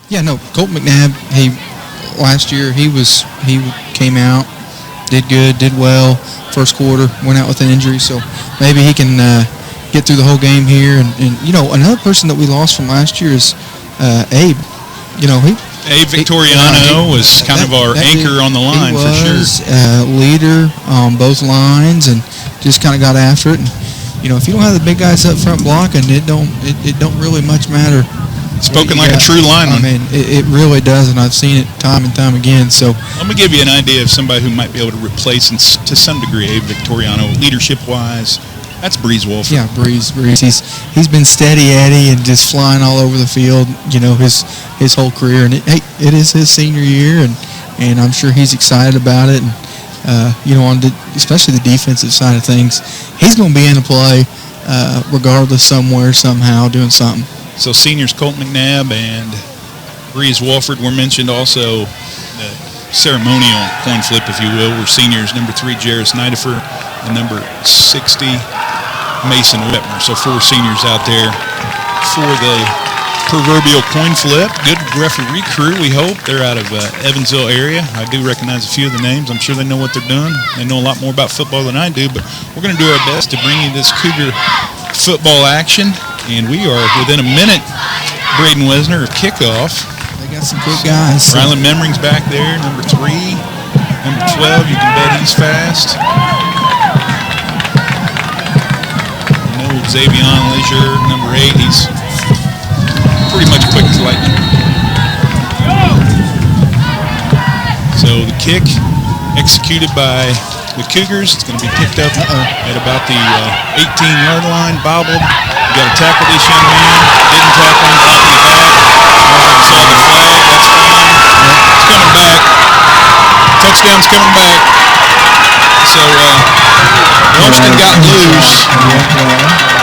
Yeah, no, Colt McNabb, last year he came out, did good, did well. First quarter, went out with an injury, so maybe he can get through the whole game here. And another person that we lost from last year is Abe. Abe Victoriano was kind of our anchor on the line for sure. He was leader on both lines and just kind of got after it. And, if you don't have the big guys up front blocking, it don't really much matter. Spoken like a true lineman. I mean, it really does, and I've seen it time and time again. So let me give you an idea of somebody who might be able to replace, to some degree, Abe Victoriano, leadership-wise. That's Breeze Wolford. Yeah, Breeze. He's been steady Eddie and just flying all over the field. His whole career, and it is his senior year, and I'm sure he's excited about it. And especially the defensive side of things, he's going to be in the play regardless, somewhere, somehow, doing something. So seniors Colt McNabb and Breeze Wolford were mentioned also. The ceremonial coin flip, if you will, were seniors number 3 Jarris Nidifer and number 60 Mason Whitmer. So 4 seniors out there for the proverbial coin flip. Good referee crew, we hope. They're out of Evansville area. I do recognize a few of the names. I'm sure they know what they're doing. They know a lot more about football than I do, but we're going to do our best to bring you this Cougar football action. And we are within a minute, Braden Wesner, of kickoff. They got some good guys. Rylan Memring's back there, number 3. Number 12, you can bet he's fast. Xavion Leisure, number 8, he's pretty much quick as lightning. So the kick executed by the Cougars. It's going to be picked up at about the 18-yard line, bobbled. You got to tackle this young man. Didn't tackle him, dropping it back. Saw the flag, that's fine. It's coming back. Touchdown's coming back. So Washington got loose,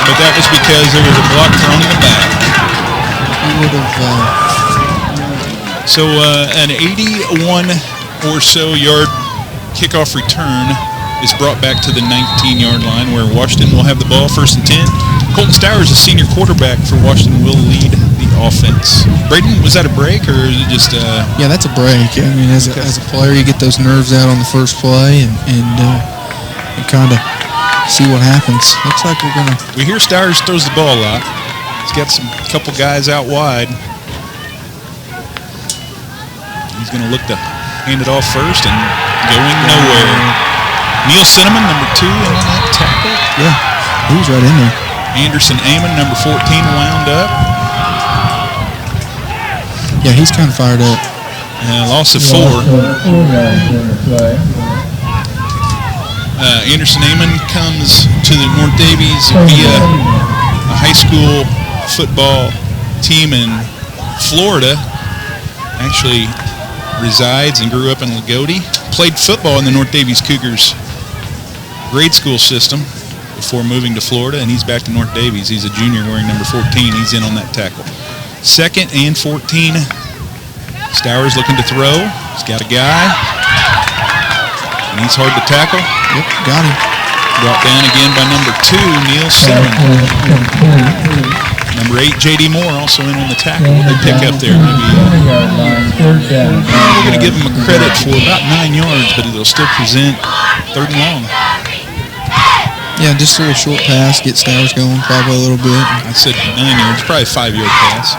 but that was because there was a block thrown in the back. So an 81 or so yard kickoff return is brought back to the 19-yard line where Washington will have the ball, 1st and 10. Colton Stowers, a senior quarterback for Washington, will lead the offense. Braden, was that a break or is it just Yeah, that's a break. I mean, as a player, you get those nerves out on the first play and kind of see what happens. Looks like we're going to... We hear Stowers throws the ball a lot. He's got a couple guys out wide. He's going to look to hand it off first and going nowhere. Neil Cinnamon, number 2, in on that tackle. Yeah, he was right in there. Anderson Amon, number 14, wound up. Yeah, he's kind of fired up. Loss of 4. Anderson Amon comes to the North Daviess via a high school football team in Florida. Actually resides and grew up in Lagodi. Played football in the North Daviess Cougars grade school system before moving to Florida, and he's back to North Daviess. He's a junior wearing number 14. He's in on that tackle. 2nd and 14. Stowers looking to throw. He's got a guy. And he's hard to tackle. Yep, got him. Brought down again by number 2, Neil Cinnamon. Number 8, J.D. Moore, also in on the tackle. What they pick up there? Maybe, we're going to give him a credit for about 9 yards, but it'll still present 3rd and long. Yeah, just a little short pass, get Stowers going probably a little bit. I said 9 yards, probably a 5-yard pass.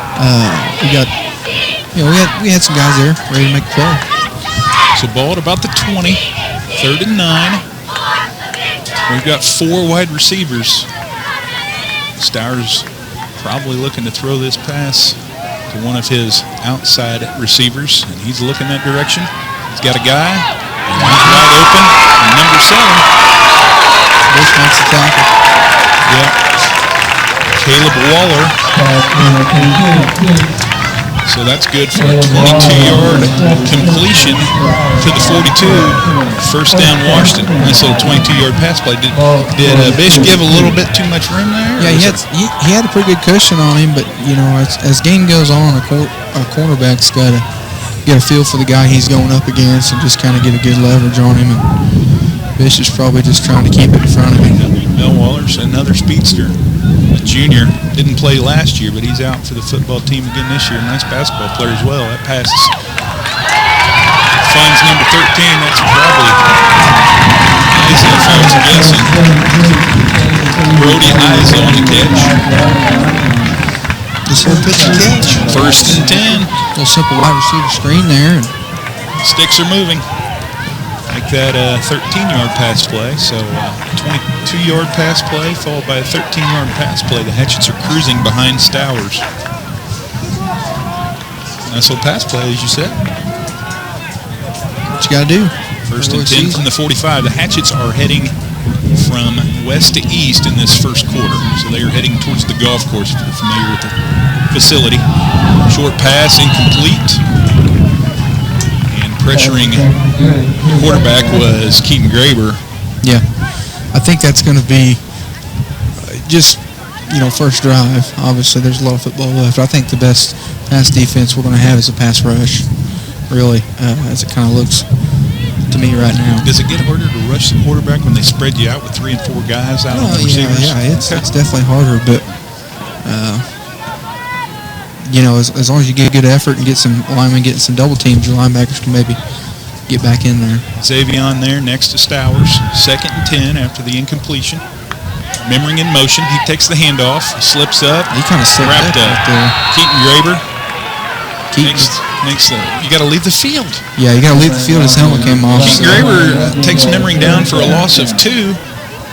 We had some guys there ready to make the play. So ball at about the 20, 3rd and 9. We've got 4 wide receivers. Stowers probably looking to throw this pass to one of his outside receivers, and he's looking that direction. He's got a guy, and he's wide open, and number 7. Bush makes the tackle. Yep. Caleb Waller. So that's good for a 22-yard completion to the 42. 1st down Washington. Nice little 22-yard pass play. Did Bish give a little bit too much room there? Yeah, he had a pretty good cushion on him, but as game goes on, a cornerback's got to get a feel for the guy he's going up against and just kind of get a good leverage on him. And Bish is probably just trying to keep it in front of him. Mel Waller's another speedster. a junior. Didn't play last year, but he's out for the football team again this year. Nice basketball player as well. That pass finds number 13. That's probably Isa, if I was guessing. Brody Isa on the catch. Just little pitch and catch. 1st and 10. Little simple wide receiver screen there. And Sticks are moving. Make that a 13-yard pass play. So 22-yard pass play followed by a 13-yard pass play. The Hatchets are cruising behind Stowers. Nice little pass play, as you said. what you got to do? 1st and 10 from the 45. The Hatchets are heading from west to east in this first quarter. So they are heading towards the golf course, if you're familiar with the facility. Short pass, incomplete. And pressuring the quarterback was Keaton Graber. Yeah. I think that's going to be just, first drive. Obviously, there's a lot of football left. I think the best pass defense we're going to have is a pass rush, really, as it kind of looks to me right now. Does it get harder to rush the quarterback when they spread you out with 3 and 4 guys out on the receivers? Yeah, it's definitely harder, but as long as you get good effort and get some linemen getting some double teams, your linebackers can maybe get back in there. Xavion there next to Stowers. 2nd and 10 after the incompletion. Memmering in motion. He takes the handoff, slips up. He kind of slipped wrapped up. Right there. Keaton Graber. Keaton. You got to leave the field. Yeah, you got to leave the field. His helmet came off. Keaton Graber takes Memmering down for a loss of 2,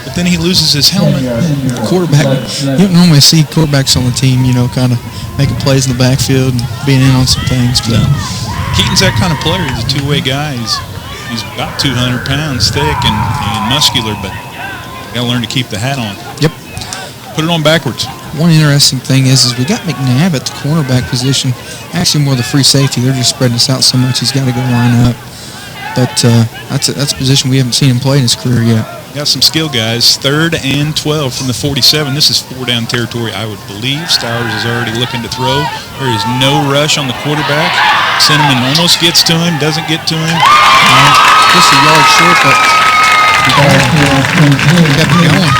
but then he loses his helmet. The quarterback, you don't normally see quarterbacks on the team, kind of making plays in the backfield and being in on some things. But Keaton's that kind of player. He's a two-way guy. He's about 200 pounds thick and muscular, but you got to learn to keep the hat on. Yep. Put it on backwards. One interesting thing is we got McNabb at the cornerback position. Actually, more the free safety. They're just spreading us out so much. He's got to go line up. But that's a position we haven't seen him play in his career yet. Got some skill guys. 3rd and 12 from the 47. This is 4-down territory, I would believe. Stowers is already looking to throw. There is no rush on the quarterback. Cinnamon almost gets to him, doesn't get to him. Just a yard short, but he kept it going.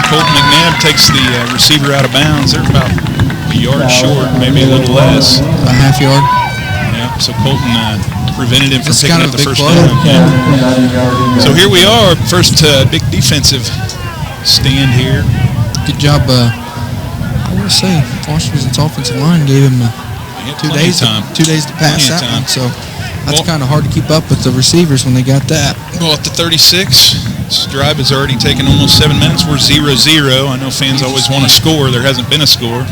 Colton McNabb takes the receiver out of bounds. They're about a yard short, maybe a little less. A half yard. Yeah, so Colton prevented him from That's picking kind up of the a big first play. down. Yeah. So here we are, first big defensive stand here. Good job. I want to say Washington's offensive line gave him 2 days. 2 days to pass that one. So that's kind of hard to keep up with the receivers when they got that. Well, at the 36, this drive has already taken almost 7 minutes. We're 0-0. I know fans always want to score. There hasn't been a score.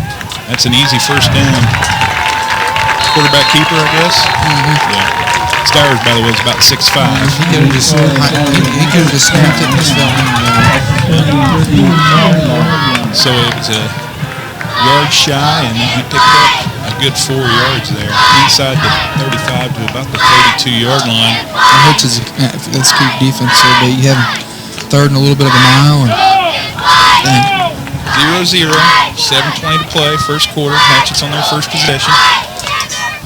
That's an easy first down. Quarterback keeper, I guess. Mm-hmm. Yeah. Stowers, by the way, is about 6'5". He could have just snapped it and just fell in. So it was a yard shy, and then he picked up a good 4 yards there, inside the 35 to about the 32-yard line. That hurts his keep defense a little bit. You have him 3rd and a little bit of a mile. 0-0, 7:20 to play, first quarter. Hatchets on their first possession.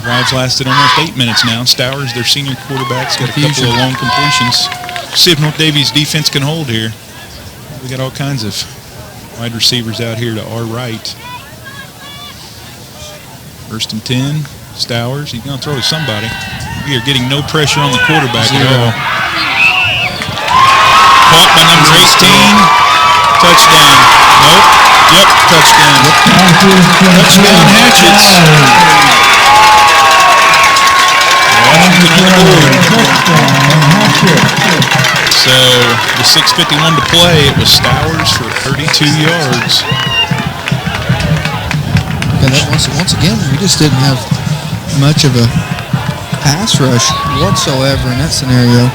Drives lasted almost 8 minutes now. Stowers, their senior quarterback's got a couple of long completions. See if North Daviess defense can hold here. We got all kinds of wide receivers out here to our right. 1st and 10. Stowers, he's going to throw to somebody. We are getting no pressure on the quarterback at all. Caught by number 18. Touchdown. Nope. Yep, touchdown. Touchdown Hatchets. Washington on the board. So, with 6:51 to play, it was Stowers for 32 yards. Yeah, that once again, we just didn't have much of a pass rush whatsoever in that scenario.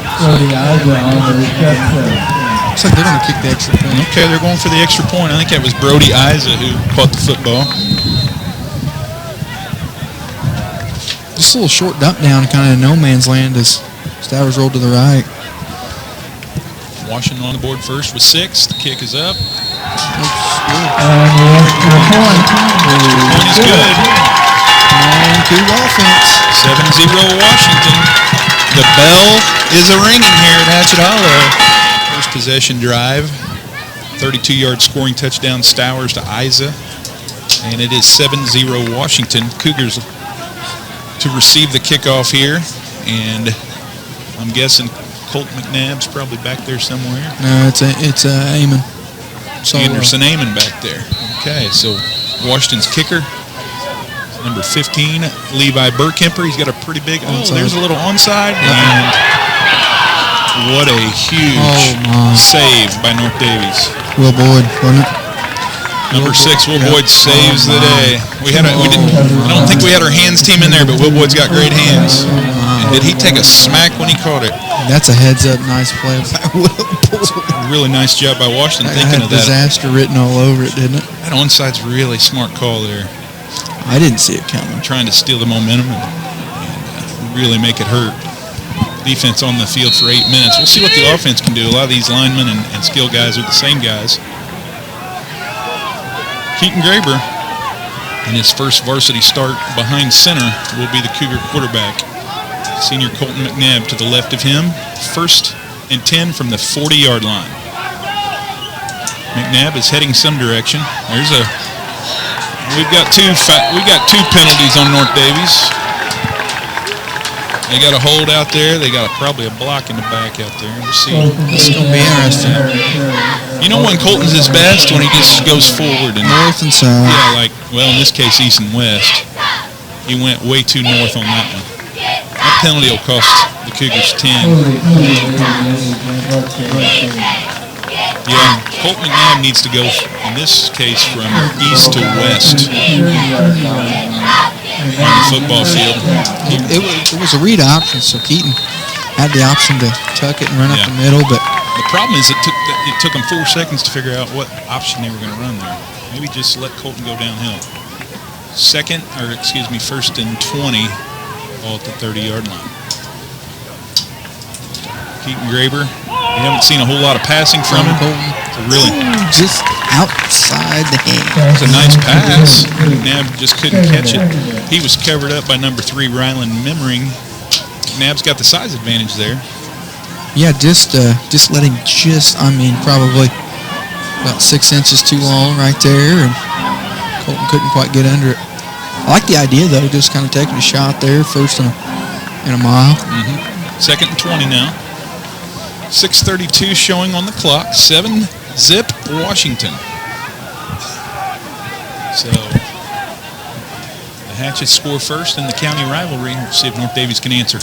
Looks like they're going to kick the extra point. Okay, they're going for the extra point. I think that was Brody Isa who caught the football. Just a little short dump down, kind of in no man's land as Stowers rolled to the right. Washington on the board first with 6. The kick is up. Point is good. 9-2 offense. 7-0 Washington. The bell is a ringing here at Hatchet Hollow. First possession drive. 32-yard scoring touchdown, Stowers to Isa. And it is 7-0 Washington. Cougars to receive the kickoff here. And I'm guessing Colt McNabb's probably back there somewhere. No, it's Eamon. Anderson Eamon back there. Okay, so Washington's kicker, number 15, Levi Burkemper. He's got a pretty big, there's a little onside. And what a huge save by North Daviess. Will Boyd, wasn't it? Number 6, Will Boyd saves the day. I don't think we had our hands team in there, but Will Boyd's got great hands. And did he take a smack when he caught it? That's a heads-up nice play by Will Boyd. Really nice job by Washington thinking of that. Disaster written all over it, didn't it? That onside's really smart call there. I didn't see it coming. Trying to steal the momentum and really make it hurt. Defense on the field for 8 minutes. We'll see what the offense can do. A lot of these linemen and skill guys are the same guys. Keaton Graber, in his first varsity start behind center, will be the Cougar quarterback. Senior Colton McNabb to the left of him. 1st and 10 from the 40-yard line. McNabb is heading some direction. We've got two penalties on North Daviess. They got a hold out there. They got probably a block in the back out there. We'll see. It's going to be interesting. You know when Colton's his best? When he just goes forward. And north and south. Yeah, in this case, east and west. He went way too north on that one. That penalty will cost the Cougars 10. Yeah, Colt McNabb needs to go, in this case, from east to west on the football field. It was a read option, so Keaton had the option to tuck it and run up the middle, but the problem is it took them 4 seconds to figure out what option they were going to run there. Maybe just let Colton go downhill. 1st and 20, all at the 30-yard line. Keaton Graber, we haven't seen a whole lot of passing from him. Just outside the hand. It was a nice pass. McNabb just couldn't catch it. He was covered up by number 3, Ryland Memmering. McNabb's got the size advantage there. Yeah, just let him probably about 6 inches too long right there, and Colton couldn't quite get under it. I like the idea, though, just kind of taking a shot there, 1st and a mile. 2nd and 20 now. 6:32 showing on the clock. 7-zip Washington. So the Hatchets score first in the county rivalry. We'll see if North Daviess can answer.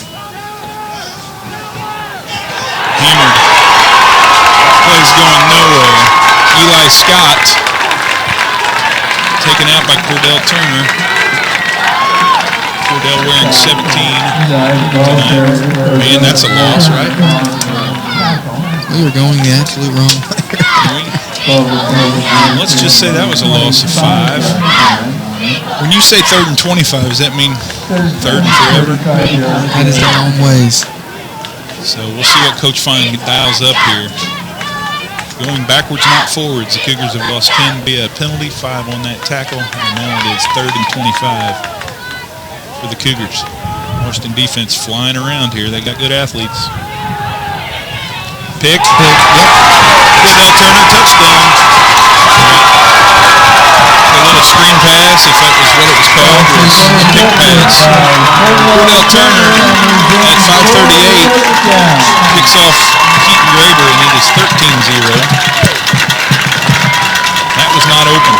Hammered. Play's going nowhere. Eli Scott taken out by Cordell Turner. Cordell wearing 17 tonight. Man, that's a loss, right? We were going the absolute wrong way. Let's just say that was a loss of 5. When you say 3rd and 25, does that mean 3rd and forever? That is the wrong ways. So we'll see what Coach Fine dials up here. Going backwards, not forwards. The Cougars have lost 10 via a penalty, 5 on that tackle, and now it is 3rd and 25 for the Cougars. Washington defense flying around here. They got good athletes. Pick. Cordell Turner, touchdown. A little screen pass, if that was what it was called, was a pick pass. Cordell Turner at 5:38 picks off Keaton Graber, and it is 13-0. That was not open.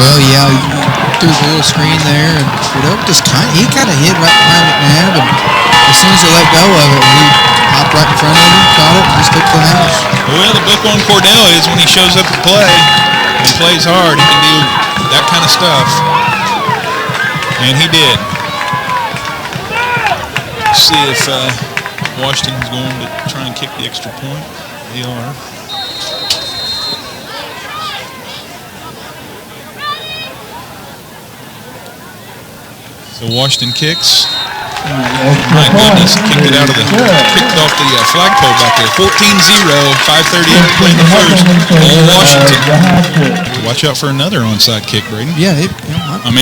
Well, yeah, threw a little screen there, and Cordell he kind of hid right behind McNabb, and as soon as they let go of it, he hopped right in front of him, caught it, and just took the house. Well, the book on Cordell is when he shows up to play and plays hard, he can do that kind of stuff. And he did. See if Washington's going to try and kick the extra point. They are. So Washington kicks. My goodness, kicked it out of kicked off the flagpole back there. 14-0, 5:38 playing the first. All Washington. Watch out for another onside kick, Braden. Yeah, it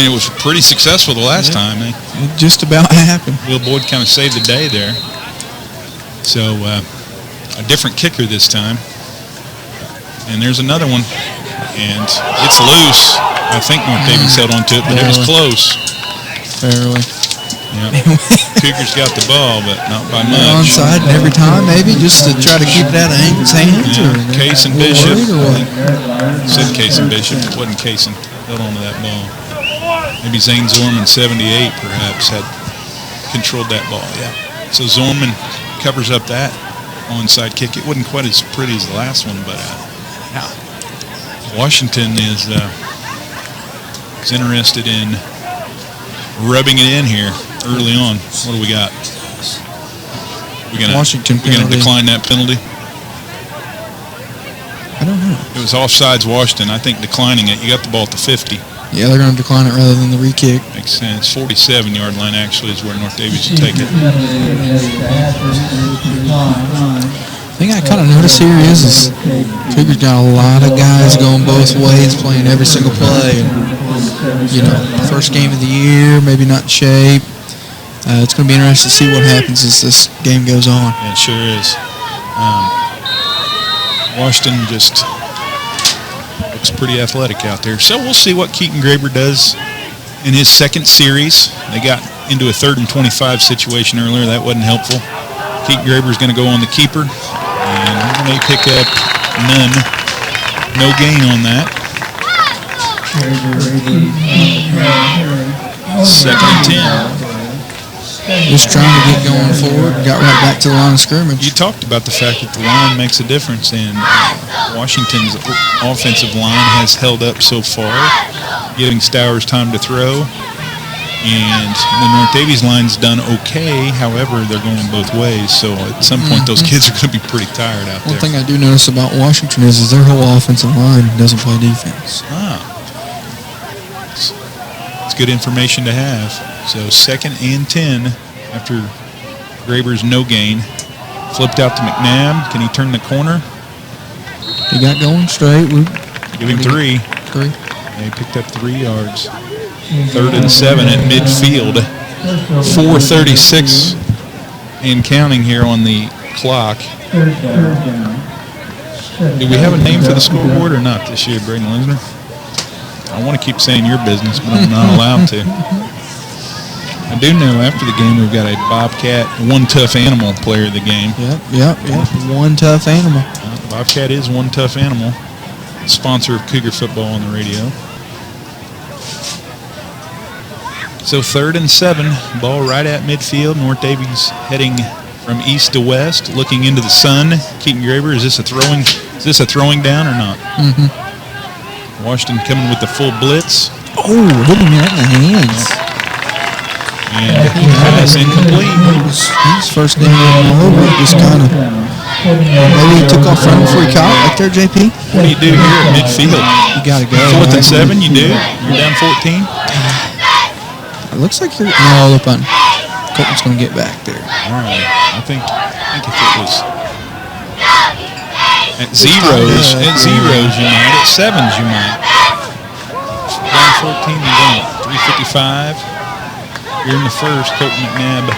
was pretty successful the last time. It just about happened. Will Boyd kind of saved the day there. So a different kicker this time. And there's another one. And it's loose. I think North Daviess held on to it, but it was close. Barely. Yeah. Cougars got the ball, but not by much. Onside every time, maybe, just to try to keep it out of Hank's hands? Yeah. Or Case and Bishop. Said Case and Bishop. It wasn't Case and held on to that ball. Maybe Zane Zorman, 78, perhaps, had controlled that ball. Yeah. So Zorman covers up that onside kick. It wasn't quite as pretty as the last one, but Washington is interested in rubbing it in here early on. What do we got? We're gonna decline that penalty. I don't know. It was offsides Washington. I think declining it. You got the ball at the 50. Yeah, they're going to decline it rather than the re-kick. Makes sense. 47-yard line actually is where North Daviess will take it. The thing I kind of notice here is Cougars got a lot of guys going both ways, playing every single play. And, you know, first game of the year, maybe not in shape. It's going to be interesting to see what happens as this game goes on. Yeah, it sure is. Washington just looks pretty athletic out there. So we'll see what Keaton Graber does in his second series. They got into a 3rd and 25 situation earlier. That wasn't helpful. Keaton Graber is going to go on the keeper. And may pick up none. No gain on that. 2nd and 10. Just trying to get going forward. Got right back to the line of scrimmage. You talked about the fact that the line makes a difference, and Washington's offensive line has held up so far, giving Stowers time to throw. And the North Daviess line's done okay. However, they're going both ways. So at some point, those kids are going to be pretty tired out there. One thing I do notice about Washington is their whole offensive line doesn't play defense. It's good information to have. So 2nd and 10 after Graber's no gain. Flipped out to McNabb. Can he turn the corner? He got going straight. Give him 3. 3. Yeah, he picked up 3 yards. 3rd and 7 at midfield. 4:36 and counting here on the clock. Do we have a name for the scoreboard or not this year, Braden Lisner? I want to keep saying your business, but I'm not allowed to. I do know after the game we've got a Bobcat, one tough animal player of the game. Yep. One tough animal. Bobcat is one tough animal. Sponsor of Cougar football on the radio. So 3rd and 7, ball right at midfield. North Daviess heading from east to west, looking into the sun. Keaton Graber, is this a throwing down or not? Washington coming with the full blitz. Oh, hitting that in the hands. And pass incomplete. His first game all over. Just kind of maybe he took off running before he caught right there, JP. What do you do here at midfield? You got to go. 4th and 7, you do? You're down 14? It looks like you're... No, look on. Colton's going to get back there. All right. I think if it was at zeros, you might. At 7s, you might. Down 14, you don't. 3:55. Here in the first, Colton McNabb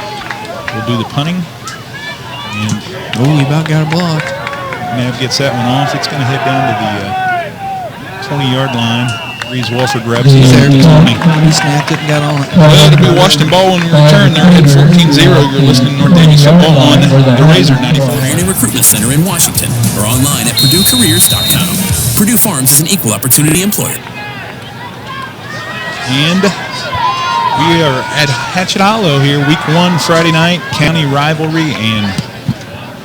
will do the punting. And he about got a block. McNabb gets that one off. It's going to head down to the 20-yard line. Reese Walford grabs it. He snapped it and got on it. Well, it'll be Washington ball when we return. They're at 14-0. You're listening to North Daviess football on the Razor 94. Training Recruitment Center in Washington or online at PurdueCareers.com. Purdue Farms is an equal opportunity employer. And we are at Hatchet Hollow here, week 1, Friday night, county rivalry. And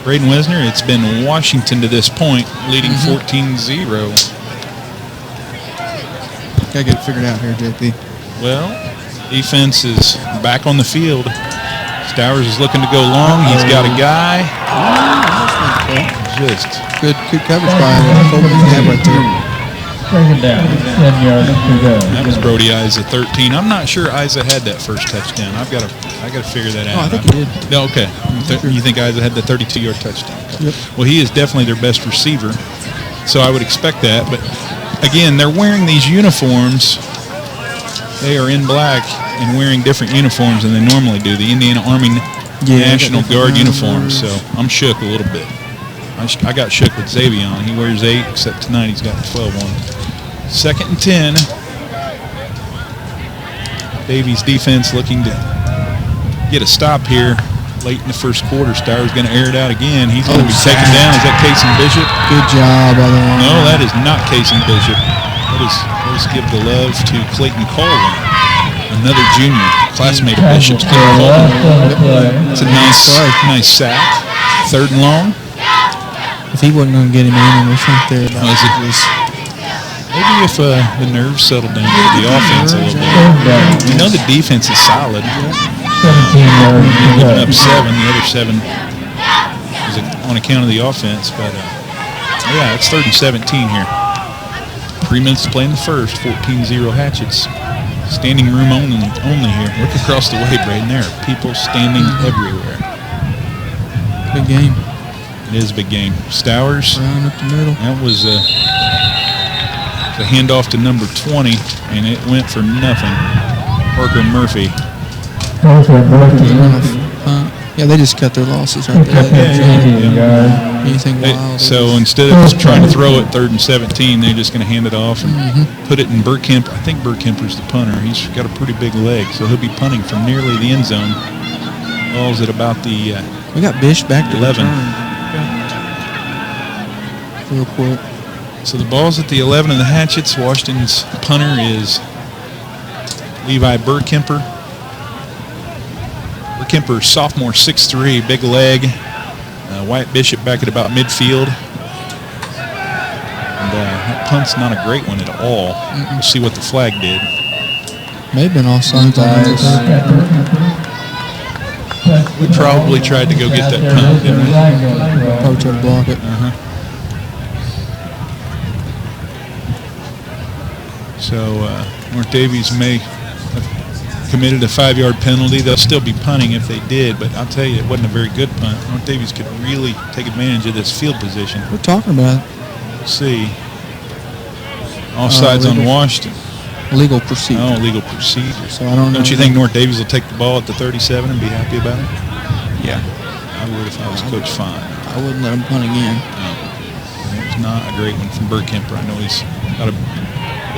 Braden Wisner, it's been Washington to this point, leading 14-0. Got to get it figured out here, JP. Well, defense is back on the field. Stowers is looking to go long. He's got a guy. Just good coverage by Colton McNabb right there. Second down, 10 yards to go. That was Brody Isa, 13. I'm not sure Isa had that first touchdown. I got to figure that out. Oh, I think he did. No, okay. You think Isa had the 32-yard touchdown? Okay. Yep. Well, he is definitely their best receiver, so I would expect that. But again, they're wearing these uniforms. They are in black and wearing different uniforms than they normally do. The Indiana Army National Guard uniforms. So I'm shook a little bit. I got shook with Xavion. He wears 8, except tonight he's got 12 on. 2nd and 10. Daviess defense looking to get a stop here late in the first quarter. Starr's going to air it out again. He's going to be taken down. Is that Casey Bishop? Good job, by the way. No, that is not Casey Bishop. Let's give the love to Clayton Colvin, another junior, classmate of Bishop's. Clayton Colvin. It's a nice sack. 3rd and long. If he wasn't going to get him in, we're right there. Maybe if the nerves settled down to the offense a little bit. You know the defense is solid. 17 Giving up 7. The other 7 is on account of the offense. But, yeah, it's 3rd and 17 here. 3 minutes to play in the first. 14-0 Hatchets. Standing room only here. Look across the way, Braden. There are people standing everywhere. Big game. It is a big game. Stowers. Round up the middle. That was the handoff to number 20, and it went for nothing. Parker Murphy. Yeah, they just cut their losses right there. Anything wild. So instead of just trying to throw it 3rd and 17, they're just going to hand it off and put it in Burkemp. I think Burkemper's the punter. He's got a pretty big leg, so he'll be punting from nearly the end zone. Ball's at about the we got Bish back to 11. Real quick. So the ball's at the 11 of the Hatchets. Washington's punter is Levi Burkemper. Burkemper, sophomore, 6'3", big leg. Wyatt Bishop back at about midfield. And that punt's not a great one at all. We'll see what the flag did. May have been offsides on this. We probably tried to go get that punt, didn't we? Probably tried to block it. So North Daviess may have committed a 5-yard penalty. They'll still be punting if they did, but I'll tell you, it wasn't a very good punt. North Daviess could really take advantage of this field position. We're talking about it. Let's see. Offsides on Washington. Legal procedure. Oh, legal procedure. So I don't know. Don't you think North Daviess will take the ball at the 37 and be happy about it? Yeah. I would if I was Coach Fine. I wouldn't let him punt again. No. It was not a great one from Burkemper. I know he's got a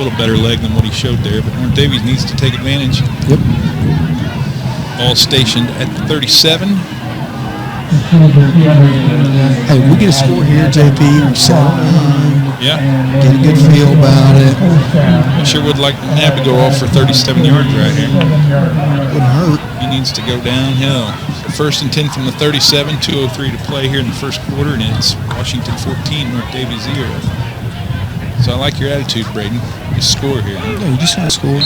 little better leg than what he showed there, but North Daviess needs to take advantage. Yep. Ball stationed at the 37. Hey, we get a score here, JP. We settle down. Yeah. Get a good feel about it. I sure would like Nab to go off for 37 yards right here. Wouldn't hurt. He needs to go downhill. 1st and 10 from the 37, 2:03 to play here in the first quarter, and it's Washington 14, North Daviess 0. So I like your attitude, Braden. Just score here. Yeah, you just got to score.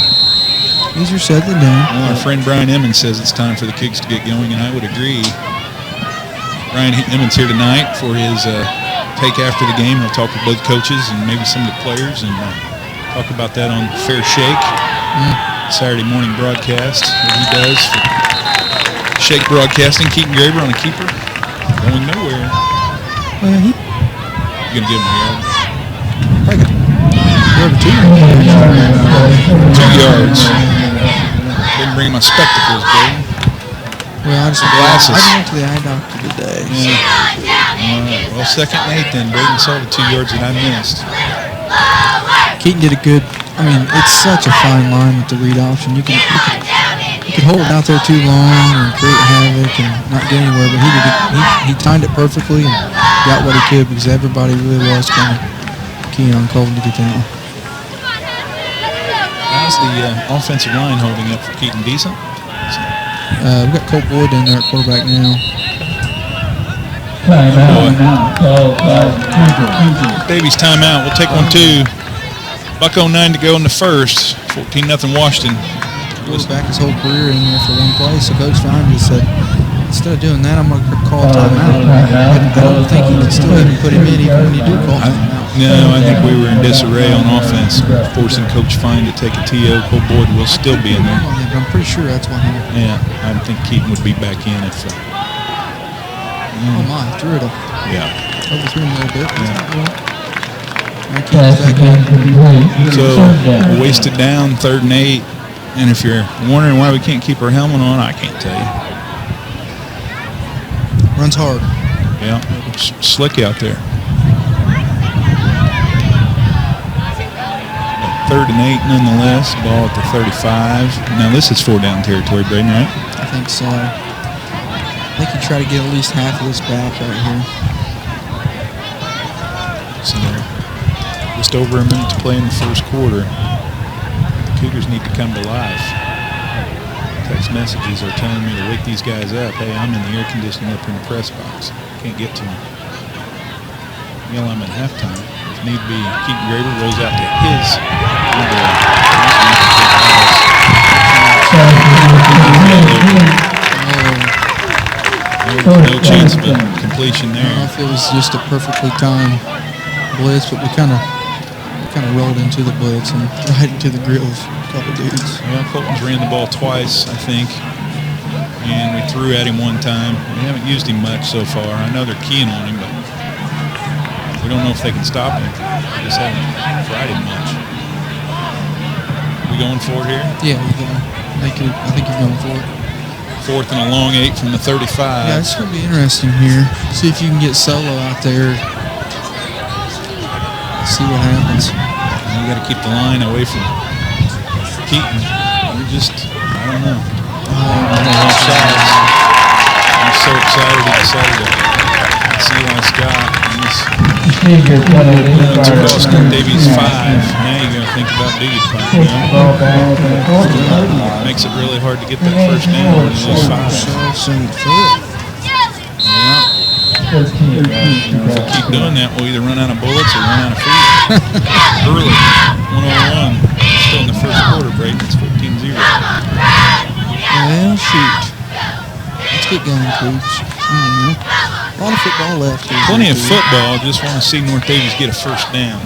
Easier said than done. Well, our friend Brian Emmons says it's time for the Kids to get going, and I would agree. Brian Emmons here tonight for his take after the game. He'll talk with both coaches and maybe some of the players and talk about that on Fair Shake, Saturday morning broadcast that he does for Shake Broadcasting. Keaton Graber on a keeper, going nowhere. Well, You gonna give him a yard? probably got 2 yards. Didn't bring my spectacles, Braden. Well, I just Glasses. I went to the eye doctor today. So. All right. Well, 2nd and 8 then. Braden saw the 2 yards that I missed. Keaton did a good. I mean, it's such a fine line with the read option. You could hold it out there too long and create havoc and not get anywhere. But he timed it perfectly and got what he could because everybody really was kind of keen on Colvin to get down. How's the offensive line holding up for Keaton? Decent? We've got Colt Boyd in there at quarterback now. Daviess timeout. We'll take one too. $1:09 to go in the first. 14-0 Washington. Goes back his whole career in there for one play. So Coach Fine just said, instead of doing that, I'm going to call timeout. I don't think you can still even put him in even when you do call timeout. No, I think we were in disarray on offense, forcing Coach Fine to take a TO. Colt Boyd will still be in there. I'm pretty sure that's what happened. Yeah, I think Keaton would be back in if. Oh my, threw it up. Yeah. Overthrew him a little bit. So a wasted down, 3rd and 8. And if you're wondering why we can't keep our helmet on, I can't tell you. Runs hard. Yeah, slick out there. 3rd and 8 nonetheless. Ball at the 35. Now this is 4-down territory, Braden, right? I think so. I think you try to get at least half of this back right here. So just over a minute to play in the first quarter. The Cougars need to come to life. Text messages are telling me to wake these guys up. Hey, I'm in the air conditioning up in the press box. Can't get to them. Yell I'm at halftime. If need be, Keaton Graber rolls out to his. No chance of a completion there. I don't know if it was just a perfectly timed blitz, but we kind of rolled into the blitz and right into the grill of a couple dudes. Well, Colton's ran the ball twice, I think, and we threw at him one time. We haven't used him much so far. I know they're keying on him, but we don't know if they can stop him. We just haven't tried him much. We going for it here? Yeah, I think you're going for it. 4th and a long 8 from the 35. Yeah, it's going to be interesting here. See if you can get Solo out there. See what happens. And you got to keep the line away from Keaton. We're just, I don't know. I'm so excited he decided to see what Scott. It's across Daviess 5. Now you're going to think about Daviess punt. Makes it really hard to get that first down when you lose 5. Yeah. If we keep doing that, we'll either run out of bullets or run out of feet. Early, 101. Still in the first quarter break. It's 14-0. Well, shoot. Let's get going, Coach. A lot of football left here. Plenty of football. Just want to see North Daviess get a first down.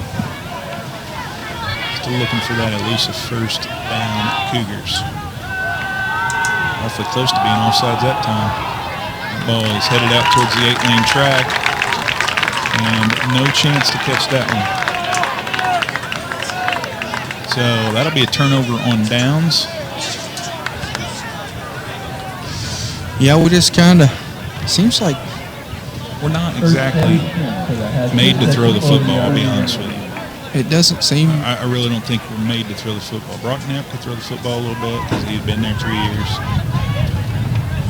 Still looking for that elusive first down Cougars. Awfully close to being offsides that time. The ball is headed out towards the 8-lane track. And no chance to catch that one. So that'll be a turnover on downs. Yeah, we just kind of, seems like we're not exactly made to throw the football, I'll be honest with you. it doesn't seem. I really don't think we're made to throw the football. Brock Knapp could throw the football a little bit because he'd been there 3 years.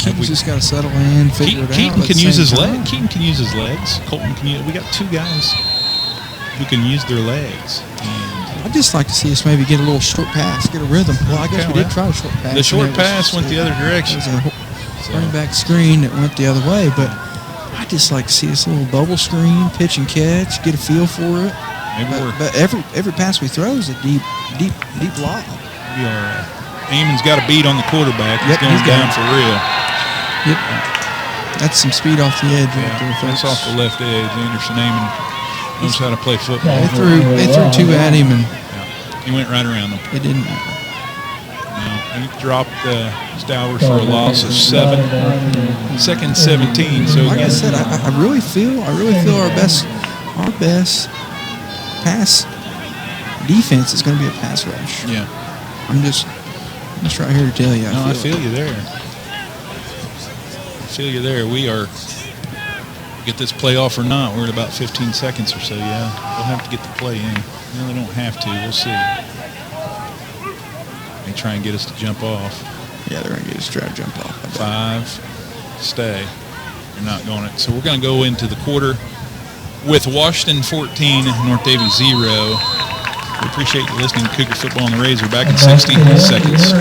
Keaton's just got to settle in, figure it out. Keaton can use his legs. Keaton can use his legs. Colton can use. We got 2 guys who can use their legs. I'd just like to see us maybe get a little short pass, get a rhythm. Well, I guess we did try a short pass. The short pass went the other direction. It was a running back screen that went the other way, but I'd just like to see us a little bubble screen, pitch and catch, get a feel for it. But every pass we throw is a deep lob. We are. Eamon's got a beat on the quarterback. He's going down for real. Yep. That's some speed off the edge right there. That's off the left edge. Anderson Eamon knows how to play football. They threw 2 at him, and he went right around them. It didn't matter. He dropped Stowers for a loss of 7. 2nd 17. So like I said, I really feel our best pass defense is going to be a pass rush. Yeah. I'm just right here to tell you. I feel you there. We are, get this play off or not, we're at about 15 seconds or so, yeah. We'll have to get the play in. No, they don't have to. We'll see. They try and get us to jump off. Yeah, they're going to get us to try to jump off. 5, stay. They're not going it. So we're going to go into the quarter with Washington 14, North Daviess 0. We appreciate you listening to Cougar Football on the Razor. Back in 60 seconds.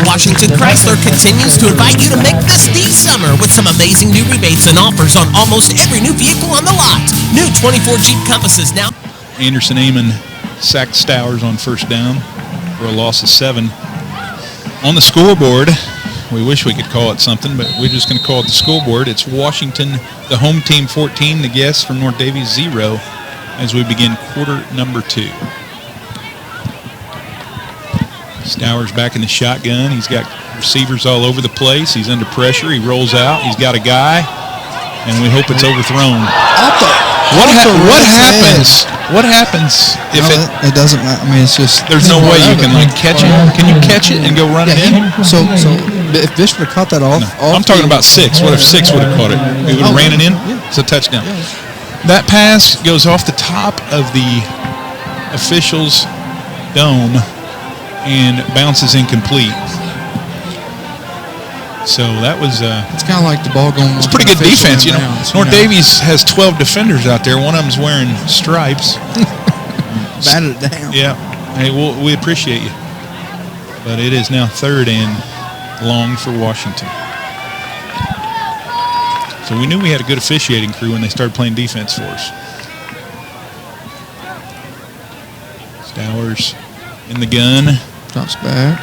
Washington Chrysler continues to invite you to make this the summer with some amazing new rebates and offers on almost every new vehicle on the lot. New 24 Jeep Compasses now. Anderson Eamon sacked Stowers on first down for a loss of 7. On the scoreboard, we wish we could call it something, but we're just going to call it the scoreboard. It's Washington, the home team 14, the guests from North Daviess 0. As we begin quarter number 2. Stowers back in the shotgun. He's got receivers all over the place. He's under pressure. He rolls out. He's got a guy, and we hope it's overthrown. What happens? What happens if it doesn't matter? I mean, it's just there's no way you can like catch it. Can you catch it and go run it in? So if Bish would have caught that off, I'm talking about 6. What if 6 would have caught it? He would have ran it in. It's a touchdown. That pass goes off the top of the official's dome and bounces incomplete. So that was it's kind of like the ball going. It's pretty good defense, you know. North Daviess has 12 defenders out there. One of them's wearing stripes. Batted it down. Yeah. Hey, we appreciate you. But it is now 3rd and long for Washington. So we knew we had a good officiating crew when they started playing defense for us. Stowers in the gun. Drops back.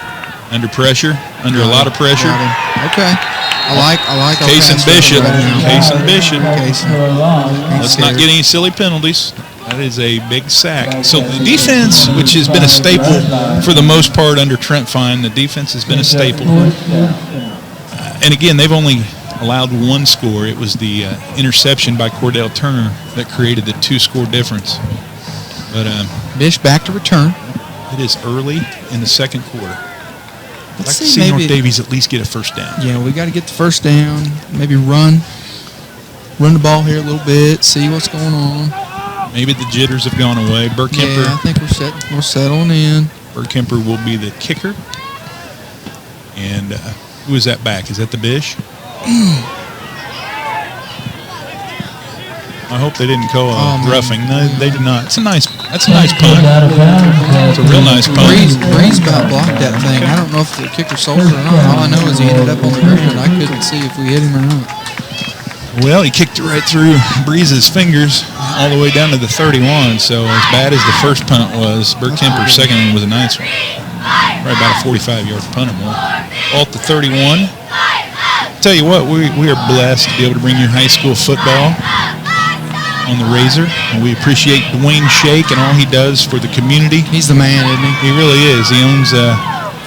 Under pressure. Under a lot of pressure. Okay. I like Case and Bishop. Case and Bishop. Let's not get any silly penalties. That is a big sack. So the defense, which has been a staple for the most part under Trent Fine, the defense has been a staple. And again, they've only allowed 1 score. It was the interception by Cordell Turner that created the 2-score difference. But Bish back to return. It is early in the second quarter. I'd like to see see North Daviess at least get a first down. Yeah, we got to get the first down. Maybe run the ball here a little bit. See what's going on. Maybe the jitters have gone away. Burkemper. Yeah, I think we're settling in. Burkemper will be the kicker. And who is that back? Is that the Bish? I hope they didn't call a roughing. No, they did not. That's a nice punt. It's a real nice punt. Breeze about blocked that thing. I don't know if the kicker sold it or not. All I know is he ended up on the ground. I couldn't see if we hit him or not. Well, he kicked it right through Breeze's fingers all the way down to the 31. So as bad as the first punt was, Burkemper's second one was a nice one. Probably about a 45-yard punt or more. Off the 31. Tell you what, we are blessed to be able to bring you high school football on the Razor, and we appreciate Dwayne Shake and all he does for the community. He's the man, isn't he? He really is. He owns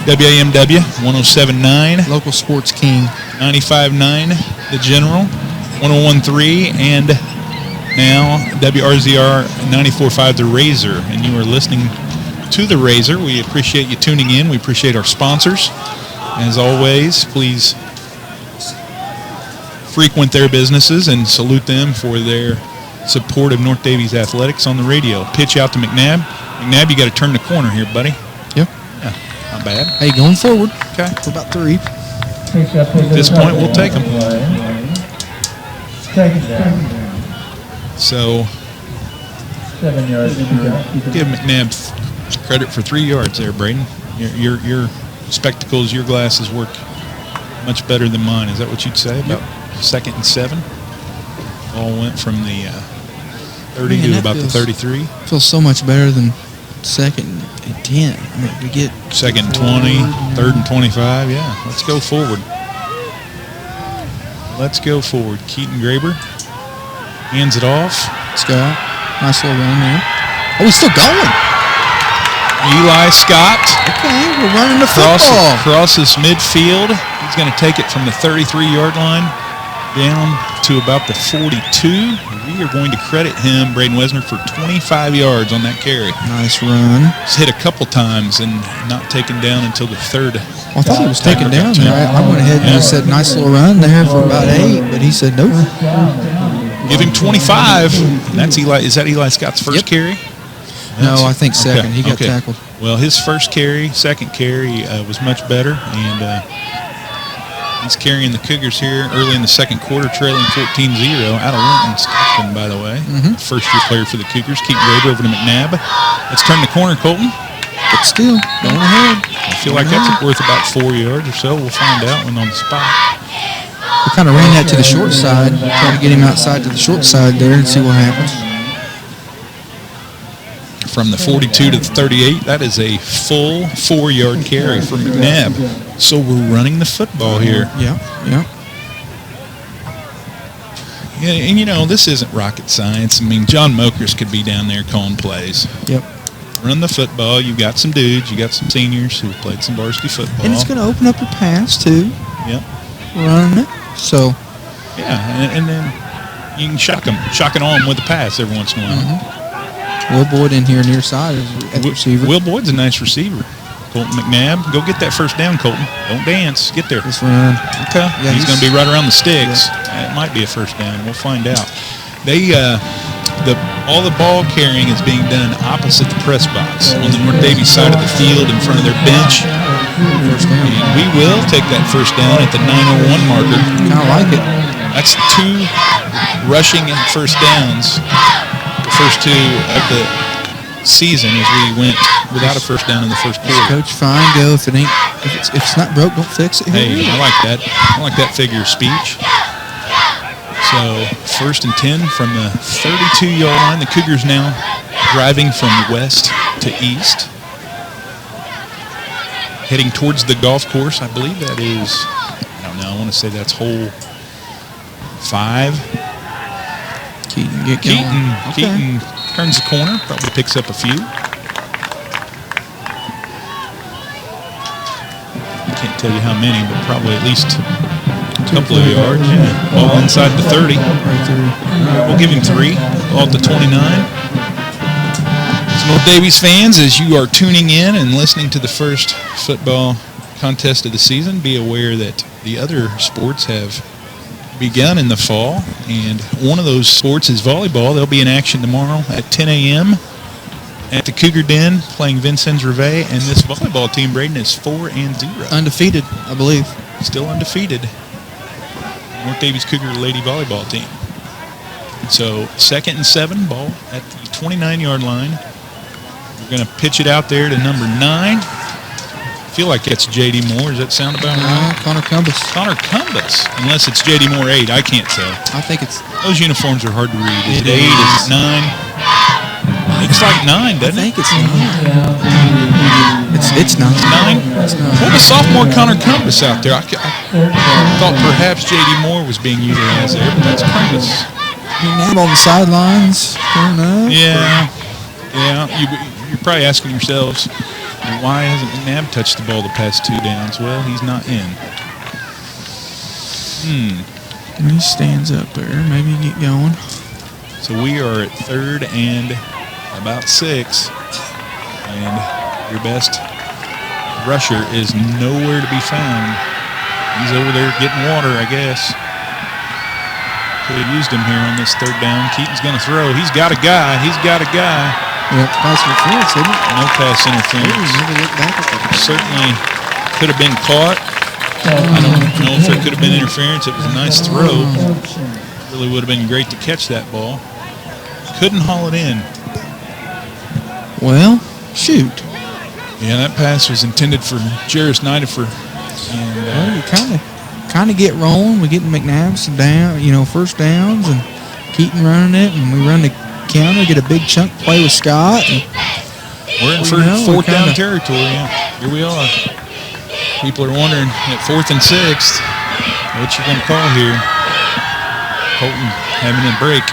WAMW 107.9, local sports king, 95.9 The General, 101.3, and now WRZR 94.5 The Razor. And you are listening to The Razor. We appreciate you tuning in. We appreciate our sponsors. As always, please frequent their businesses and salute them for their support of North Daviess Athletics on the radio. Pitch out to McNabb. McNabb, you got to turn the corner here, buddy. Yep. Yeah, not bad. Hey, going forward. Okay. For about 3. At this point, we'll take them. So, 7 yards. give McNabb credit for 3 yards there, Braden. Your spectacles, your glasses work much better than mine. Is that what you'd say about 2nd and 7? All went from the 30 to about the 33. Feels so much better than 2nd and 10. I mean, we get 2nd and 20, 3rd and 25. Yeah, let's go forward. Let's go forward. Keaton Graber hands it off. Scott, nice little run there. Oh, he's still going. Eli Scott. Okay, we're running the football. Crosses midfield. He's going to take it from the 33-yard line down to about the 42. We are going to credit him, Braden Wesner, for 25 yards on that carry. Nice run. He's hit a couple times and not taken down until the 3rd. Well, I thought he was taken down there. I went ahead and said nice little run there for about 8, but he said nope. Give him 25. That's Eli. Is that Eli Scott's first carry? No, I think 2nd. Okay, He got tackled. Well, his first carry, 2nd carry was much better, and he's carrying the Cougars here early in the 2nd quarter, trailing 14-0 out of Linton Stockton, by the way. First-year player for the Cougars. Keep Graber over to McNabb. Let's turn the corner, Colton. But still, going ahead. I feel like that's worth about 4 yards or so. We'll find out when on the spot. We kind of ran that to the short side, trying to get him outside to the short side there and see what happens. From the 42 to the 38, that is a full 4-yard carry for McNabb. So we're running the football here. Yeah. Yeah, and you know, this isn't rocket science. I mean, John Mokers could be down there calling plays. Yep. Run the football. You've got some dudes. You got some seniors who played some varsity football. And it's going to open up a pass, too. Yep. Running it. So. Yeah, and then you can shock it on with a pass every once in a while. Will Boyd in here near side at the receiver. Will Boyd's a nice receiver. Colton McNabb, go get that first down, Colton. Don't dance. Get there. Just run. Okay. Yeah, he's going to be right around the sticks. Yeah. It might be a first down. We'll find out. They all the ball carrying is being done opposite the press box on the North Daviess side of the field in front of their bench. First down. And we will take that first down at the 9:01 marker. Kind of like it. That's 2 rushing and first downs. The first 2 of the season as we went without a first down in the first quarter. Coach, fine, go. If it's not broke, don't fix it. Hey, I like that. I like that figure of speech. So, first and 10 from the 32-yard line. The Cougars now driving from west to east. Heading towards the golf course. I believe that is, I don't know, I want to say that's hole 5. Keaton, get going. Keaton turns the corner, probably picks up a few. I can't tell you how many, but probably at least a couple of yards. Yeah. Ball inside the 30. We'll give him 3. Ball at the 29. So North Daviess fans, as you are tuning in and listening to the first football contest of the season, be aware that the other sports have begun in the fall, and one of those sports is volleyball. They'll be in action tomorrow at 10 a.m. at the Cougar Den playing Vincennes Rivet, and this volleyball team, Braden, is 4-0. Undefeated, I believe. Still undefeated. North Daviess Cougar lady volleyball team. So 2nd and 7, ball at the 29-yard line. We're going to pitch it out there to number 9. I feel like that's J.D. Moore. Does that sound about right? Connor Cumbus. Connor Cumbus. Unless it's J.D. Moore 8. I can't tell. I think it's... Those uniforms are hard to read. Is it 8? Is it 9? Looks like 9, doesn't it? I think it's 9. It's 9. 9? What was sophomore Connor Cumbus out there? I thought perhaps J.D. Moore was being utilized there, but that's Cumbus. McNabb on the sidelines. Yeah. You're probably asking yourselves, why hasn't McNabb touched the ball the past 2 downs? Well, he's not in. He stands up there. Maybe get going. So we are at 3rd and about 6. And your best rusher is nowhere to be found. He's over there getting water, I guess. Could have used him here on this 3rd down. Keaton's going to throw. He's got a guy. Yep, pass interference, isn't it? No pass interference. Never look back at that. Certainly could have been caught. I don't know if it could have been interference. It was a nice throw. Really would have been great to catch that ball. Couldn't haul it in. Well, shoot. Yeah, that pass was intended for Jairus Nidifer. Well, you kind of get rolling. We get McNabb some first downs, and Keaton running it, and we run the counter, get a big chunk play with Scott. And we're in 4th down territory. Yeah. Here we are. People are wondering at 4th and 6th, what you going to call here? Colton having a break.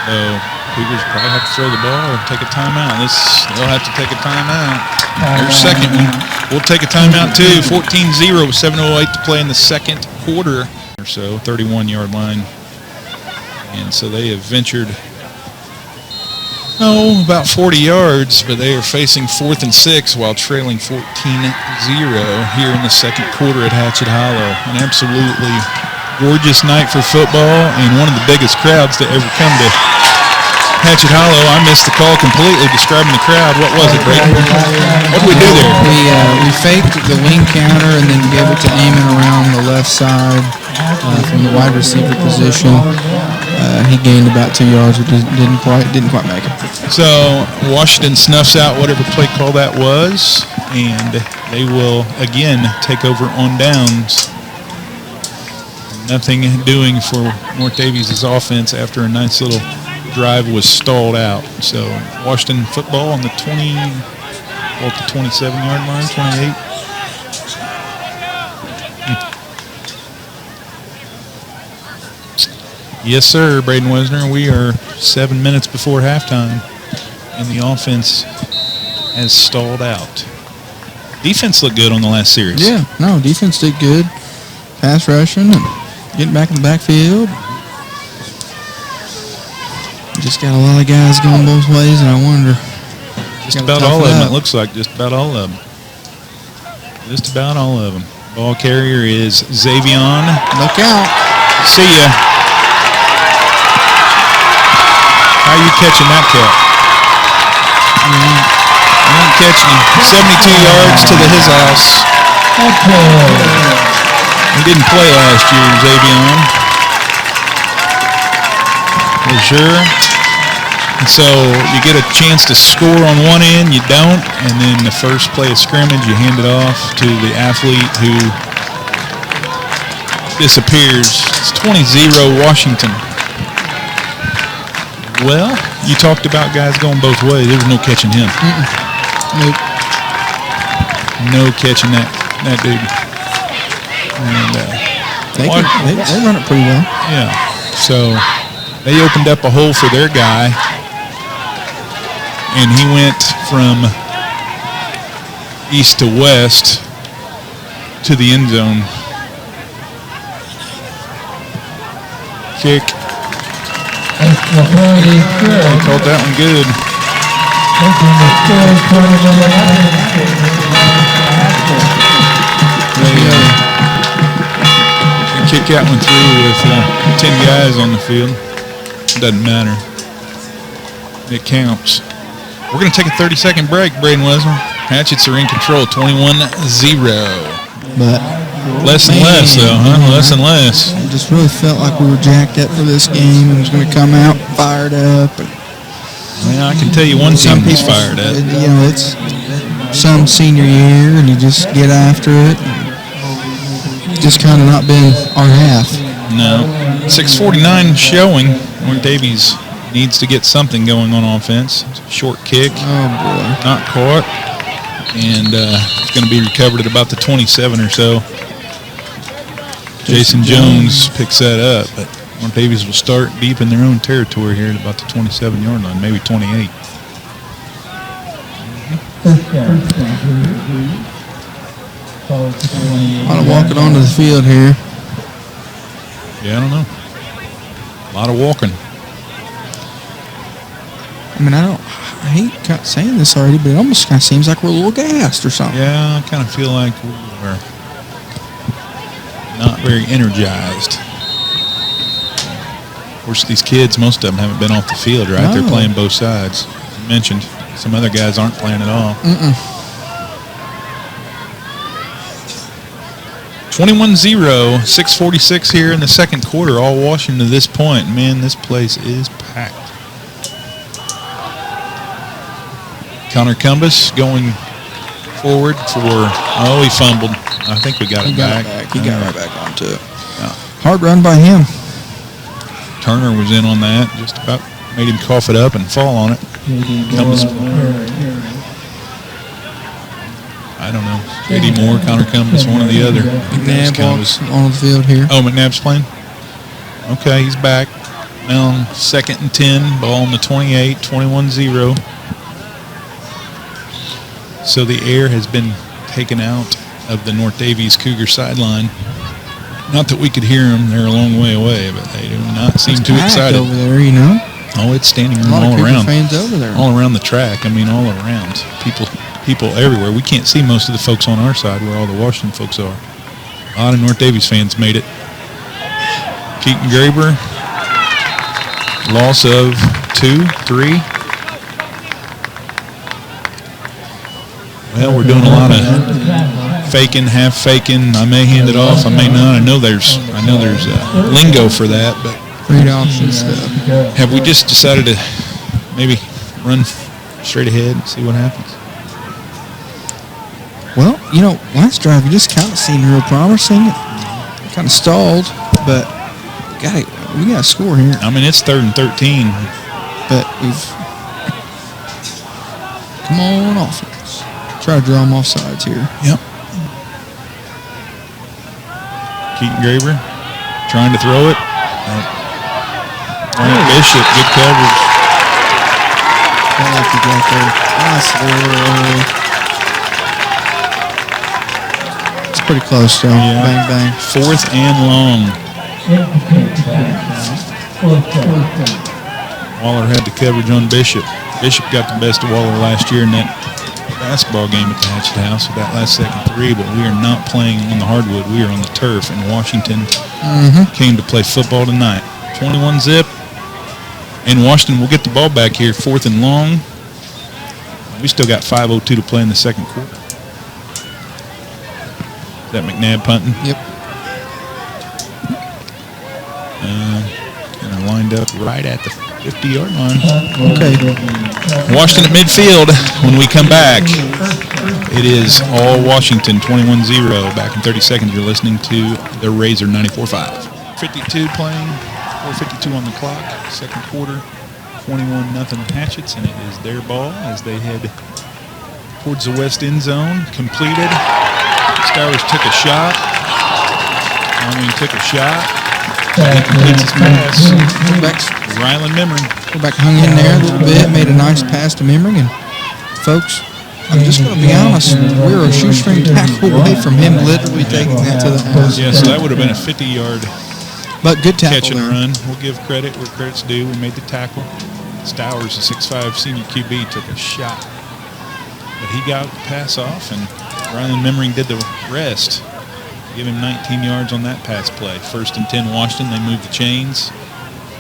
So Cougars probably have to throw the ball or take a timeout. They'll have to take a timeout. There's 2nd one. We'll take a timeout too. 14-0 with 7:08 to play in the 2nd quarter or so. 31-yard line. And so they have ventured, about 40 yards, but they are facing 4th and 6 while trailing 14-0 here in the 2nd quarter at Hatchet Hollow. An absolutely gorgeous night for football and one of the biggest crowds to ever come to Hatchet Hollow. I missed the call completely describing the crowd. What was it, Brayden? What did we do there? We faked the wing counter and then gave it to Eamon around the left side from the wide receiver position. He gained about 2 yards, but didn't quite make it. So Washington snuffs out whatever play call that was, and they will again take over on downs. Nothing doing for North Daviess' offense after a nice little drive was stalled out. So Washington football on the 27-yard line, 28. Yes, sir, Braden Wesner. We are 7 minutes before halftime, and the offense has stalled out. Defense looked good on the last series. Yeah, no, defense did good. Pass rushing. And getting back in the backfield. Just got a lot of guys going both ways, and I wonder. Just about all of them, it looks like. Just about all of them. Just about all of them. Ball carrier is Xavion. Look out. See ya. How are you catching that cat? You ain't catching him. 72 yards to his house. He didn't play last year, Xavion. For sure. And so you get a chance to score on one end, you don't, and then the first play of scrimmage, you hand it off to the athlete who disappears. It's 20-0 Washington. Well, you talked about guys going both ways. There was no catching him. Nope. No catching that dude. And they run it pretty well. Yeah. So they opened up a hole for their guy, and he went from east to west to the end zone. Kick. They called that one good. They kick that one through with 10 guys on the field. It doesn't matter. It counts. We're going to take a 30-second break, Braden Wesler. Hatchets are in control, 21-0. But less and less, though, huh? Less and less. I just really felt like we were jacked up for this game and was going to come out fired up. And I can tell you one team was fired up. You know, it's some senior year, and you just get after it. Just kind of not been our half. No. 6:49 showing. Warren Davies needs to get something going on offense. Short kick. Oh, boy. Not caught. And it's going to be recovered at about the 27 or so. Jason Jones picks that up, but Warren Davies will start deep in their own territory here at about the 27-yard line, maybe 28. A lot of walking onto the field here. Yeah, I don't know. A lot of walking. I mean, I hate saying this already, but it almost kind of seems like we're a little gassed or something. Yeah, I kind of feel like we're not very energized. Of course, these kids, most of them haven't been off the field, right? No. They're playing both sides. As you mentioned, some other guys aren't playing at all. 21-0, 6:46 here in the second quarter, all Washington to this point. Man, this place is packed. Connor Cumbus going forward for, he fumbled. I think we got it back. He got right back onto it. Yeah. Hard run by him. Turner was in on that, just about made him cough it up and fall on it. Cumbus, I don't know. J.D. Moore, Connor Cumbus, one or the other. McNabb walks on the field here. Oh, McNabb's playing? Okay, he's back. Now 2nd and 10, ball on the 28, 21-0. So the air has been taken out of the North Davies Cougar sideline. Not that we could hear them; they're a long way away, but they do not seem too excited over there. You know, oh, it's standing room all around. Fans over there, all around the track. I mean, all around. People everywhere. We can't see most of the folks on our side where all the Washington folks are. A lot of North Davies fans made it. Keaton Graber, loss of 2, 3. Well, we're doing a lot of faking, half faking. I may hand it off. I may not. I know there's lingo for that, but read options. Have we just decided to maybe run straight ahead and see what happens? Well, you know, last drive we just kind of seemed real promising. Kind of stalled, but we got to score here. I mean, it's 3rd and 13, but we've come on offense. Try to draw them off sides here. Yep. Keaton Graber trying to throw it. Bishop, good coverage. I like the guy there. Nice little. It's pretty close, though. Yeah. Bang, bang. 4th and long. Waller had the coverage on Bishop. Bishop got the best of Waller last year in that basketball game at the Hatchet House with that last second three, but we are not playing on the hardwood. We are on the turf, and Washington came to play football tonight. 21 zip, and Washington will get the ball back here, 4th and long. We still got 5:02 to play in the second quarter. Is that McNabb punting? Yep. And I lined up right at the 50-yard line. Okay. Washington at midfield. When we come back, it is all Washington, 21-0. Back in 30 seconds, you're listening to the Razor 94.5. 52 playing, 4:52 on the clock. Second quarter, 21-0 Hatchets, and it is their ball as they head towards the west end zone. Completed. Stowers took a shot. Armin took a shot. He completes his pass. Ryland Memring. Quarterback hung in there a little bit, made a nice pass to Memring, and folks, I'm just going to be honest, we're a shoestring tackle away from him literally taking that to the house. Yeah, so that would have been a 50-yard but good tackle catch and there. run. We'll give credit where credit's due. We made the tackle. Stowers, a 6'5 senior QB, took a shot. But he got the pass off, and Ryland Memring did the rest. Give him 19 yards on that pass play. 1st and 10 Washington. They move the chains.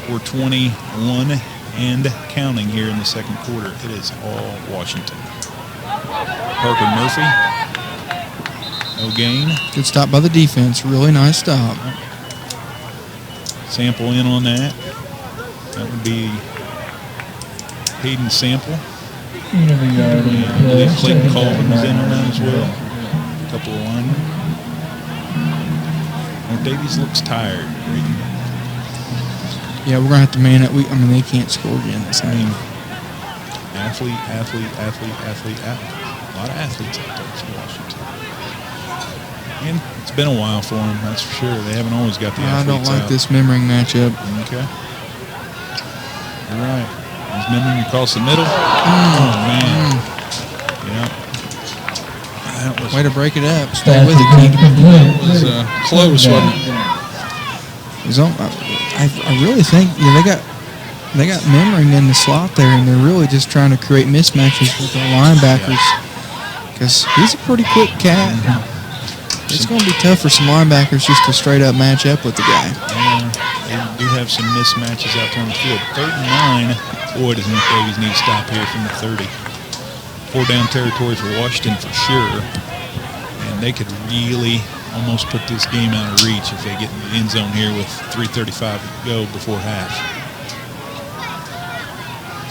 4:21 and counting here in the second quarter. It is all Washington. Parker Murphy. No gain. Good stop by the defense. Really nice stop. Sample in on that. That would be Hayden Sample. And I believe Clayton Colvin was in on that as well. A couple of linemen. Well, Daviess looks tired. Yeah, we're going to have to man it. I mean, they can't score again this game. Athlete. A lot of athletes out there for Washington. And it's been a while for them, that's for sure. They haven't always got the I athletes don't like out. this Memring matchup. Okay. You're right. Is Memring across the middle? Oh, man. Yeah. That was, Way to break it up. Stay with it, Keith. was close, wasn't it? I really think they got Memring in the slot there, and they're really just trying to create mismatches with their linebackers because he's a pretty quick cat. It's going to be tough for some linebackers just to straight up match up with the guy. Yeah, they do have some mismatches out there on the field. 3rd and 9. Boy, does North Daviess need to stop here from the 30. 4-down territory for Washington for sure. And they could really almost put this game out of reach if they get in the end zone here with 3:35 to go before half.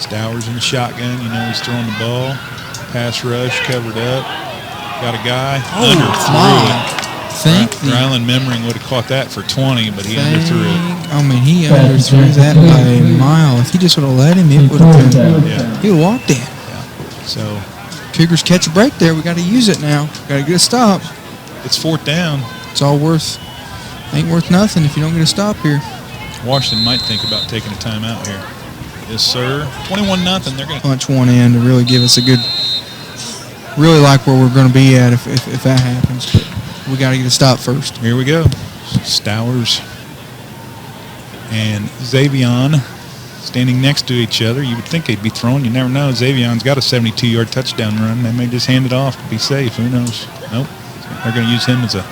Stowers in the shotgun. You know he's throwing the ball. Pass rush, covered up. Got a guy. Underthrew it. Ryland Memring would have caught that for 20, but he underthrew it. I mean, he underthrew that by a mile. If he just would have let him, it would have been. He would have walked in. Yeah. So Cougars catch a break there. We got to use it now. Got to get a stop. it's 4th down. It's all worth. Ain't worth nothing if you don't get a stop here. Washington might think about taking a timeout here. Yes, sir. 21-0. They're going to Punch one in to really give us a good. Really like where we're going to be at if that happens. But we got to get a stop first. Here we go. Stowers and Xavion standing next to each other. You would think they'd be thrown. You never know. Xavion's got a 72-yard touchdown run. They may just hand it off to be safe. Who knows? Nope. They're going to use him as a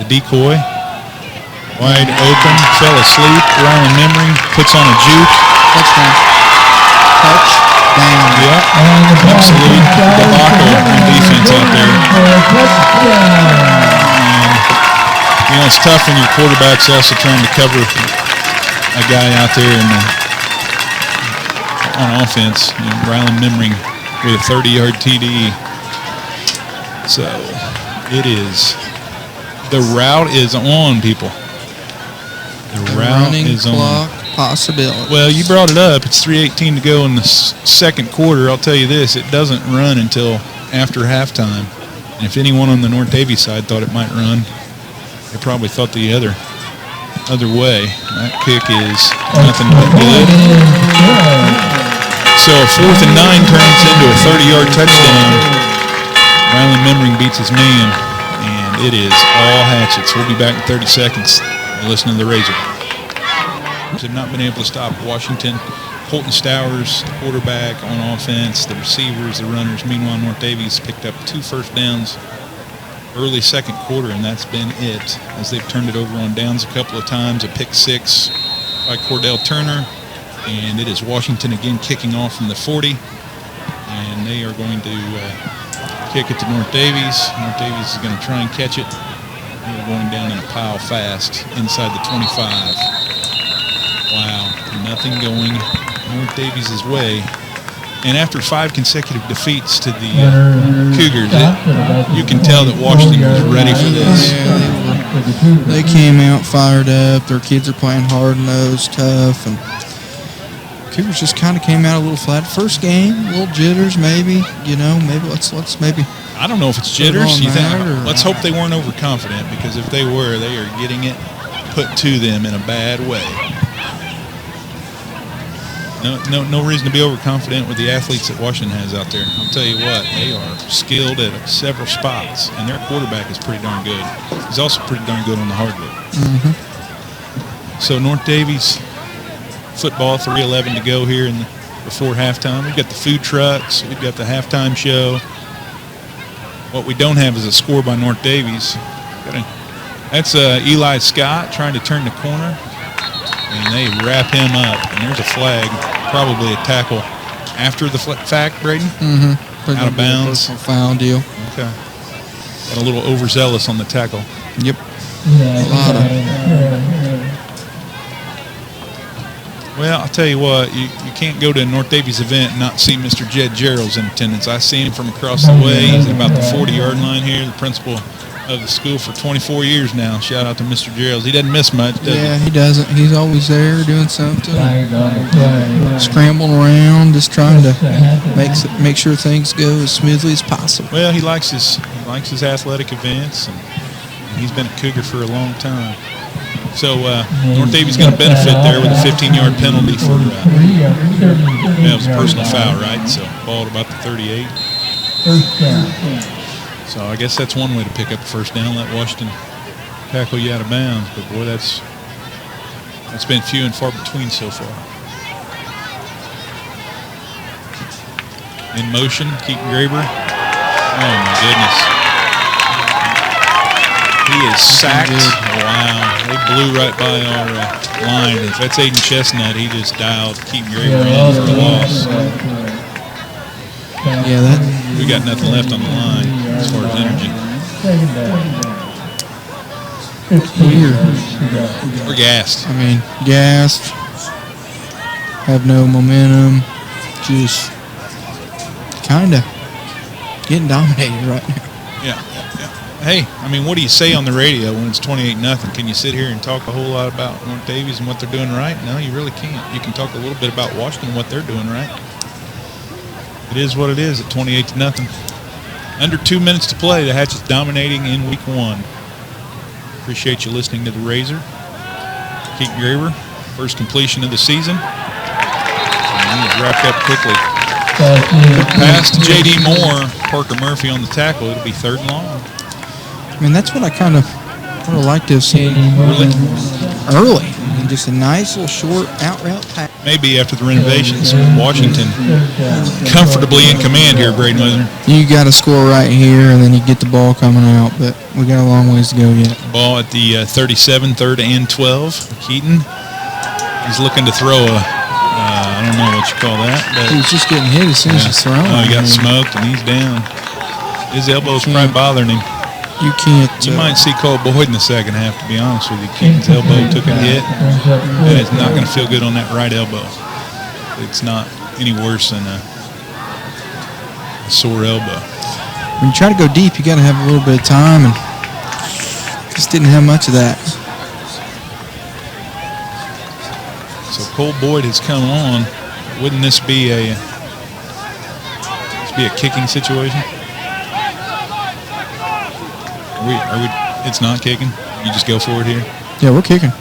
decoy. Wide open. Fell asleep. Ryland Memring puts on a juke. Touchdown. Touchdown. Yeah. Absolute debacle on defense out there. You know, it's tough when your quarterback's also trying to cover a guy out there on offense. You know, Ryland Memring with a 30-yard TD. So it is. The route is on, people. The route is on. Possibility. Well, you brought it up. It's 3:18 to go in the second quarter. I'll tell you this: it doesn't run until after halftime. And if anyone on the North Daviess side thought it might run, they probably thought the other way. That kick is nothing but good. So a 4th and 9 turns into a 30-yard touchdown. Ryland Memring beats his man, and it is all Hatchets. We'll be back in 30 seconds. You're listening to the Razor. Have not been able to stop Washington. Colton Stowers, the quarterback on offense, the receivers, the runners. Meanwhile, North Daviess picked up 2 first downs early second quarter, and that's been it. As they've turned it over on downs a couple of times, a pick 6 by Cordell Turner. And it is Washington again kicking off from the 40. And they are going to kick it to North Daviess. North Daviess is going to try and catch it. They're going down in a pile fast inside the 25. Wow, nothing going North Daviess' way. And after 5 consecutive defeats to the Cougars, you can tell that Washington was ready for this. Yeah, they came out fired up. Their kids are playing hard-nosed, tough, and Cougars just kind of came out a little flat. First game, a little jitters, maybe. Maybe let's maybe. I don't know if it's jitters. You think? Or, let's hope they weren't overconfident, because if they were, they are getting it put to them in a bad way. No reason to be overconfident with the athletes that Washington has out there. I'll tell you what, they are skilled at several spots, and their quarterback is pretty darn good. He's also pretty darn good on the hardwood. Mm-hmm. So North Daviess football, 3:11 to go here before halftime. We've got the food trucks. We've got the halftime show. What we don't have is a score by North Daviess. That's Eli Scott trying to turn the corner, and they wrap him up. And there's a flag, probably a tackle after the fact, Braden? Mm-hmm. Out of bounds. Foul deal. Okay. Got a little overzealous on the tackle. Yep. A lot of. Well, I'll tell you what, you can't go to a North Daviess event and not see Mr. Jed Gerald's in attendance. I seen him from across the way. He's at about the 40-yard line here, the principal of the school for 24 years now. Shout out to Mr. Gerald. He doesn't miss much, does he? Yeah, he doesn't. He's always there doing something, scrambling around, just trying to make sure things go as smoothly as possible. Well, he likes his athletic events, and he's been a Cougar for a long time. So North Daviess going to benefit there with a 15-yard penalty for that was a personal foul, right? So ball at about the 38. So I guess that's one way to pick up the first down. Let Washington tackle you out of bounds. But boy, that's been few and far between so far. In motion, Keaton Graber. Oh my goodness. He is sacked. Wow. They blew right by our line. If that's Aiden Chestnut, he just dialed Keaton Graber in for a loss. Yeah, we got nothing left on the line as far as energy. We're gassed. I mean, gassed. Have no momentum. Just kind of getting dominated right now. Yeah. Hey, I mean, what do you say on the radio when it's 28-0? Can you sit here and talk a whole lot about North Daviess and what they're doing right? No, you really can't. You can talk a little bit about Washington and what they're doing right. It is what it is at 28-0. Under 2 minutes to play, the Hatchets dominating in week 1. Appreciate you listening to the Razor. Keaton Graber, first completion of the season. And he was wrapped up quickly. Pass to J.D. Moore, Parker Murphy on the tackle. It'll be 3rd and long. I mean, that's what I kind of like to have seen early. I mean, just a nice little short out route pass. Maybe after the renovations, Washington comfortably in command here, Braden Weather. You got to score right here, and then you get the ball coming out, but we got a long ways to go yet. Ball at the 37, 3rd and 12. Keaton, he's looking to throw I don't know what you call that. But he was just getting hit as soon as he's throwing. Oh, he got smoked, and he's down. His elbow's probably bothering him. You can't. You might see Cole Boyd in the second half, to be honest with you. Keaton's elbow took a hit, and it's not going to feel good on that right elbow. It's not any worse than a sore elbow. When you try to go deep, you got to have a little bit of time, and just didn't have much of that. So Cole Boyd has come on. Wouldn't this be a kicking situation? Are we? It's not kicking. You just go for it here. Yeah, we're kicking.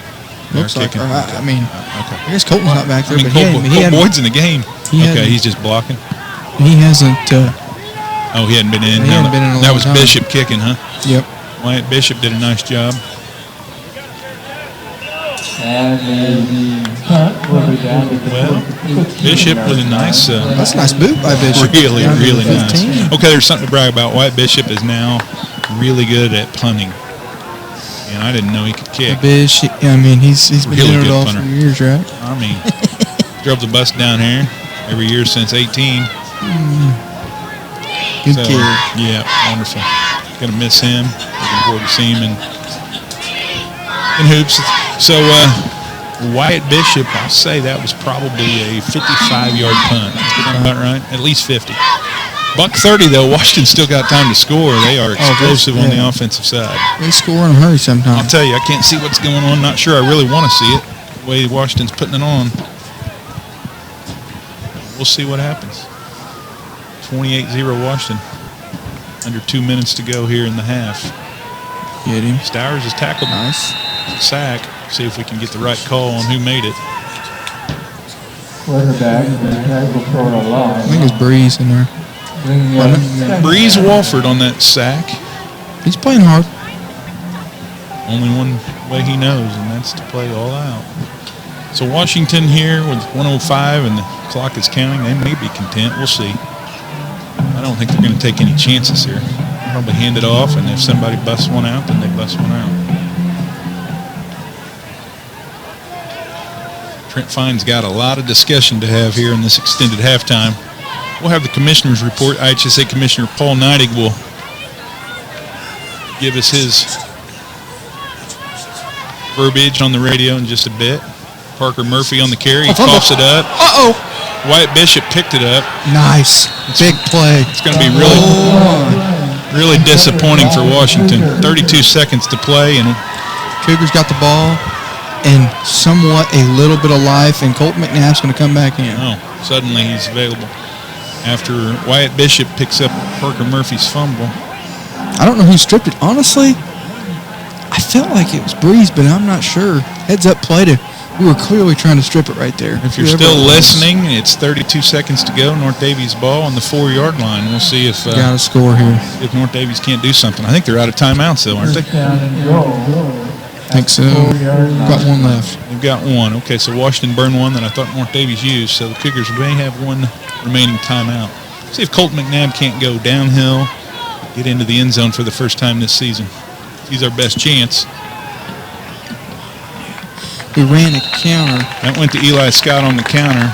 Looks like. Okay. I mean, okay. I guess Colton's not back there, but Cole Boyd's in the game. Okay, he's just blocking. He hasn't. He hadn't been in. He hadn't been in a long That was time. Bishop kicking, huh? Yep. Wyatt Bishop did a nice job. And the punt will be down to the Well, Bishop with a nice, That's a nice boot by Bishop. really, Down to really the nice. 15. Okay, there's something to brag about. White Bishop is now really good at punting. And I didn't know he could kick. Bishop, I mean, he's been Really doing it good all punter. for years, right? I mean, drove the bus down here every year since 18. Good So, kid. yeah, wonderful. Gonna miss him. Looking forward to seeing him in hoops. So Wyatt Bishop, I'll say that was probably a 55-yard punt. Sound about right? At least 50. Buck 30 though. Washington still got time to score. They are explosive on the offensive side. They score in a hurry I'll sometimes. tell you, I can't see what's going on. Not sure I really want to see it. The way Washington's putting it on. We'll see what happens. 28-0 Washington. Under 2 minutes to go here in the half. Get him. Stowers is tackled. Nice. Sack. See if we can get the right call on who made it. quarterback. The tag will throw it a lot. I think it's Breeze in there. Breeze Walford on that sack. He's playing hard. Only one way he knows, and that's to play all out. So Washington here with 1:05 and the clock is counting. They may be content. We'll see. I don't think they're going to take any chances here. Probably hand it off, and if somebody busts one out, then they bust one out. Trent Fine's got a lot of discussion to have here in this extended halftime. We'll have the commissioner's report. IHSA Commissioner Paul Neidig will give us his verbiage on the radio in just a bit. Parker Murphy on the carry. He coughs it up. Uh-oh. Wyatt Bishop picked it up. Nice. Big play. It's going to be really disappointing for Washington. 32 seconds to play, and Cougars got the ball and somewhat a little bit of life, and Colt McNabb's going to come back in. suddenly he's available. After Wyatt Bishop picks up Parker Murphy's fumble. I don't know who stripped it. Honestly, I felt like it was Breeze, but I'm not sure. Heads up play to. We were clearly trying to strip it right there. If you're still listening, it's 32 seconds to go. North Daviess ball on the 4-yard line. We'll see if got a score here. If North Daviess can't do something. I think they're out of timeouts though, aren't they? I think so. Got one left. They've got one. Okay, so Washington burned one that I thought North Daviess used. So the Cougars may have one remaining timeout. See if Colt McNabb can't go downhill, get into the end zone for the first time this season. He's our best chance. We ran a counter. That went to Eli Scott on the counter.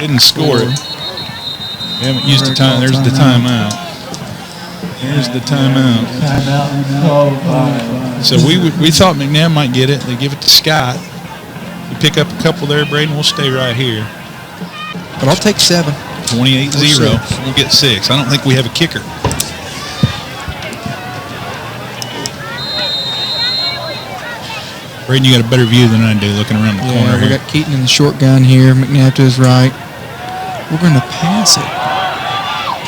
Didn't score it. We haven't used the time. There's the timeout. There's the timeout. So we thought McNabb might get it. They give it to Scott. We pick up a couple there, Braden. We'll stay right here. But I'll take 7. 28-0. We'll get 6. I don't think we have a kicker. Braden, you got a better view than I do looking around the corner we here. got Keaton in the short gun here. McNabb to his right. We're going to pass it.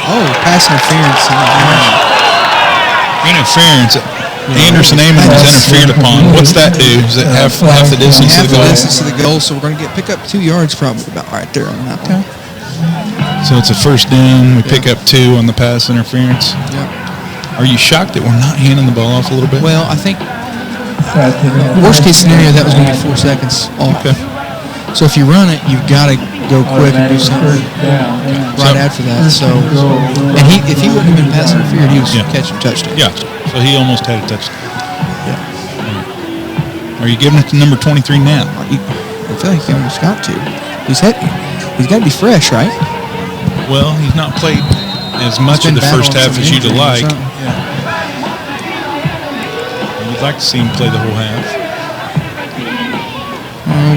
Oh, pass interference. Interference. Anderson Amon was interfered upon. What's that do? Is it half the distance to the goal? Half the distance to the goal, so we're going to pick up 2 yards probably about right there on that one. So it's a first down. We pick up 2 on the pass interference. Yep. Are you shocked that we're not handing the ball off a little bit? Well, I think worst case scenario, that was going to be 4 seconds off. Okay. So if you run it, you've got to go quick and do something right after that. So, and if he wouldn't have been pass interfered, he was catching touchdown. Yeah. So he almost had a touchdown. Yeah. Are you giving it to number 23 now? I feel like he almost got to. He's got to be fresh, right? Well, he's not played as much in the first half as you'd like. You'd like to see him play the whole half.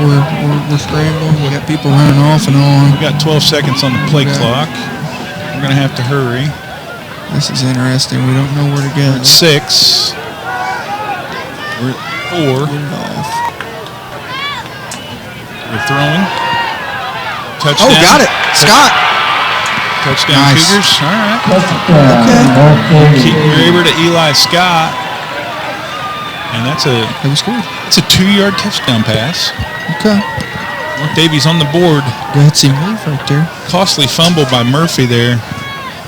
We're scrambling. We got people running off and on. We got 12 seconds on the play clock. We're going to have to hurry. This is interesting. We don't know where to go. We're at 6. We're at 4. We're throwing. Touchdown. Oh, got it. Scott. Touchdown, nice. Cougars. All right. Okay. Keaton Graber to Eli Scott. And that's a 2-yard touchdown pass. Okay. North Daviess on the board. Gutsy move right there. Costly fumble by Murphy there.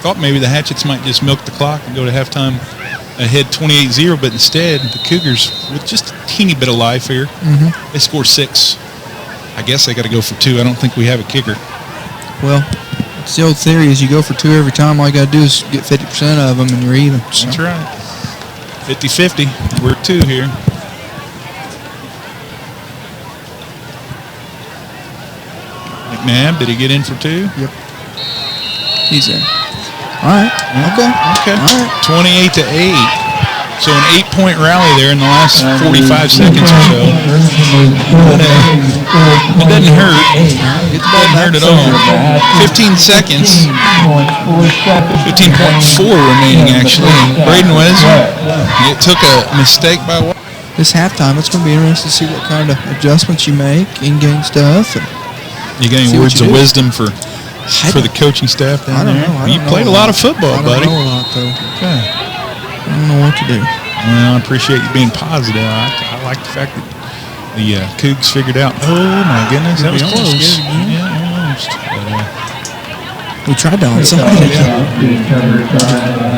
Thought maybe the Hatchets might just milk the clock and go to halftime ahead 28-0, but instead the Cougars, with just a teeny bit of life here, they score 6. I guess they got to go for 2. I don't think we have a kicker. Well, it's the old theory is you go for 2 every time. All you got to do is get 50% of them and you're even. So. That's right. 50-50. We're 2 here. McNabb, did he get in for 2? Yep. He's in. All right. Okay. All right. 28-8. So an 8-point rally there in the last 45 seconds or so. It doesn't hurt. It doesn't hurt at all. 15 seconds. 15.4 remaining, actually. Braden Wesner, it took a mistake by one. This halftime, it's going to be interesting to see what kind of adjustments you make, in-game stuff. You got any words of wisdom for the coaching staff down there? You played a lot of football, buddy. I don't know a lot, though. Okay. I don't know what to do. Well, I appreciate you being positive. I like the fact that the Cougs figured out. Oh, my goodness, that was close. Yeah, almost. But, we tried to onside it.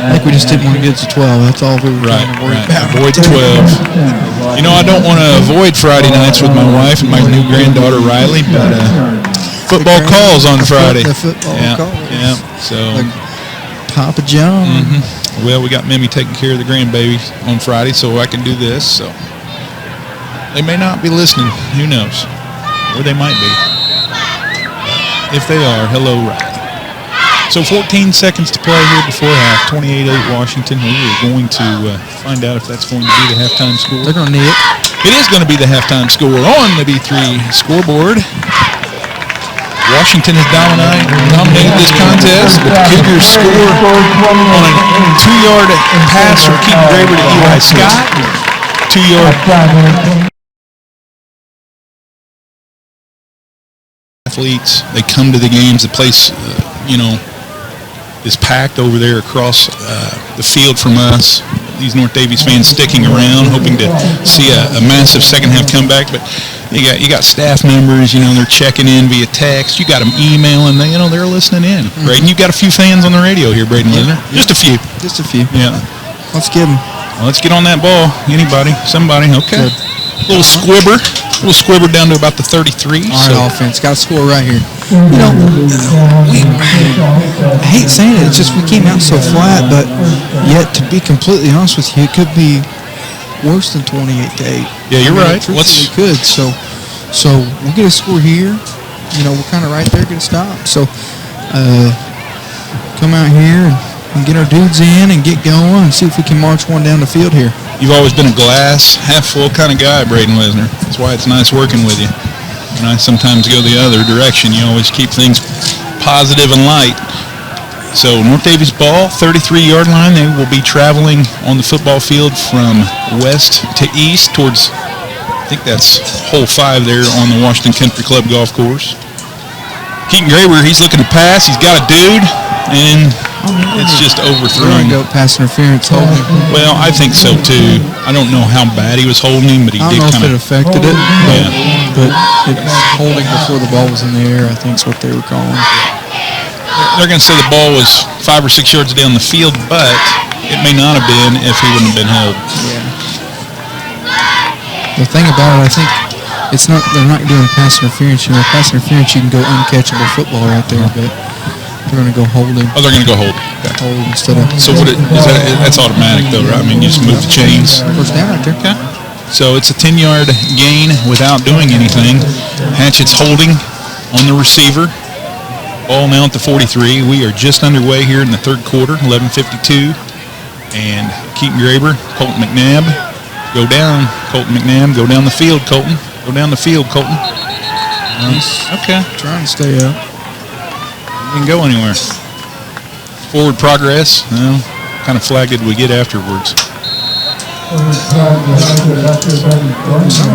I think we just didn't want to get to 12. That's all we were trying to worry about. Avoid 12. You know, I don't want to avoid Friday nights with my wife and my new granddaughter, Riley, but football calls on Friday. The football calls. Yeah, so. Like Papa John. Well, we got Mimi taking care of the grandbaby on Friday, so I can do this. So they may not be listening. Who knows? Or they might be. If they are, hello, Riley. So 14 seconds to play here before half. 28-8 Washington. We are going to find out if that's going to be the halftime score. They're going to need it. It is going to be the halftime score on the B3 scoreboard. Washington has dominated this contest, but the Cougars score on a 2-yard pass from Keaton Graber to Eli Scott. 2-yard athletes. They come to the games. The place, is packed over there across the field from us. These North Daviess fans sticking around, hoping to see a massive second half comeback. But you got staff members, they're checking in via text. You got them emailing, they're listening in. Braden, you got a few fans on the radio here, Braden Lisner. Just a few. Just a few. Yeah. Let's get them. Well, let's get on that ball. Anybody, somebody. Okay. Little squibber down to about the 33. All right, offense. Got to score right here. I hate saying it. It's just we came out so flat, but yet to be completely honest with you, it could be worse than 28-8. Yeah, you're right. We could. So we get a score here. We're kind of right there. Get a stop. So come out here and get our dudes in and get going and see if we can march one down the field here. You've always been a glass half full kind of guy, Braden Lisner. That's why it's nice working with you. And I sometimes go the other direction. You always keep things positive and light. So North Daviess ball, 33-yard line. They will be traveling on the football field from west to east towards, I think that's hole 5 there on the Washington Country Club golf course. Keaton Graber, he's looking to pass. He's got a dude, and it's just overthrown. Go pass interference holding. Well, I think so too. I don't know how bad he was holding him, but he did kind of. I don't know if it affected it. Yeah. But it was holding before the ball was in the air, I think is what they were calling. They're going to say the ball was 5 or 6 yards down the field, but it may not have been if he wouldn't have been held. Yeah. The thing about it, I think it's not. They're not doing pass interference. Pass interference, you can go uncatchable football right there, but they're going to go holding. Oh, they're going to go hold. Okay. Hold instead of. So that's automatic though, right? I mean, you just move the chains. First down right there. Okay. So it's a 10-yard gain without doing anything. Hatchett's holding on the receiver. Ball now at the 43. We are just underway here in the third quarter, 11:52. And Keaton Graber, Colton McNabb, go down. Colton McNabb, go down the field, Colton. Go down the field, Colton. Okay. Trying to stay up. Didn't go anywhere. Forward progress. Well, what kind of flag did we get afterwards? Some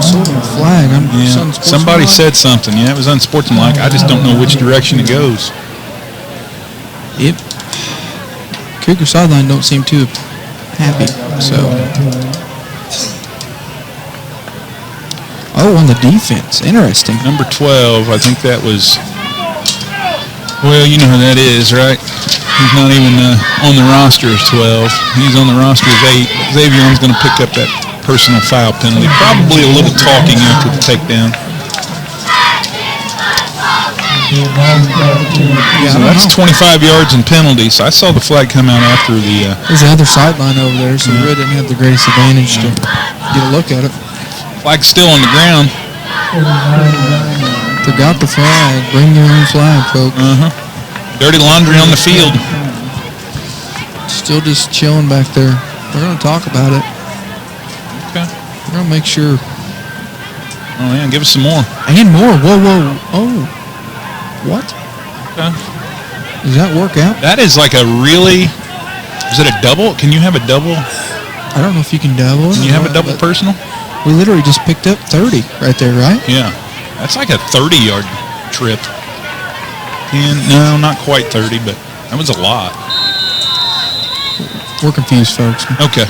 sort of flag. Yeah. Somebody said something. Yeah, it was unsportsmanlike. I just don't know which direction it goes. Cougar sideline don't seem too happy. So. Oh, on the defense. Interesting. Number 12. I think that was. Well, you know who that is, right? He's not even on the roster as 12. He's on the roster as 8. Xavion's going to pick up that personal foul penalty. Probably a little talking after the takedown. Yeah, So that's 25 yards and penalties. I saw the flag come out after the... There's the other sideline over there, so we really didn't have the greatest advantage to get a look at it. Flag's still on the ground. Forgot the flag. Bring your own flag, folks. Dirty laundry on the field. Still just chilling back there. We're going to talk about it. Okay. We're going to make sure. Oh, yeah, give us some more. And more. Whoa. Oh. What? Okay. Does that work out? That is like a really... Is it a double? Can you have a double? I don't know if you can double it. Can you have a double personal? We literally just picked up 30 right there, right? Yeah. That's like a 30-yard trip. No, not quite 30, but that was a lot. We're confused, folks. Okay.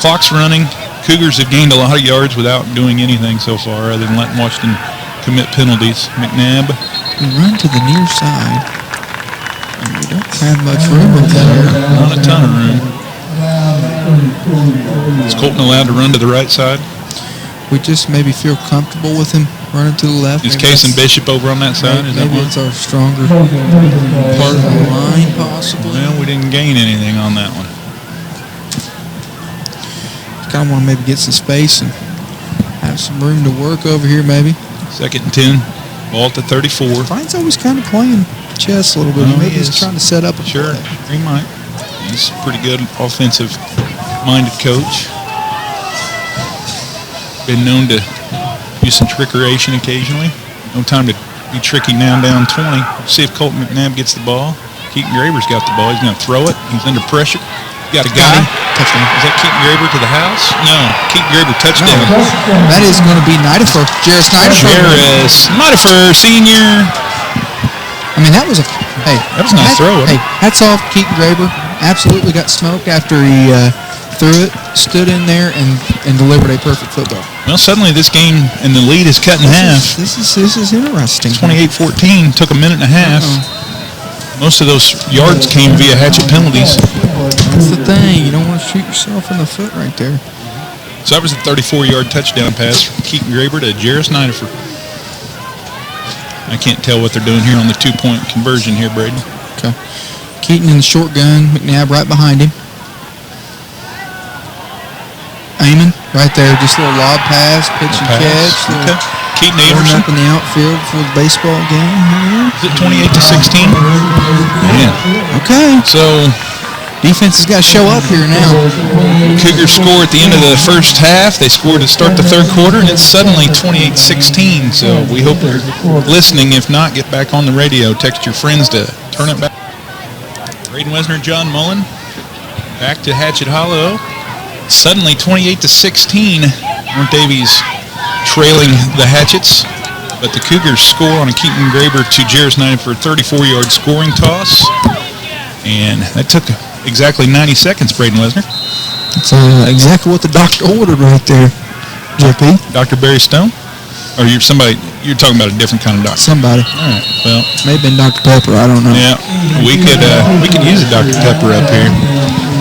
Clock's running. Cougars have gained a lot of yards without doing anything so far other than letting Washington commit penalties. McNabb. We run to the near side. And we don't have much room over there. Not a ton of room. Is Colton allowed to run to the right side? We just maybe feel comfortable with him running to the left. Is Maybe Case and Bishop over on that side? Is that maybe one? it's our stronger part of the line, possibly. Well, we didn't gain anything on that one. Kind of want to maybe get some space and have some room to work over here, maybe. 2nd and 10. Ball at the 34. Fine's always kind of playing chess a little bit. Oh, Maybe he he's is. trying to set up a Sure, play. he might. He's a pretty good offensive-minded coach. Been known to use some trickeration occasionally. No time to be tricky now down 20. See if Colton McNabb gets the ball. Keaton Graber's got the ball. He's going to throw it. He's under pressure. Got a guy. Touchdown. Is that Keaton Graber to the house? No. Keaton Graber touchdown. That is going to be Nidifer. Jairus Nidifer. Jairus Nidifer, senior. I mean, that was a... Hey. That was a nice throw, wasn't Hey, hats off Keaton Graber. Absolutely got smoked after he threw it, stood in there, and delivered a perfect football. Well, suddenly this game and the lead is cut in half. This is interesting. 28-14. Took a minute and a half. Most of those yards came via hatchet penalties. That's the thing. You don't want to shoot yourself in the foot right there. So that was a 34-yard touchdown pass from Keaton Graber to Jairus Nidifer. I can't tell what they're doing here on the two-point conversion here, Braden. Okay. Keaton in the short gun. McNabb right behind him. Eamon right there. Just a little lob pass, pitch and catch. Okay. Keaton Warming Averson. up in the outfield for the baseball game here. Is it 28-16? Yeah. Okay. So Defense has got to show up here now. Cougars score at the end of the first half. They scored to start the third quarter, and it's suddenly 28-16. So we hope you're listening. If not, get back on the radio. Text your friends to turn it back. Braden Wesner, John Mullen, back to Hatchet Hollow. Suddenly 28-16. North Daviess trailing the Hatchets, but the Cougars score on a Keaton Graber to Jairus Knight for a 34-yard scoring toss. And that took exactly 90 seconds, Braden Wesner. That's exactly what the doctor ordered right there, JP. Dr. Barry Stone? Or you're talking about a different kind of doctor. Somebody. All right, well. May have been Dr. Pepper, I don't know. Yeah, we could use a Dr. Pepper up here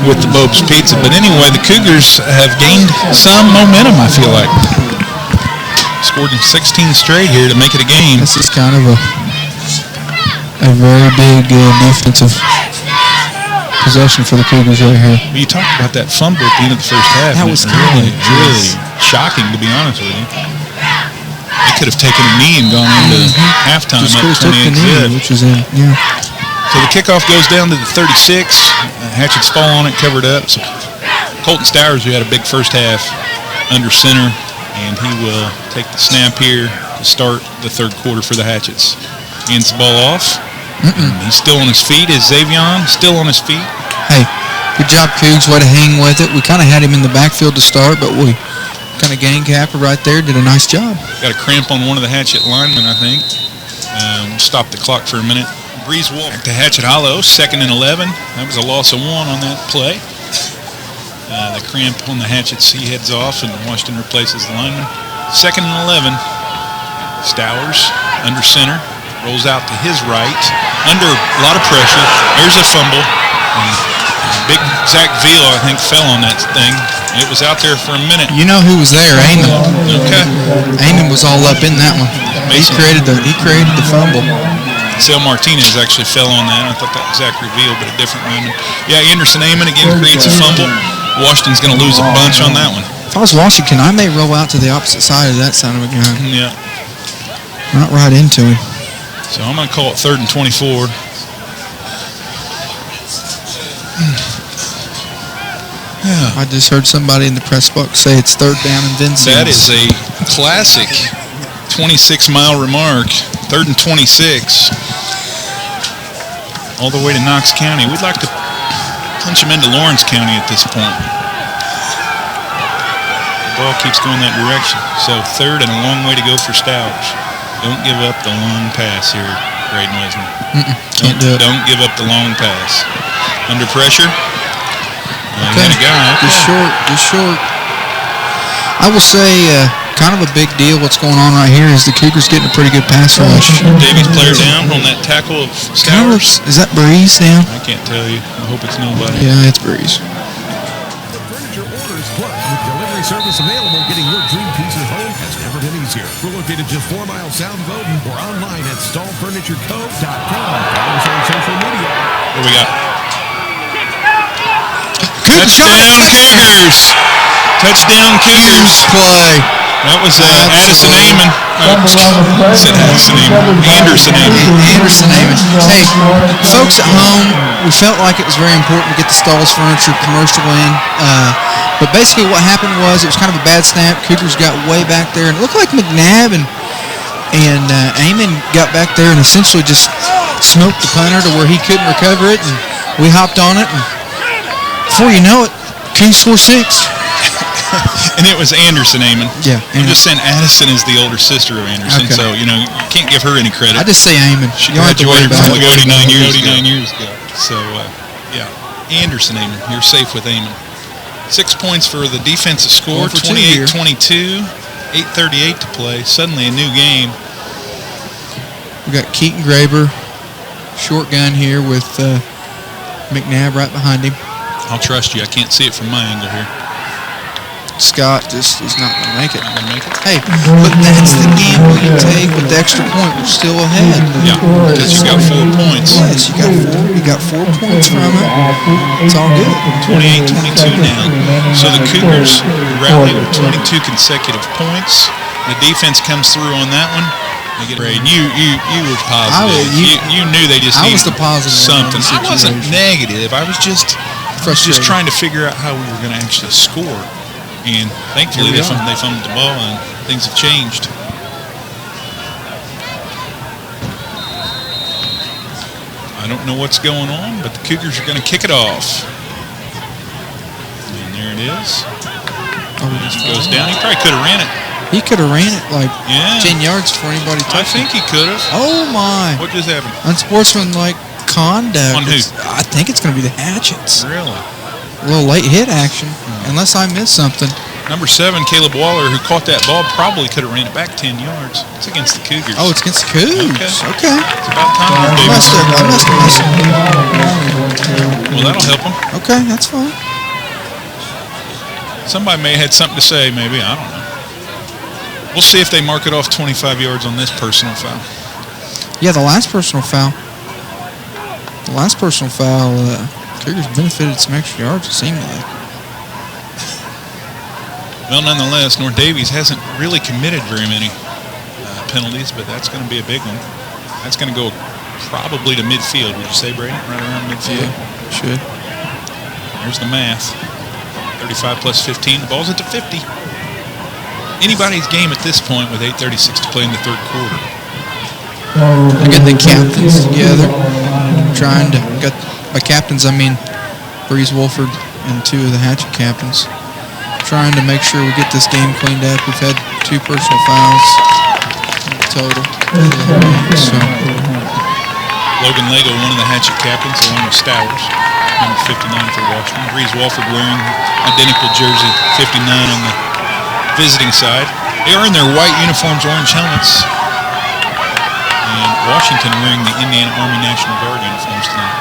with the Bob's Pizza. But anyway, the Cougars have gained some momentum, I feel like. Scored in 16 straight here to make it a game. This is kind of a very big defensive possession for the Cougars right here. Well, you talked about that fumble at the end of the first half. That was really shocking, to be honest with you. They could have taken a knee and gone into halftime Just up 28-zip. which is in, yeah. So the kickoff goes down to the 36. Hatchets fall on it, covered up. So Colton Stowers, who had a big first half, under center, and he will take the snap here to start the third quarter for the Hatchets. Hands the ball off. He's still on his feet. Is Xavion still on his feet? Hey, good job, Cougs. Way to hang with it. We kind of had him in the backfield to start, but we kind of gang capper right there. Did a nice job. Got a cramp on one of the Hatchet linemen, I think. Stop the clock for a minute. Breeze Wolf back to Hatchet Hollow, 2nd and 11. That was a loss of 1 on that play. The cramp on the Hatchets, he heads off, and Washington replaces the lineman. 2nd and 11. Stowers under center. rolls out to his right, under a lot of pressure. There's a fumble. And big Zach Veal, I think, fell on that thing. It was out there for a minute. You know who was there? Eamon. Okay. Eamon was all up in that one. He created the fumble. Sale Martinez actually fell on that. I thought that was Zachary Veal, but a different lineman. Yeah, Anderson Eamon again creates a fumble. Washington's going to lose a bunch on that one. If I was Washington, I may roll out to the opposite side of that son of a gun. Yeah. Not right into him. So I'm going to call it 3rd and 24. Yeah. I just heard somebody in the press box say it's 3rd down and Vincennes. That is a classic 26-mile remark. 3rd and 26. All the way to Knox County. We'd like to punch him into Lawrence County at this point. The ball keeps going that direction. So 3rd and a long way to go for Stowers. Don't give up the long pass here, Braden Wisner. Can't do it. Don't give up the long pass. Under pressure. Okay. Just short. I will say, kind of a big deal what's going on right here is the Cougars getting a pretty good pass rush. Daviess player down on that tackle of Stowers. Is that Breeze down? I can't tell you. I hope it's nobody. Yeah, it's Breeze. The Furniture Orders Plus with delivery service available, getting your dream pieces home has never been easier. We're located just 4 miles south of Bowdoin or online at stallfurnitureco.com. Follow us on social media. What we got? Touchdown Cougars! Touchdown Cougars! Play. That was Addison Amon. Anderson Amon. Hey, folks at home, we felt like it was very important to get the Stalls Furniture commercial in. But basically what happened was it was kind of a bad snap. Cougars got way back there, and it looked like McNabb and Amon got back there and essentially just smoked the punter to where he couldn't recover it, and we hopped on it, and before you know it, Cougars score 6. And it was Anderson Amon. Yeah. I'm just saying Addison is the older sister of Anderson, Okay. so, you can't give her any credit. I just say Amon. She You don't have to worry graduated about from it. Lagodi 9 years ago. So, yeah, Anderson Amon. You're safe with Amon. 6 points for the defensive score, 28-22, 8:38 to play. Suddenly a new game. We got Keaton Graber, short gun here with McNabb right behind him. I'll trust you. I can't see it from my angle here. Scott just is not going to make it. Not gonna make it. Hey, but that's the gamble you take with the extra point. We're still ahead. Yeah, because you got 4 points. Yes, you got 4 points from it. It's all good. 28-22 now. So the Cougars rally with 22 consecutive points. The defense comes through on that one. They get you were positive. You knew they just needed the positive something. one in I the wasn't situation. negative. I was just trying to figure out how we were going to actually score. And thankfully they fumbled the ball and things have changed. I don't know what's going on, but the Cougars are going to kick it off. And there it is. As he goes down, he probably could have ran it. He could have ran it like 10 Yeah. yards before anybody I touched think it. he could have. Oh, my. What just happened? Unsportsmanlike conduct. On who? I think it's going to be the Hatchets. Really? A little late hit action, unless I missed something. Number 7, Caleb Waller, who caught that ball, probably could have ran it back 10 yards. It's against the Cougars. Oh, it's against the Cougs. Okay. It's about time. I must have missed it. Well, that'll help them. Okay, that's fine. Somebody may have had something to say, maybe. I don't know. We'll see if they mark it off 25 yards on this personal foul. Yeah, the last personal foul. Cougars benefited some extra yards, it seemed like. Well, nonetheless, North Daviess hasn't really committed very many penalties, but that's going to be a big one. That's going to go probably to midfield, would you say, Brady? Right around midfield? Yeah, should. There's the math. 35 plus 15. The ball's at the 50. Anybody's game at this point with 8:36 to play in the third quarter. They're getting the captains together, by captains I mean Breeze Wolford and 2 of the Hatchet captains, trying to make sure we get this game cleaned up. We've had 2 personal fouls total. So Logan Lego, one of the Hatchet captains, along with Stowers, number 59 for Washington. Breeze Wolford wearing identical jersey, 59 on the visiting side. They are in their white uniforms, orange helmets. And Washington wearing the Indiana Army National Guard uniforms tonight.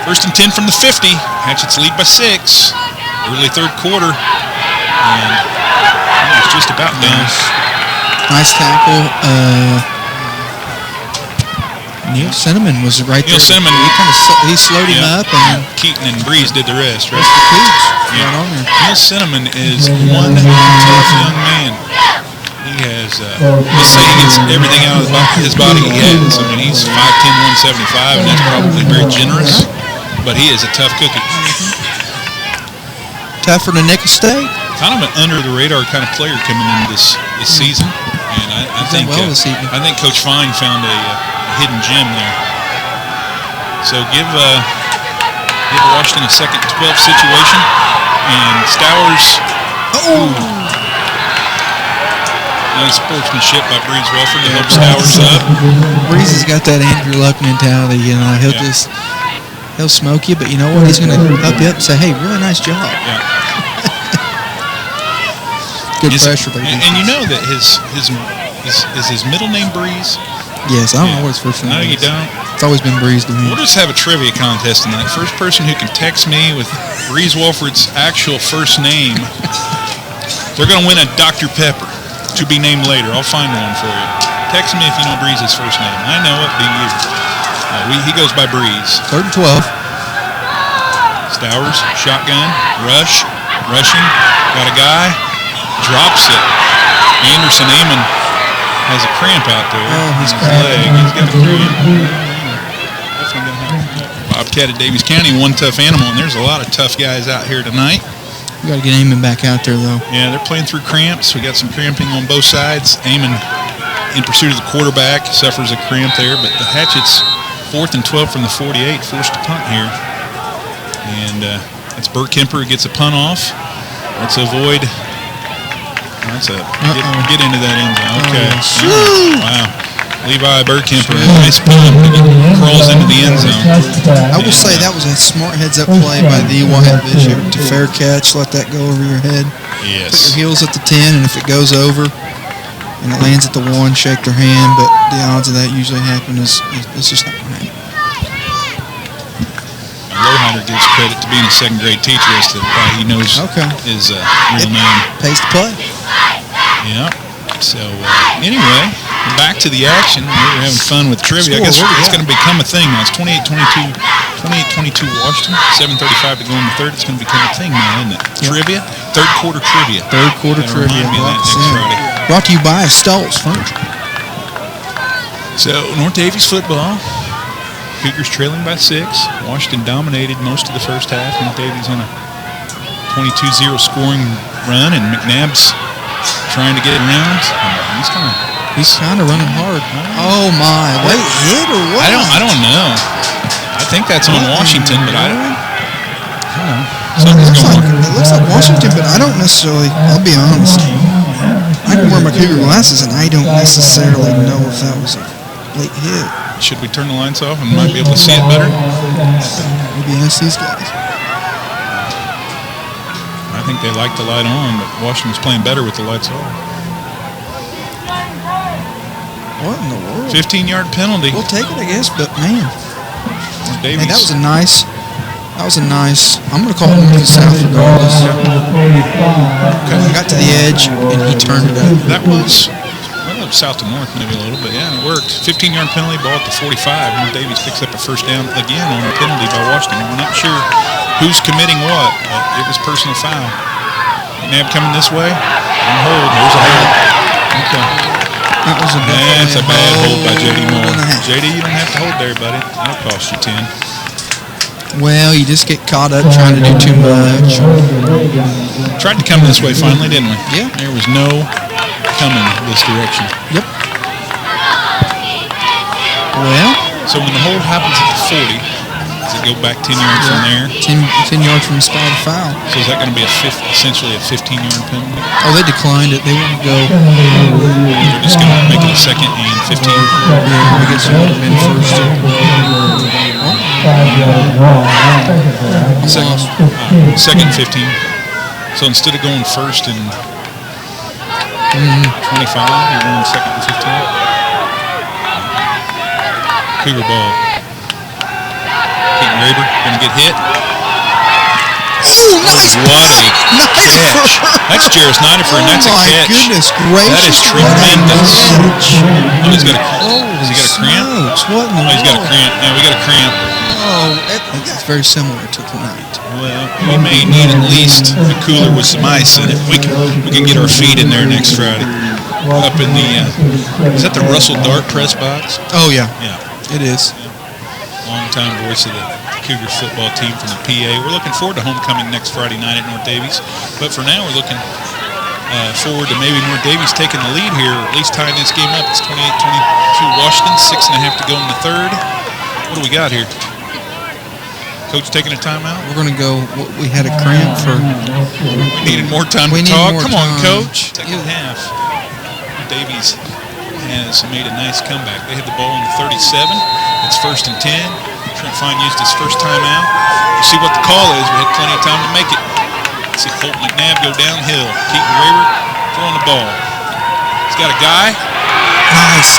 1st and 10 from the 50. Hatchets lead by 6. Early third quarter. And it's just about done. Nice tackle. Neil Cinnamon was right there. Neil Cinnamon. He slowed him up, and then Keaton and Breeze did the rest, right? the Cougs Yeah. right on there. Neil Cinnamon is one tough young man. He has, let's say he gets everything out of his body he has. I mean, he's 5'10", 175, and that's probably very generous, but he is a tough cookie. Tougher than Nick State. Kind of an under-the-radar kind of player coming into this season, and I think this evening. I think Coach Fine found a hidden gem there. So give Washington a second 12 situation, and Stowers. Nice sportsmanship by Breeze Welford to help Stowers up. Breeze has got that Andrew Luck mentality. You know, he'll smoke you, but you know what? He's going to up you up and say, "Hey, really nice job." Yeah. Good pressure, baby. And you know that his middle name Breeze? Yes, I don't know what his first name is. No, you don't. It's always been Breeze to me. We'll just have a trivia contest tonight. First person who can text me with Breeze Wolford's actual first name, they're going to win a Dr. Pepper to be named later. I'll find one for you. Text me if you know Breeze's first name. I know it, be you. He goes by Breeze. 3rd and 12. Stowers, shotgun, rushing, got a guy, drops it. Anderson Amon has a cramp out there. Oh, he's leg. He's got a cramp. Definitely gonna have Bobcat at Daviess County, one tough animal, and there's a lot of tough guys out here tonight. We got to get Amon back out there, though. Yeah, they're playing through cramps. We got some cramping on both sides. Amon, in pursuit of the quarterback, suffers a cramp there, but the Hatchets, 4th and 12 from the 48, forced to punt here. And it's Burt Kemper who gets a punt off. Let's avoid. Get into that end zone. Okay. Wow. Levi Burkemper, nice punt. Crawls into the end zone. I will say that was a smart heads-up play by the Wyatt Bishop to fair catch, let that go over your head. Yes. Put your heels at the 10, and if it goes over and it lands at the 1, shake their hand, but the odds of that usually happen is it's just not going to happen. Loheimer gives credit to being a second-grade teacher as to why he knows his real name. Pays to play. Yeah. So, anyway, back to the action. We were having fun with trivia. I guess it's going to become a thing now. It's 28-22 Washington, 7:35 to go in the third. It's going to become a thing now, isn't it? Yep. Trivia, third quarter trivia. Trivia. Me of that next Friday. Brought to you by Stoltz Furniture. So, North Daviess football. Cougars trailing by 6. Washington dominated most of the first half. North Daviess on a 22-0 scoring run, and McNabb's trying to get around. He's kind of running hard. Oh my! Late hit or what? I don't know. I think that's on Washington, but I don't know. It looks like Washington, but I don't necessarily. I'll be honest. I can wear my Cougar glasses, and I don't necessarily know if that was a late hit. Should we turn the lights off and might be able to see it better? Maybe ask these guys. I think they like the light on, but Washington's playing better with the lights off. What in the world? 15-yard penalty. We'll take it, I guess, but man. Hey, that was a nice. I'm going to call it north and south regardless. He got to the edge, and he turned it up. That was south to north maybe a little bit. Yeah, it worked. 15-yard penalty, ball at the 45. North Daviess picks up a first down again on a penalty by Washington. We're not sure who's committing what, but it was personal foul. McNabb coming this way. On hold. There's a hold. Okay. That's a bad hold by J.D. Moore. J.D., you don't have to hold there, buddy. That'll cost you 10. Well, you just get caught up trying to do too much. Tried to come this way finally, didn't we? Yeah. There was no coming this direction. Yep. Well. So when the hold happens at the 40, does it go back 10 yards from there? 10 yards from the spot of foul. So is that going to be essentially a 15-yard penalty? Oh, they declined it. They wouldn't go. They're just going to make it a 2nd and 15. Yeah, I guess it would have been first. Second 15. So instead of going first and 25, you're going 2nd and 15. Cougar ball. Keaton Graber going to get hit. Oh, nice What a catch. That's Jarris Snyderford, and that's a catch. Oh, my goodness gracious. That is tremendous. Oh, he's got a cramp. Has he got a cramp? Smokes, what in the Oh, he's got a world? cramp. Yeah, we got a cramp. Oh, it's very similar to tonight. Well, we may need at least a cooler with some ice in it. We can get our feet in there next Friday. Up in the, is that the Russell Dart press box? Oh, yeah. Yeah. It is. Longtime voice of the Cougar football team from the PA. We're looking forward to homecoming next Friday night at North Daviess. But for now, we're looking forward to maybe North Daviess taking the lead here, or at least tying this game up. It's 28-22 Washington, 6.5 to go in the third. What do we got here? Coach taking a timeout? We're going to go, we had a cramp for... We needed more time to talk. Come on, Coach. Second half. Daviess has made a nice comeback. They had the ball on the 37. It's 1st and 10. Trent Fine used his first timeout. You see what the call is. We had plenty of time to make it. See Colt McNabb go downhill. Keaton Graber throwing the ball. He's got a guy.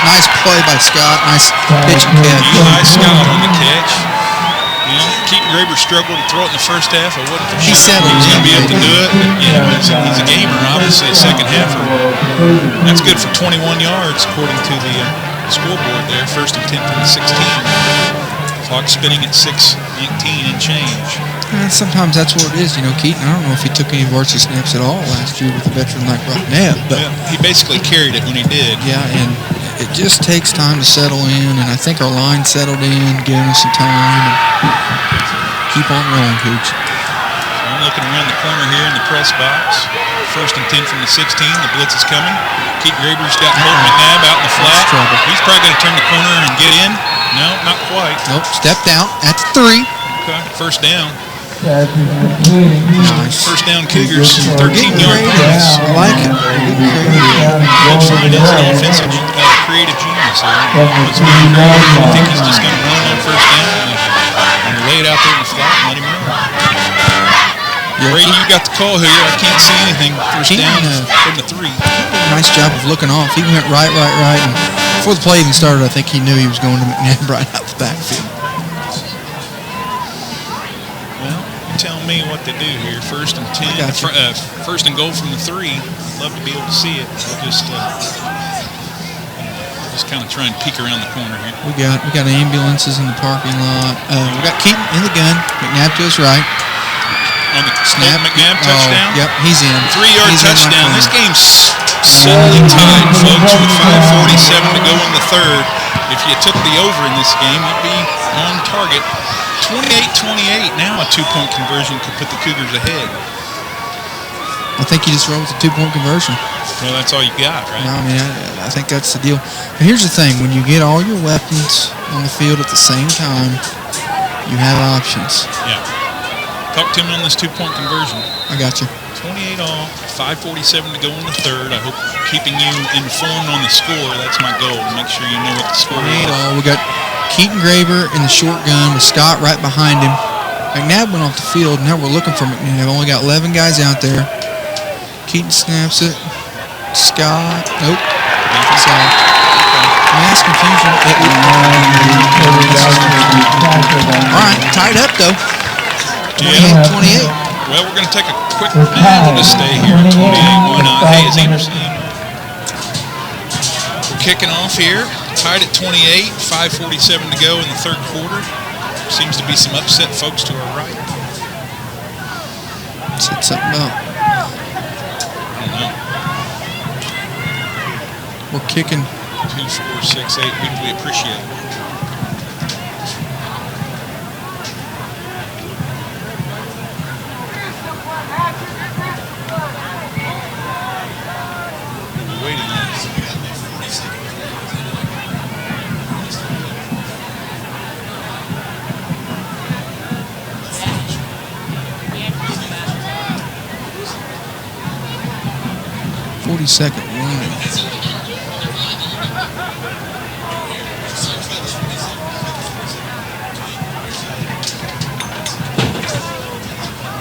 Nice play by Scott. Nice pitch and catch. Eli Scott on the catch. You know, Keaton Graber struggled to throw it in the first half. I wasn't for sure he was going to be able to do it. But yeah, he's a gamer, obviously, a second halfer. That's good for 21 yards, according to the scoreboard there. 1st and 10 from the 16. Clock spinning at 6:19 and change. And sometimes that's what it is. You know, Keaton, I don't know if he took any varsity snaps at all last year with a veteran like McNabb. But well, he basically carried it when he did. Yeah, and it just takes time to settle in. And I think our line settled in, giving us some time. And keep on rolling, Coach. So I'm looking around the corner here in the press box. 1st and 10 from the 16. The blitz is coming. Keaton Graber's got Colt McNabb out in the flat. He's probably going to turn the corner and get in. No, not quite. Nope, stepped out. That's 3. Okay, 1st down. Nice. 1st down Cougars, 13-yard pass. I like it. Coach Fine is an offensive creative genius there. It's very creative. I think he's just going to run on 1st down and lay it out there in the flat and let him run. Brady, you got the call here. I can't see anything. 1st down from the 3. Nice job of looking off. He went right. And before the play even started, I think he knew he was going to McNabb right out the backfield. Well, you tell me what to do here. 1st and 10. 1st and goal from the 3. Love to be able to see it. We'll just kind of try and peek around the corner here. We got ambulances in the parking lot. We got Keaton in the gun. McNabb to his right. On the snap, McNabb touchdown. Yep, he's in. 3-yard touchdown. This game's suddenly tied, folks, with 5:47 to go in the third. If you took the over in this game, you'd be on target. 28-28. Now a 2-point conversion could put the Cougars ahead. I think you just roll with a 2-point conversion. Well, that's all you got, right? No, I mean, I think that's the deal. But here's the thing. When you get all your weapons on the field at the same time, you have options. Yeah. Talk to me on this 2-point conversion. I got you. 28 all, 5:47 to go in the third. I hope keeping you informed on the score. That's my goal, to make sure you know what the score is. 28 all. We got Keaton Graber in the short gun with Scott right behind him. McNabb went off the field. Now we're looking for McNabb. Only got 11 guys out there. Keaton snaps it. Scott. Nope. Scott. Mass confusion. All right, tied up though. 28. Well, we're going to take a quick we'll just stay here at 28. Why not? Hey, is Anderson in? We're kicking off here. Tied at 28. 5:47 to go in the third quarter. Seems to be some upset folks to our right. Said something about. I don't know. We're kicking. 2, 4, 6, 8. We appreciate it. Waiting on it. Second warning.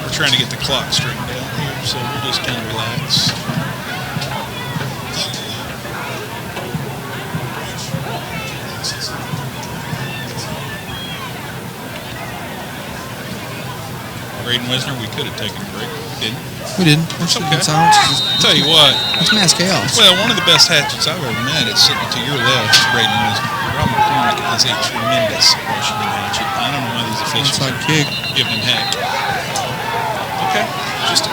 We're trying to get the clock straightened out here, so we'll just kind of relax. Braden Wisner, we could have taken a break. We didn't. We didn't. We're It's sitting okay. in silence. Tell you what. It's mass chaos. Well, one of the best hatchets I've ever met is sitting to your left, Braden Wisner. Rob McCormick is a tremendous Washington hatchet. I don't know why these officials Inside are kick. giving him heck. Okay. Just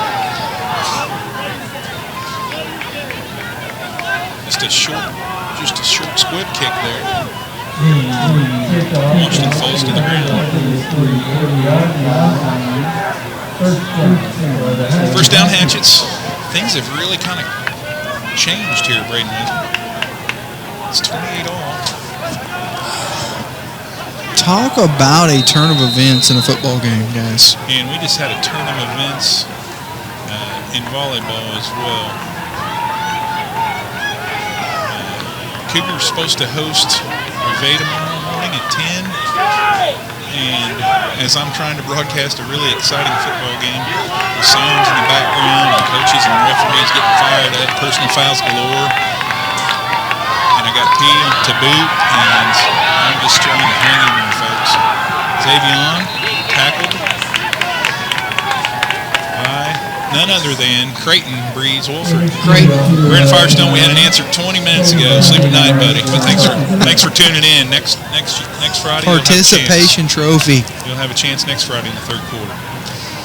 a short squib kick there. Washington falls to the ground. First down hatchets. Things have really kind of changed here, Braden Wisner. It's 28 all. Talk about a turn of events in a football game, guys. And we just had a turn of events in volleyball as well. Cougars supposed to host Revay tomorrow morning at 10. And as I'm trying to broadcast a really exciting football game, with sounds in the background and coaches and referees getting fired up, personal fouls galore. And I got tea to boot, and I'm just trying to hang in there, folks. Daviess tackled by none other than Creighton Breeze Wolford. Creighton. We're in Firestone. We had an answer 20 minutes ago. Sleep at night, buddy. But thanks for tuning in. Next Friday. Participation trophy. You'll have a chance next Friday in the third quarter.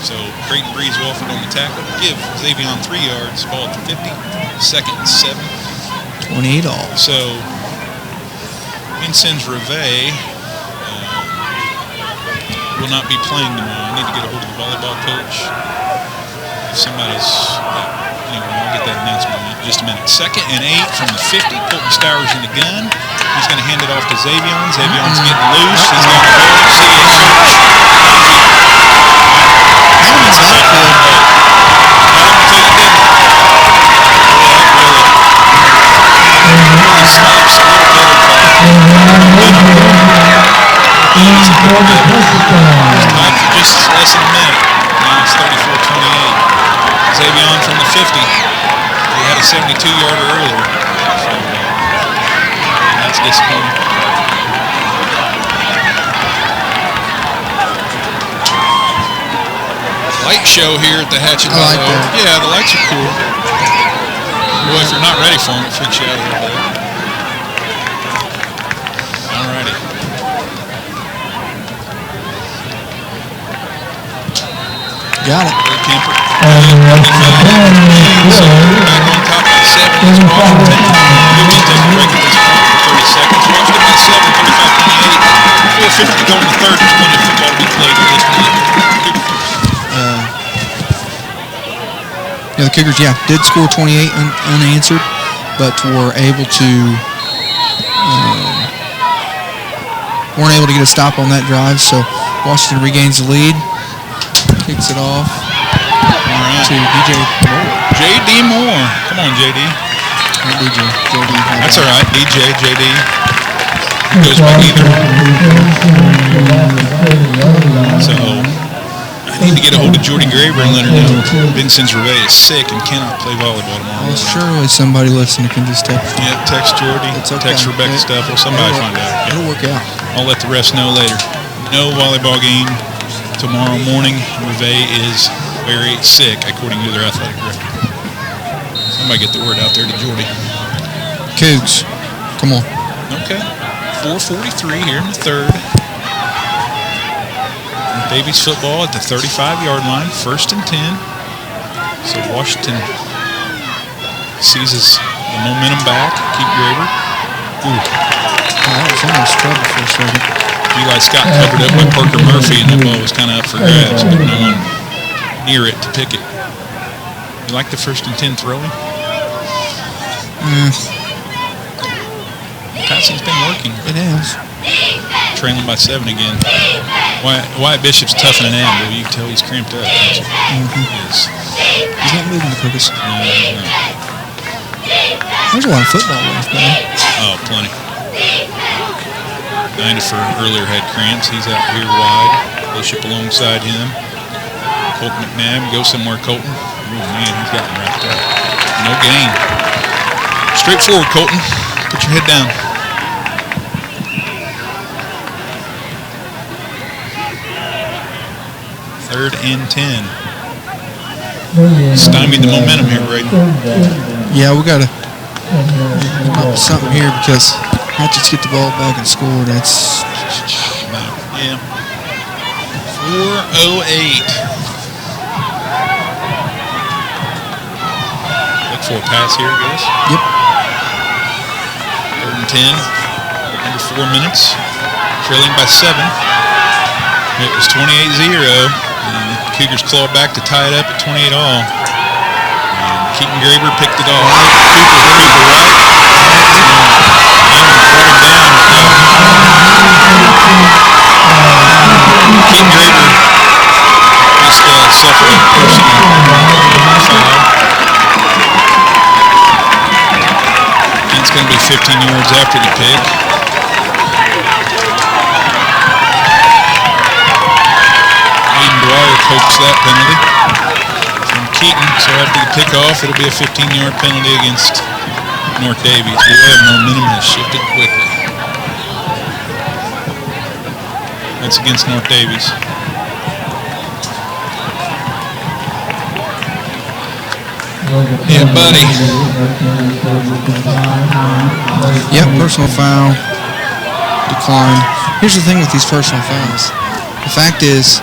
So Creighton Breeze Wolford on the tackle. Give Daviess 3 yards. Ball at the 50. Second and 7. 28 all. So Vincennes Revay will not be playing tomorrow. I need to get a hold of the volleyball coach. If somebody's anyway, I'll get that announcement in just a minute. Second and 8 from the 50. Colton Stowers in the gun. He's going to hand it off to Daviess. Daviess getting loose. He's got the ball. How was that good? Just less than a minute. Now it's 34-28. Daviess from the 50. He had a 72-yarder earlier. So that's disappointing. Light show here at the Hatchet. I like that. Yeah, the lights are cool. Boy, if you're not ready for them, it freaks you out a little bit. Alrighty. Got it. Ray Kemper. So back on top of the 7 is Washington. We'll just take a break at this point for 30 seconds. Washington by 7, 35-28. 4:50 to go in the third. There's plenty of football to be played in this minute. The Cougars, did score 28 unanswered, but were able to weren't able to get a stop on that drive. So Washington regains the lead, kicks it off to DJ Moore. J.D. Moore. Come on, J.D. Not DJ. JD. That's all right. DJ, J.D. Goes by either. So I need to get a hold of Jordy Graber and let her know Vincennes Revay is sick and cannot play volleyball tomorrow. Well, surely somebody listening can just text. Yeah, text Jordy, Okay. text Rebecca Stuffle. Somebody find out. It'll work out. I'll let the rest know later. No volleyball game tomorrow morning. Revay is very sick, according to their athletic director. Somebody get the word out there to Jordy. Cougs, come on. Okay. 4:43 here in the third. Daviess football at the 35-yard line, 1st and 10. So Washington seizes the momentum back. Keep Graber. Ooh. That was almost trouble for a second. Eli Scott covered up by Parker Murphy, and the ball was kind of up for grabs, but no one near it to pick it. You like the 1st and 10 throwing? Passing's been working. It has. Trailing by 7 again. Wyatt Bishop's toughening out, but you can tell he's cramped up. He's not moving the quickest. No. There's a lot of football left, man. Oh, plenty. 90 for earlier had cramps. He's out here wide. Bishop alongside him. Colton McNabb, go somewhere, Colton. Oh, man, he's got him wrapped up. No gain. Straight forward, Colton. Put your head down. 3rd and 10. Stymied the momentum here, right? Yeah, we got to come up with something here because Hatchets get the ball back and score. That's yeah. 4:08. Look for a pass here, I guess. Yep. 3rd and 10. Under 4 minutes. Trailing by 7. It was 28-0. And the Cougars clawed back to tie it up at 28 all. And Keaton Graber picked it off. Cooper White. And brought him down. Keaton Graber just suffered a personal foul. And it's going to be 15 yards after the pick. Dwyer coached that penalty from Keaton, so after the kickoff, it'll be a 15-yard penalty against North Daviess. Boy, momentum has shifted quickly. That's against North Daviess. Yeah, buddy. Yep, personal foul. Decline. Here's the thing with these personal fouls. The fact is,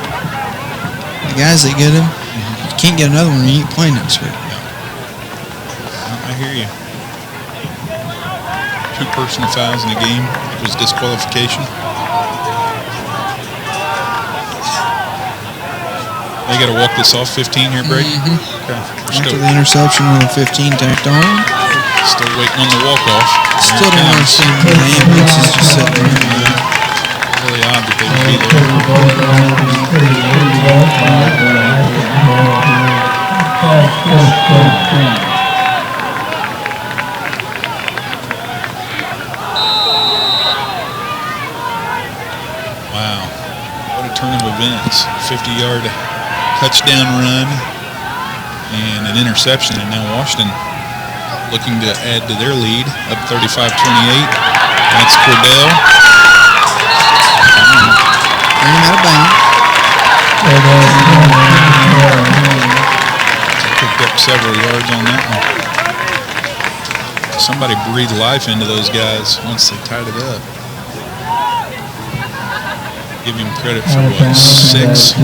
the guys that get them, you can't get another one or you ain't playing next week. I hear you. 2 personal fouls in the game. It was disqualification. They got to walk this off 15 here, Brady? Okay. After the interception on 15 tacked on. Still waiting on the walk-off. Still don't understand why the ambulance is just sitting there. Really odd that they would be there. Wow. What a turn of events. 50-yard touchdown run and an interception. And now Washington looking to add to their lead, up 35-28. That's Cordell. Bring him out of bounds. Picked up several yards on that one. Somebody breathed life into those guys once they tied it up. Give him credit for what, 6?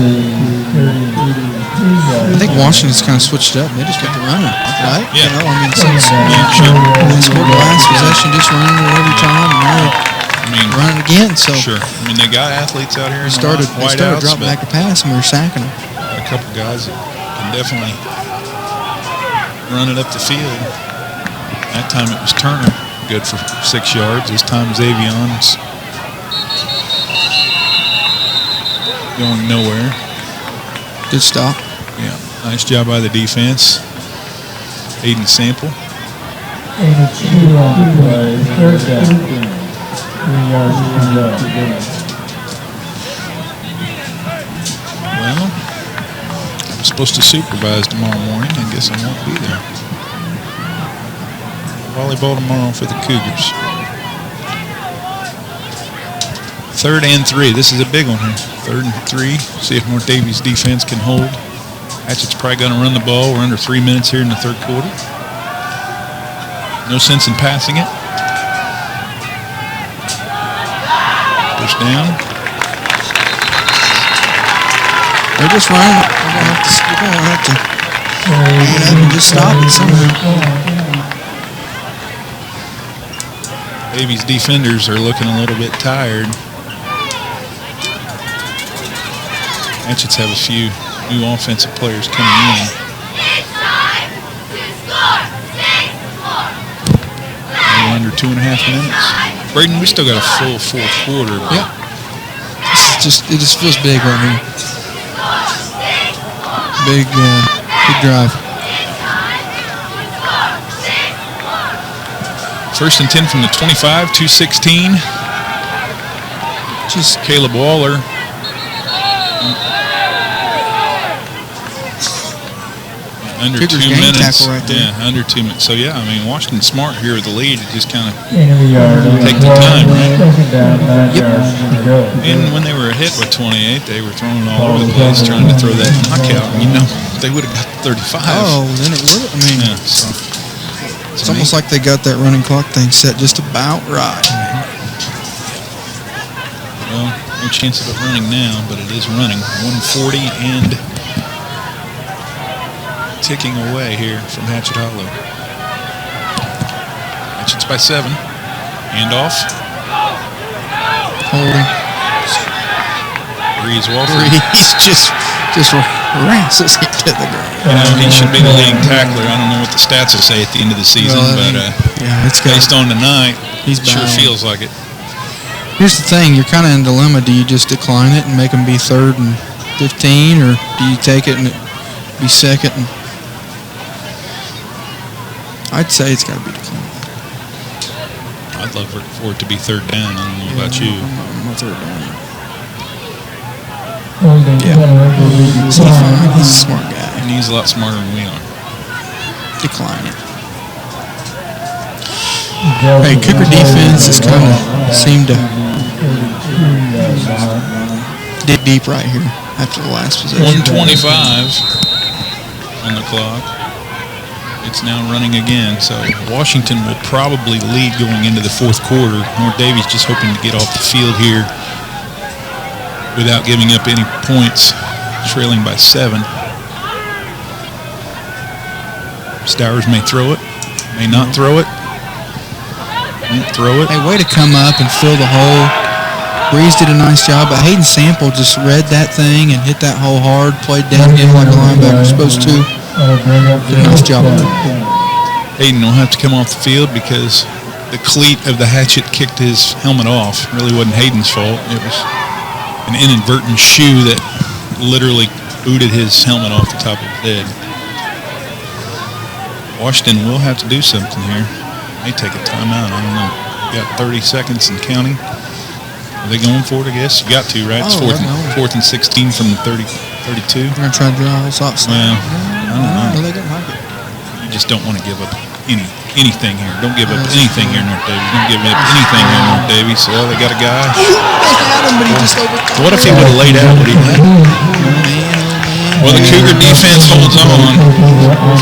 I think Washington's kind of switched up. They just kept it running, right? Yeah. You know, I mean, since Sure. they scored the last possession, just running it every time, and now they're running again. So Sure. I mean, they got athletes out here. they started whiteouts, dropping back a pass, and we were sacking them. a couple guys that can definitely run it up the field. That time it was Turner, good for 6 yards. This time Zavion's going nowhere. Good stop. Yeah, nice job by the defense. Aiden Sample. 82 on the play, 3rd down. 3 yards to go. Well, I'm supposed to supervise tomorrow morning. I guess I won't be there. Volleyball tomorrow for the Cougars. 3rd and 3. This is a big one here. 3rd and 3. See if North Daviess defense can hold. Hatchet's probably going to run the ball. We're under 3 minutes here in the 3rd quarter. No sense in passing it. Push down. They're just running. We're going to have to just stop it somehow. Daviess defenders are looking a little bit tired. Hatchets have a few new offensive players coming in. We're under 2.5 minutes. Braden, we still got a full 4th quarter. Yep. It just feels big right here. Big drive. 1st and 10 from the 25, 2:16. Just Caleb Waller. Under Kickers 2 game minutes. tackle right there. Yeah, under 2 minutes. So, yeah, I mean, Washington Smart here with the lead. It just kind of Gain of a yard. take the time, right? Second down, 9 yards to go. And when they were hit with 28, they were throwing all over the place trying to throw that knockout. You know, they would have got 35. Oh, then it would. I mean, Yeah, so it's almost like they got that running clock thing set just about right. well, no chance of it running now, but it is running. 140 and ticking away here from Hatchet Hollow. Hatchet's by 7. Handoff. Holding. Breeze Walford. He's just rasses it to the ground. You know, he should be the leading tackler. I don't know what the stats will say at the end of the season, Well, but yeah, it's got. based on tonight, He's it sure battling. feels like it. Here's the thing: you're kind of in a dilemma. Do you just decline it and make them be 3rd and 15, or do you take it and it be 2nd? And I'd say it's got to be declined. I'd love for it to be 3rd down. I don't know about you. I'm not 3rd down. Holding Yeah. penalty. He's fine. He's a smart guy. And he's a lot smarter than we are. Decline it. Hey, Kicker defense has kind of seemed to dig deep right here after the last possession. 125 on the clock. It's now running again, so Washington will probably lead going into the 4th quarter. North Daviess just hoping to get off the field here without giving up any points, trailing by 7. Stowers may throw it, may not throw it. Won't throw it. Hey, way to come up and fill the hole. Breeze did a nice job, but Hayden Sample just read that thing and hit that hole hard, played down in like a linebacker supposed to. Did a nice job. Hayden will have to come off the field because the cleat of the hatchet kicked his helmet off. It really wasn't Hayden's fault. It was an inadvertent shoe that literally booted his helmet off the top of his head. Washington will have to do something here. May take a timeout. I don't know. Got 30 seconds and counting. Are they going for it, I guess? You got to, right? It's Oh, 4th and 16 from the 32. They're going to try to draw us off. Well, I don't know. No, they don't like it. You just don't want to give up anything here. Don't give up anything here, North Daviess. Don't give up anything here, North Daviess. Well, they got a guy. They had him, but he just overthrew. What if he would have laid out? What do you think? Well, the Cougar defense holds on.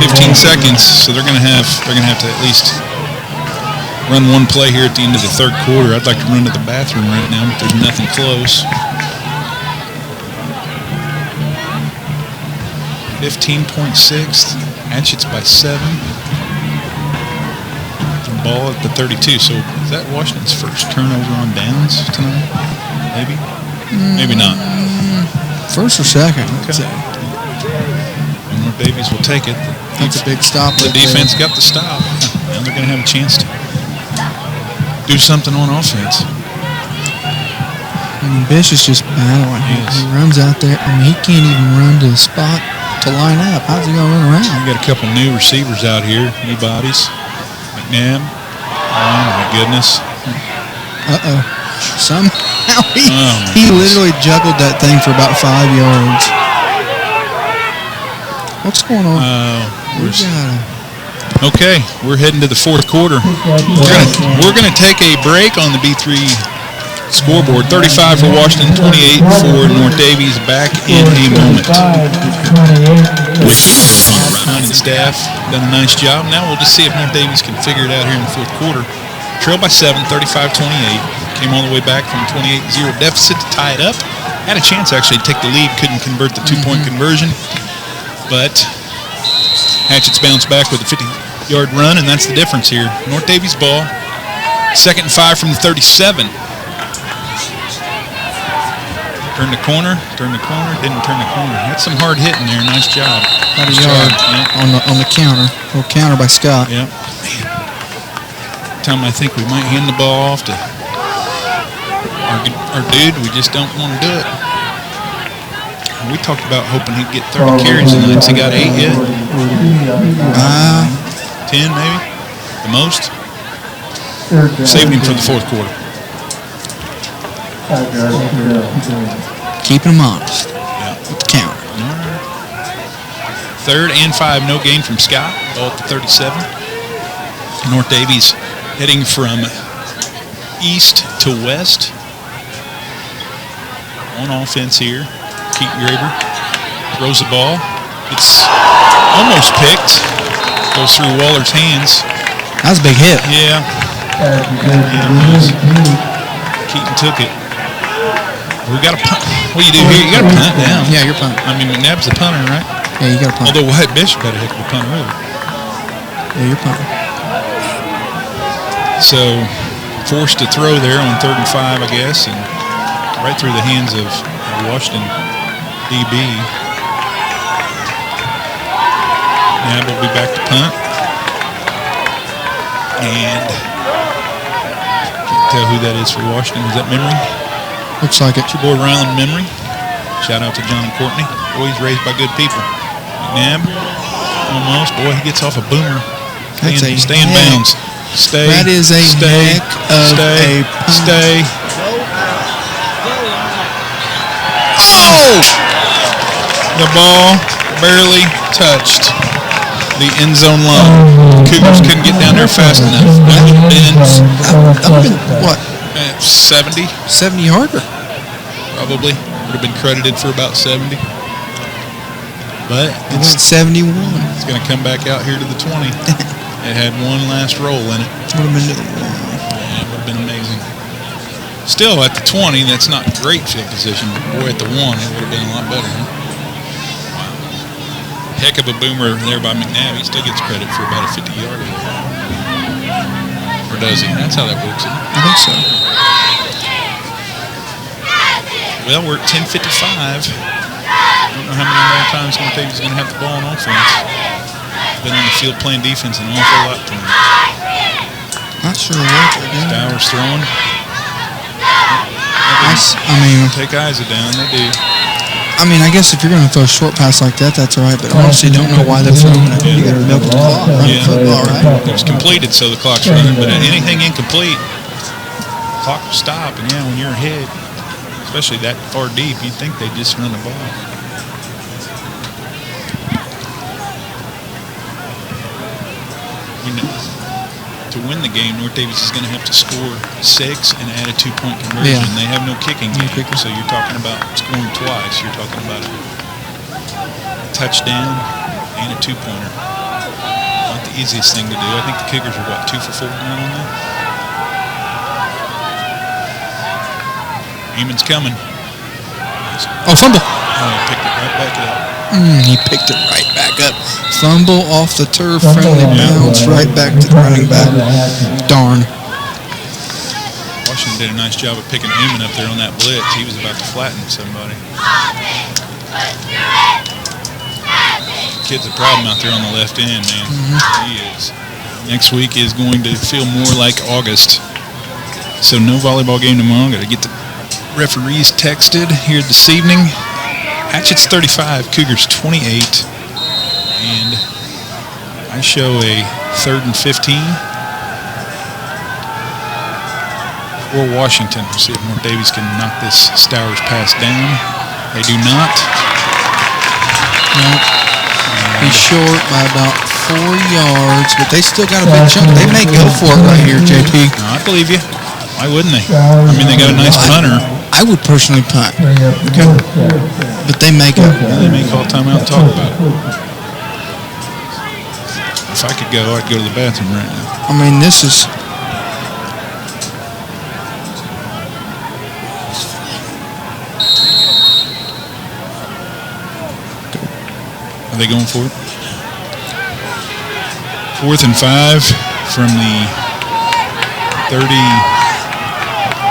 15 seconds, so they're gonna have to at least run one play here at the end of the 3rd quarter. I'd like to run to the bathroom right now, but there's nothing close. 15.6. Hatchets by 7. Ball at the 32. So is that Washington's first turnover on downs tonight? Maybe. Maybe not. First or second? Okay. And North Daviess will take it. That's a big stop. The defense got the stop. Now they're going to have a chance to do something on offense. I mean, Bish is just battling. He runs out there. I mean, he can't even run to the spot to line up. How's he going to run around? We got a couple new receivers out here, new bodies. McNabb. Oh my goodness. Uh-oh. Somehow Oh, my he goodness. literally juggled that thing for about 5 yards. What's going on? We got him. Okay, we're heading to the 4th quarter. We're gonna take a break on the B3 scoreboard. 35 for Washington, 28 for North Daviess. Back in a moment. Ryan and staff done a nice job. Now we'll just see if North Daviess can figure it out here in the 4th quarter. Trailed by 7, 35-28. Came all the way back from 28-0 deficit to tie it up. Had a chance actually to take the lead. Couldn't convert the 2-point conversion. But Hatchets bounced back with a 50-yard run, and that's the difference here. North Daviess ball. 2nd and 5 from the 37. Turn the corner, didn't turn the corner. That's some hard hitting there. Nice job. About a Nice yard job. on the counter. A little counter by Scott. Yeah. Man. Time I think we might hand the ball off to our dude. We just don't want to do it. We talked about hoping he'd get 30 carries tonight. He got 8 yet? 10 maybe? The most? Saving him for the 4th quarter. Keeping him honest. Yeah. With the counter. 3rd and 5, no gain from Scott. Ball at the 37. North Daviess heading from east to west. On offense here. Keaton Graber throws the ball. It's almost picked. Goes through Waller's hands. That was a big hit. Yeah. Keaton took it. We got to punt. What do you do here? You got to punt down. Yeah, you're punting. I mean, McNabb's the punter, right? Yeah, you got to punt. Although Wyatt Bishop had a heck of a punter earlier. Yeah, you're punting. So forced to throw there on 3rd and 5, I guess, and right through the hands of Washington DB. Nab will be back to punt. And can't tell who that is for Washington. Is that Memory? Looks like it. It's your boy Ryland Memory. Shout out to John and Courtney. Boy, he's raised by good people. McNabb, almost. Boy, he gets off a boomer. Stay in bounds. Stay. That is a heck of a punt. Stay. Oh! The ball barely touched the end zone line. Cougars couldn't get down there fast enough. That would have been, what? 70? 70-yarder. Probably. Would have been credited for about 70. But It went 71. it's going to come back out here to the 20. It had one last roll in it. Would have been. Yeah, it would have been amazing. Still, at the 20, that's not great field position. But boy, at the 1, it would have been a lot better. Huh? Wow. Heck of a boomer there by McNabb. He still gets credit for about a 50-yarder. Or does he? That's how that works. I think so. Well, we're at 10:55. I don't know how many more times North Daviess is going to have the ball on offense. Been on the field playing defense an awful lot tonight. Not sure what they're doing. Stowers throwing. Take Isa down. They do. I mean, I guess if you're going to throw a short pass like that, that's all right. But I honestly don't know why they're throwing it. You got to milk the clock, run the football, right? It was completed, so the clock's running. But anything incomplete, the clock will stop. And yeah, when you're ahead, especially that far deep, you'd think they'd just run the ball. To win the game, North Daviess is going to have to score 6 and add a 2-point conversion. Yeah. They have no kicking game, so you're talking about scoring twice. You're talking about a touchdown and a 2-pointer. Not the easiest thing to do. I think the Cougars are, 2 for 4 now on that? Eamon's coming. Oh, fumble. Oh, he picked it right back up. He picked it right back up. Fumble off the turf, friendly bounce, right back to the running back. Darn. Washington did a nice job of picking Eamon up there on that blitz. He was about to flatten somebody. Kid's a problem out there on the left end, man. He is. Next week is going to feel more like August. So no volleyball game tomorrow. Got to get the referees texted here this evening. Hatchett's 35, Cougars 28, and I show a 3rd and 15 for Washington. We'll see if North Daviess can knock this Stowers pass down. They do not. No. He's short by about 4 yards, but they still got a big chunk. They may go for it right here, JP. No, I believe you. Why wouldn't they? I mean, they got a nice punter. I would personally punt. Okay. But they may go. Yeah, they may call timeout and talk about it. If I could go, I'd go to the bathroom right now. I mean, this is... Are they going for it? 4th and 5 from the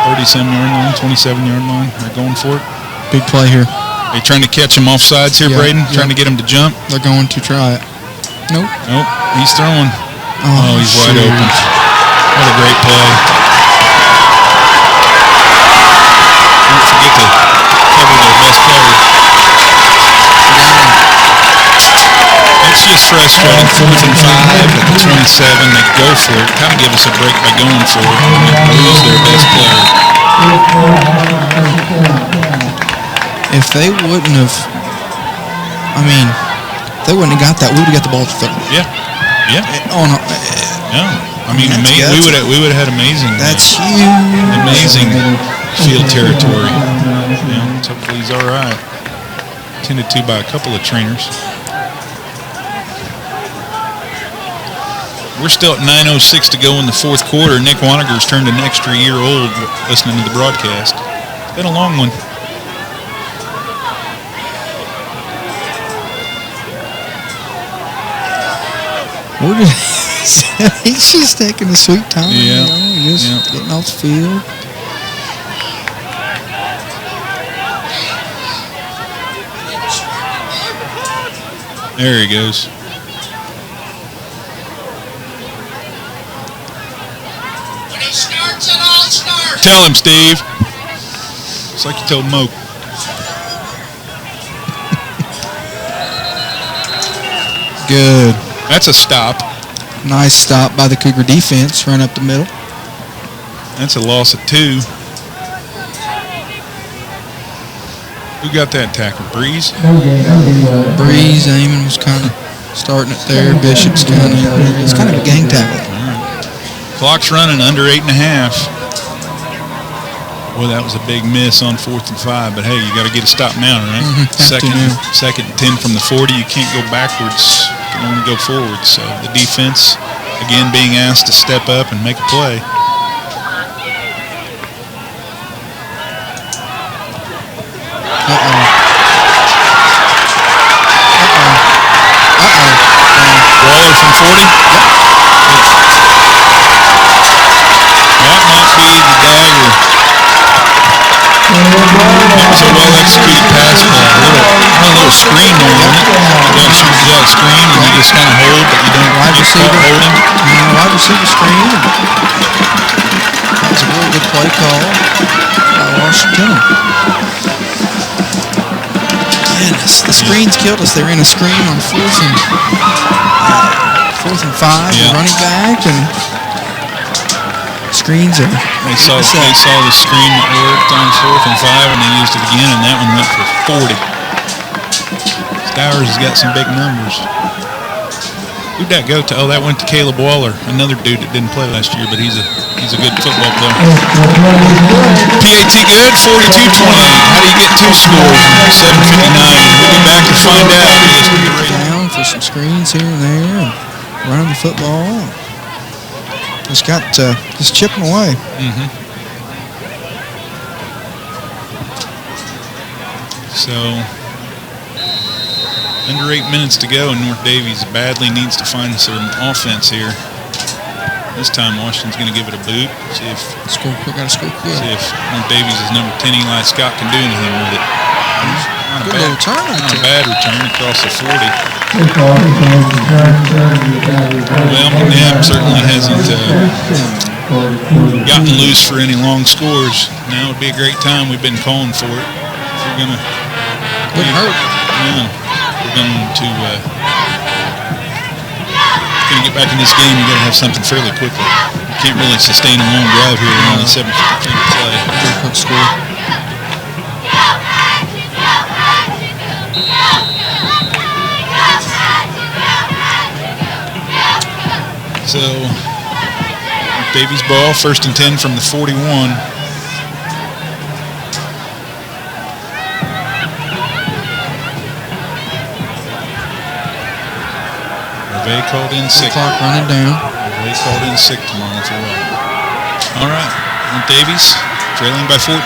30-some yard line, 27-yard line. They're going for it. Big play here. They trying to catch him off sides here, Yeah, Braden? yeah. Trying to get him to jump? They're going to try it. Nope. Nope. He's throwing. Oh, He's wide shoot. open. What a great play. Don't forget to cover their best player. It's just frustrating. 4th and 5 at the 27. They go for it. Kind of give us a break by going for it. And they lose their best player. If they wouldn't have... I mean, they wouldn't have got that, we would have got the ball to third. Yeah. On a, No. I mean, That's we would have had amazing. that's huge. Amazing field territory. Yeah, so hopefully he's all right. Tended to by a couple of trainers. We're still at 9:06 to go in the fourth quarter. Nick Waniger's turned an extra year old listening to the broadcast. It's been a long one. We're just, he's just taking a sweet time. Yeah. Just getting off the field. There he goes. When he starts, it all starts. Tell him, Steve. It's like you told Moke. Good. That's a stop. Nice stop by the Cougar defense, run up the middle. That's a loss of 2. Who got that tackle? Breeze? Breeze, Amon was kind of starting it there. Bishop's kind of in there. It's kind of a gang tackle. Clock's running under 8.5. Boy, that was a big miss on 4th and 5. But hey, you got to get a stop now, right? Second and 10 from the 40. You can't go backwards. You can only go forward. So the defense, again, being asked to step up and make a play. Waller from 40? Yep. That might be the dagger. That was a well-executed pass play. A little screen there, wasn't it? You got a screen and you just kind of hold, but you don't Wide get caught receiver. holding. Wide receiver screen. That was a really good play call by Washington. Goodness, the screens killed us. They ran a screen on 4th and 5, Yeah. running back, and screens are. They saw the screen that worked on 4th and 5, and they used it again, and that one went for 40. Stowers has got some big numbers. Who'd that go to? Oh, that went to Caleb Waller, another dude that didn't play last year, but he's a good football player. PAT good, 42-28. How do you get 2 scores in 7:59? We'll be back to find out. Down for some screens here and there, and running the football. Just chipping away. So, under 8 minutes to go, and North Daviess badly needs to find some offense here. This time, Washington's going to give it a boot. See if Score quick, gotta score quick. North Daviess' number 10, Eli Scott, can do anything with it. Not Good little return right Not a there. bad return across the 40. Well, McNabb certainly hasn't gotten loose for any long scores. Now would be a great time. We've been calling for it. If you're going to... Wouldn't hurt. Yeah. We're going to get back in this game. You got to have something fairly quickly. You can't really sustain a long drive here with only 7:53 to play. Good quick score. So, Daviess ball, 1st and 10 from the 41. They called in sick. Clock running down. They called in sick tomorrow for well. All right, Daviess trailing by 14.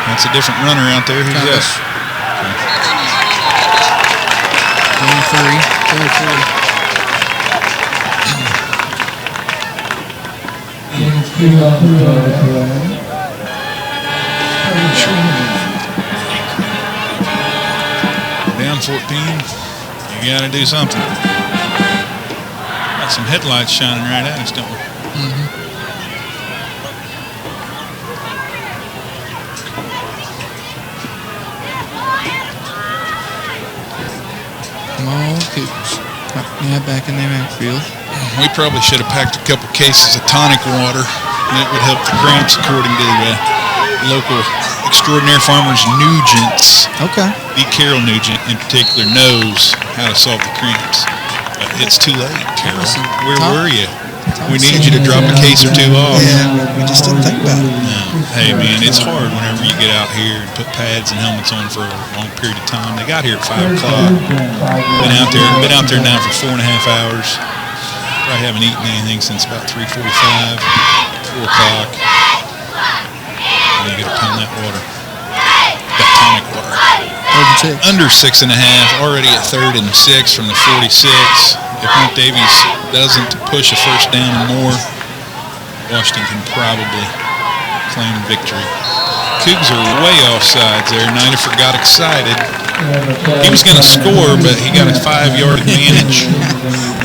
That's a different runner out there. Who's that? 33. Down 14. You got to do something. Got some headlights shining right at us, don't we? Come on, Cougars. Yeah, back in their backfield. We probably should have packed a couple cases of tonic water. That would help the cramps, according to local extraordinary farmers Nugent's. Okay. D. Carol Nugent, in particular, knows how to solve the cramps. But it's too late, Carol. Where were you? We need you to drop a case or two off. Yeah, we just didn't think about it. No. Hey, man, it's hard whenever you get out here and put pads and helmets on for a long period of time. They got here at 5 o'clock. Been out there now for 4.5 hours. Probably haven't eaten anything since about 3:45, 4 o'clock. And you got to pound that water. That tonic water. Under 6.5, already at 3rd and 6 from the 46. If Mount Daviess doesn't push a first down and more, Washington can probably claim victory. Cougs are way offsides there. Nidifer got excited. He was going to score, but he got a 5-yard advantage.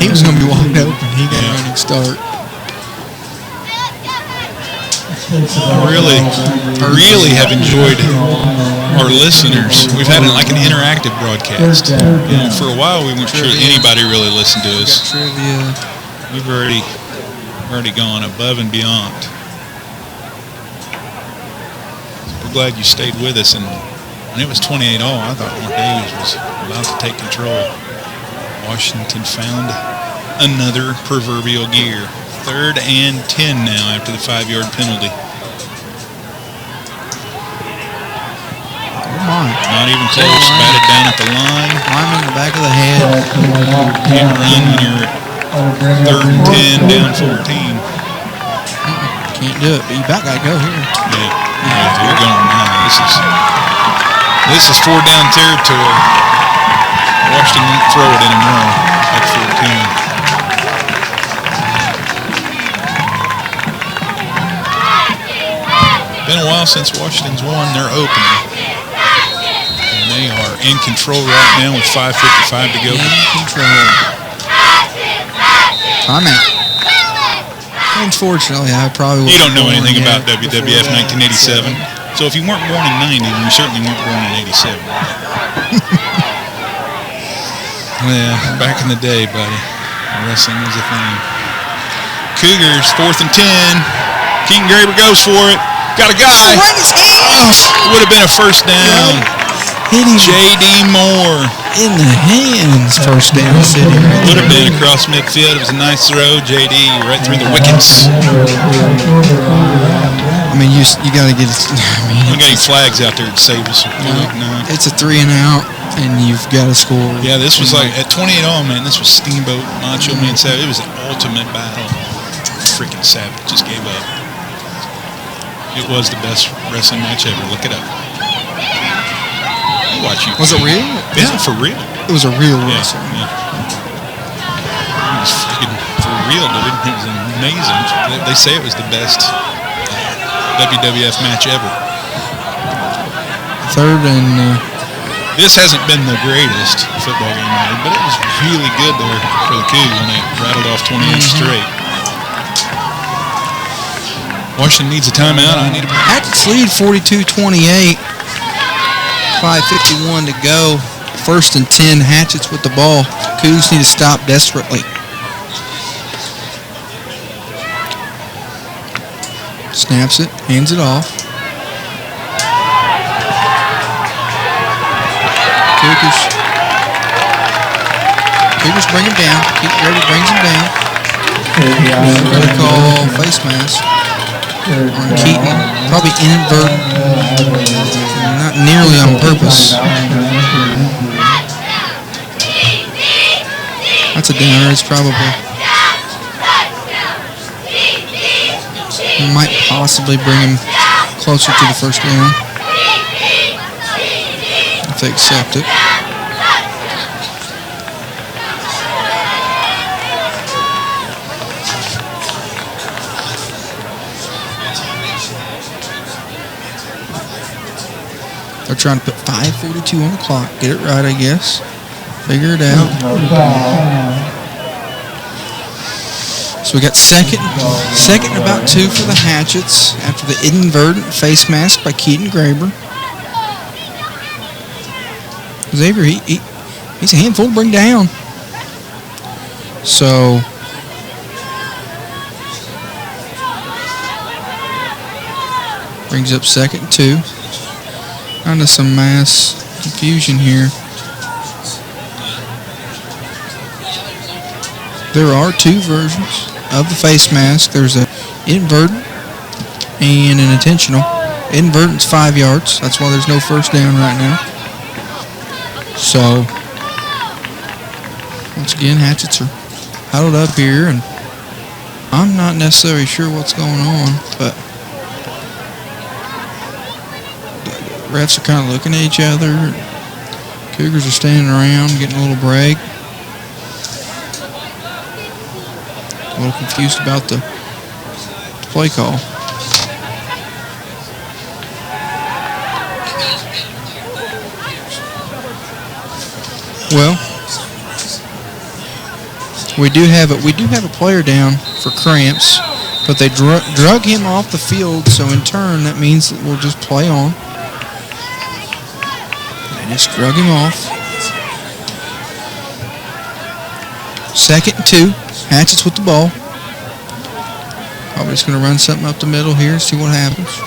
He was going to be wide open. He got a running start. Really have enjoyed our listeners. We've had like an interactive broadcast. For a while, we weren't sure anybody really listened to us. Trivia. We've already gone above and beyond. We're glad you stayed with us. And when it was 28-all, I thought Mount Daviess was about to take control. Washington found another proverbial gear. 3rd and 10 now after the 5-yard penalty. Not even close. Batted down at the line. Arm in the back of the head. Can't run when you're at 3rd and 10, down 14. Can't do it, but you about got to go here. Yeah, you're going now. This is 4-down territory. Washington won't throw it anymore at 14. Been a while since Washington's won their opener. And they are in control right now with 5:55 to go. In control. Timeout. Unfortunately, I probably You don't know anything about WWF 1987. So if you weren't born in 90, then you certainly weren't born in 87. Yeah, back in the day, buddy. Wrestling was a thing. Cougars, 4th and 10. Keaton Graber goes for it. Got a guy. Would have been a first down. Hitting J.D. Moore. In the hands. First down city. Right Would have been across midfield. It was a nice throw. J.D. right through the wickets. I mean, you got to get it. We got any flags out there to save us? No. It's a 3 and out, and you've got to score. Yeah, this was like at 28-all, man. This was Steamboat, Macho Man Savage. It was an ultimate battle. Freaking Savage just gave up. It was the best wrestling match ever. Look it up. Watch you. Was it real? Yeah, for real. It was a real wrestling. Yeah. It was freaking for real, dude. It was amazing. They say it was the best WWF match ever. 3rd and... This hasn't been the greatest football game ever, but it was really good there for the Cougs when they rattled off 28 straight. Washington needs a timeout. I need a break. Hatchets lead 42-28. 5:51 to go. 1st and 10. Hatchets with the ball. Cougs need to stop desperately. Snaps it. Hands it off. Cougars bring him down. Keith Graber brings him down. Going to call face mask on Keaton. Probably inadvertent. Not nearly on purpose. That's a downer. It's probably. Might possibly bring him closer to the first down. If they accept it. They're trying to put 5:42 on the clock. Get it right, I guess. Figure it out. So we got second and about 2 for the Hatchets after the inadvertent face mask by Keaton Graber. Xavier, he's a handful to bring down. So brings up 2nd and 2. kind of some mass confusion here. There are two versions of the face mask. There's an inadvertent and an intentional. Inadvertent's 5 yards. That's why there's no first down right now. So, once again, Hatchets are huddled up here, and I'm not necessarily sure what's going on, but the refs are kind of looking at each other. Cougars are standing around, getting a little break. A little confused about the play call. Well, we do have a player down for cramps, but they drug him off the field, so in turn that means that we'll just play on. They just drug him off. 2nd and 2. Hatchets with the ball. Probably just going to run something up the middle here, see what happens.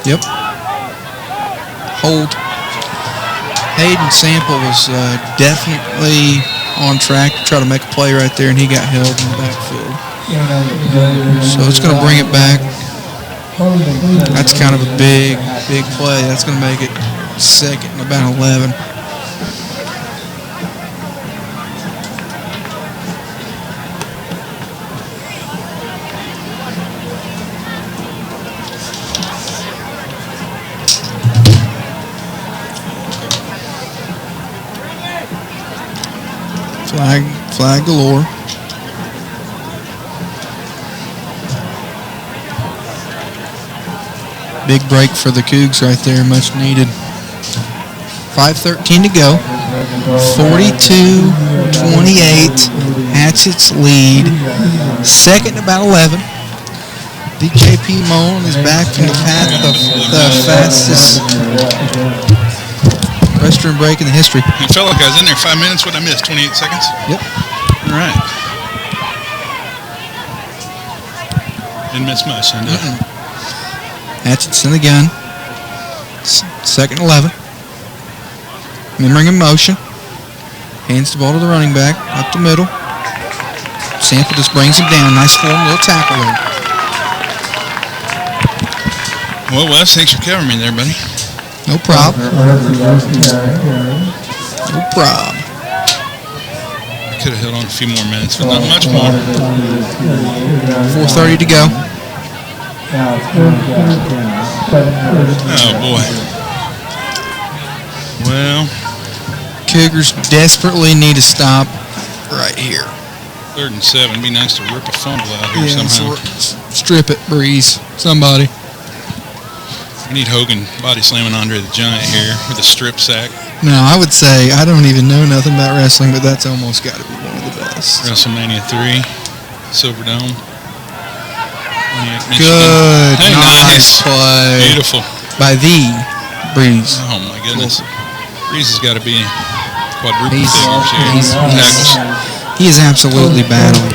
Yep. Hold. Hayden Sample was definitely on track to try to make a play right there, and he got held in the backfield. So it's going to bring it back. That's kind of a big play. That's going to make it 2nd and about 11. Flag galore. Big break for the Cougs right there, much needed. 5:13 to go. 42-28. Hatchets lead. 2nd and about 11. DJP Mullen is back from the path of the fastest restroom break in the history. It felt like I was in there 5 minutes. What I missed? 28 seconds? Yep. All right. Didn't miss much, did I? Hatchets in the gun. 2nd and 11. Remembering in motion. Hands the ball to the running back. Up the middle. Sample just brings him down. Nice form, little tackle there. Well, Wes, thanks for covering me there, buddy. No problem. No problem. I could have held on a few more minutes, but not much more. 4:30 to go. Oh, boy. Well, Cougars desperately need to stop right here. 3rd and 7. It'd be nice to rip a fumble out here somehow. Strip it, Breeze. Somebody. We need Hogan body slamming Andre the Giant here with a strip sack. No, I would say I don't even know nothing about wrestling, but that's almost got to be one of the best. WrestleMania 3, Silverdome. Good, hey, nice play. Beautiful. By the Breeze. Oh, my goodness. Breeze has got to be quadruple He's- figures here. he's- Tackles. He is absolutely battling.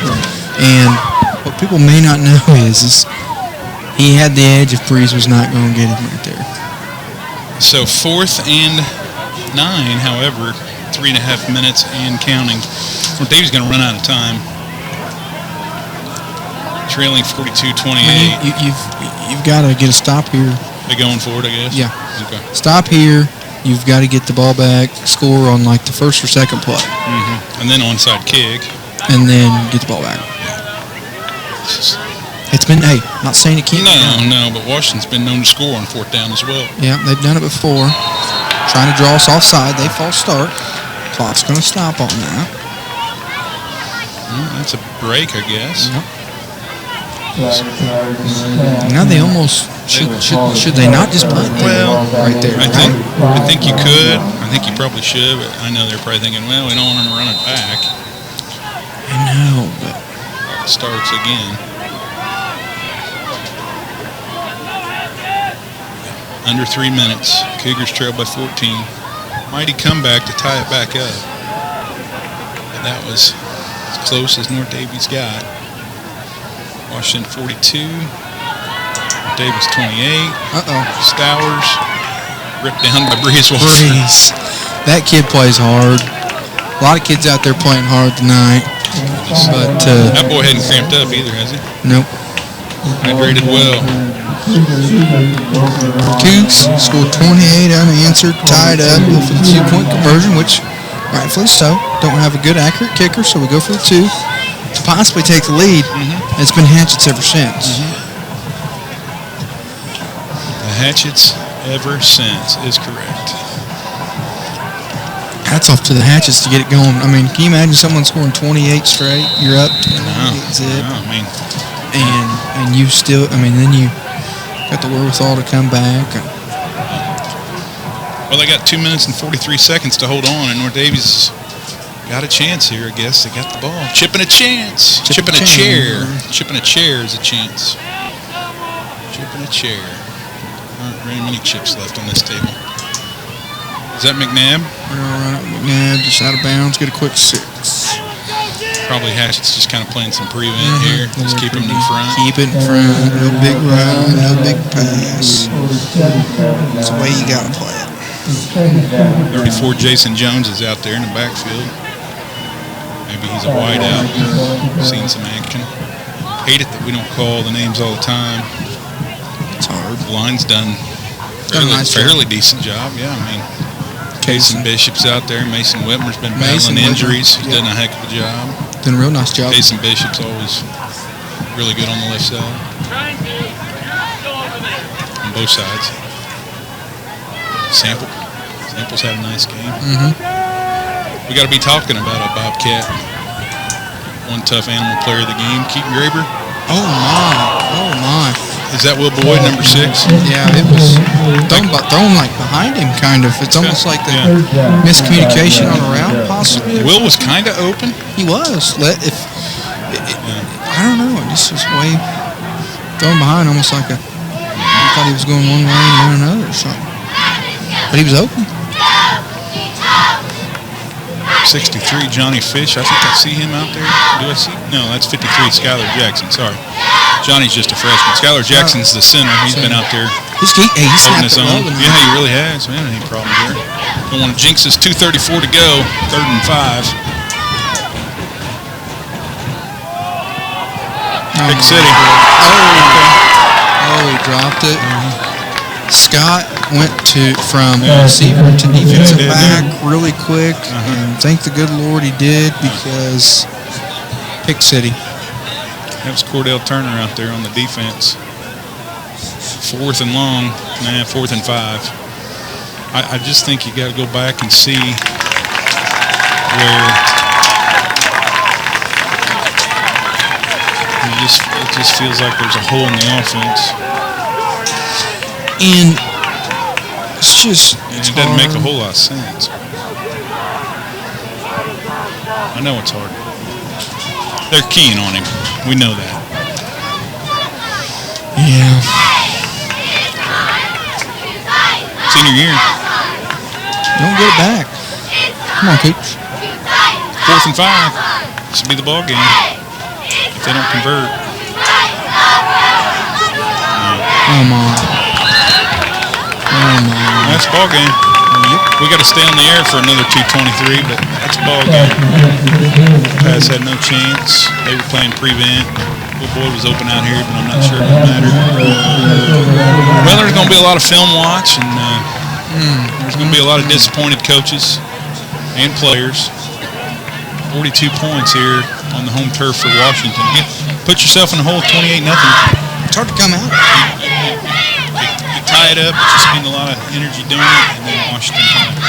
And what people may not know is he had the edge if Breeze was not going to get him right there. So 4th and 9, however, 3.5 minutes and counting. Well, Davies going to run out of time. Trailing 42-28. You've got to get a stop here. They going for it, I guess? Yeah. Okay. Stop here. You've got to get the ball back, score on like the first or second play, And then onside kick. and then get the ball back. It's been, hey, not saying it can't be done. No, but Washington's been known to score on 4th down as well. Yeah, they've done it before. Trying to draw us offside. They false start. Clock's going to stop on that. Well, that's a break, I guess. Yep. Now they almost should they not just punt? Well, right there. I think you could. I think you probably should, but I know they're probably thinking, well, we don't want them to run it back. I know, but It starts again. Under 3 minutes. Cougars trail by 14. Mighty comeback to tie it back up. But that was as close as North Davies got. Washington 42. Daviess 28. Uh-oh. Stowers ripped down by Breeze Wolford. Breeze. That kid plays hard. A lot of kids out there playing hard tonight. But, That boy hadn't cramped up either, has he? nope. Hydrated well. Cougs scored 28 unanswered, tied up, go for the 2-point conversion, which rightfully so. Don't have a good, accurate kicker, so we go for the 2 to possibly take the lead. It's been Hatchets ever since. The Hatchets ever since is correct. Hats off to the Hatchets to get it going. I mean, can you imagine someone scoring 28 straight? You're up 28 zip. No, I mean, And you still, I mean, then you got the wherewithal to come back. well, they got 2 minutes and 43 seconds to hold on, and North Daviess got a chance here, I guess. They got the ball. Chipping a chance. Chipping a chair. Chipping a chair is a chance. Chipping a chair. There aren't very many chips left on this table. Is that McNabb? McNabb just out of bounds, get a quick 6. Probably Hatchet's just kind of playing some prevent here. Just keep him in front. Keep it in front. No big run, no big pass. That's the way you got to play it. 34, Jason Jones is out there in the backfield. Maybe he's a wide out. Seen some action. Hate it that we don't call the names all the time. It's hard. The line's done fairly decent job. Yeah, I mean, Mason Bishop's out there. Mason Whitmer's been battling injuries. He's done a heck of a job. Done a real nice job. Mason Bishop's always really good on the left side. On both sides. Sample's had a nice game. We got to be talking about a Bobcat. One tough animal player of the game, Keaton Graber. Oh my. Is that Will Boyd, number 6? Yeah, it was thrown like behind him, kind of. It's almost like the miscommunication on a route, possibly. Will was kind of open. He was. I don't know. It just was way thrown behind, almost like I thought he was going one way and not another or something. But he was open. 63, Johnny Fish. I think I see him out there. Do I see? No, that's 53, Skylar Jackson. Sorry. Johnny's just a freshman. Skylar Jackson's the center. He's been out there holding his own. Yeah, he really has. We haven't had any problem there. Don't want to jinx us. 2:34 to go. 3rd and 5. Pick City. Oh, he dropped it. Scott went from receiver to defensive back really quick, and thank the good Lord he did, because Pick City. That was Cordell Turner out there on the defense. 4th and long. 4th and 5. I just think you got to go back and see where it just feels like there's a hole in the offense. And it doesn't make a whole lot of sense. I know it's hard. They're keying on him. We know that. Yeah. Senior year. Don't get it back. Come on, Coach. 4th and 5. This will be the ball game. If they don't convert. Come on. That's ball game. We got to stay on the air for another 2:23, but that's ball game. Pass had no chance. They were playing prevent. Will Boyd was open out here, but I'm not sure if it mattered. Well, there's going to be a lot of film watch, and there's going to be a lot of disappointed coaches and players. 42 points here on the home turf for Washington. Put yourself in a hole, 28-0. It's hard to come out. Tie it up, but you spend a lot of energy doing it, and then Washington kind of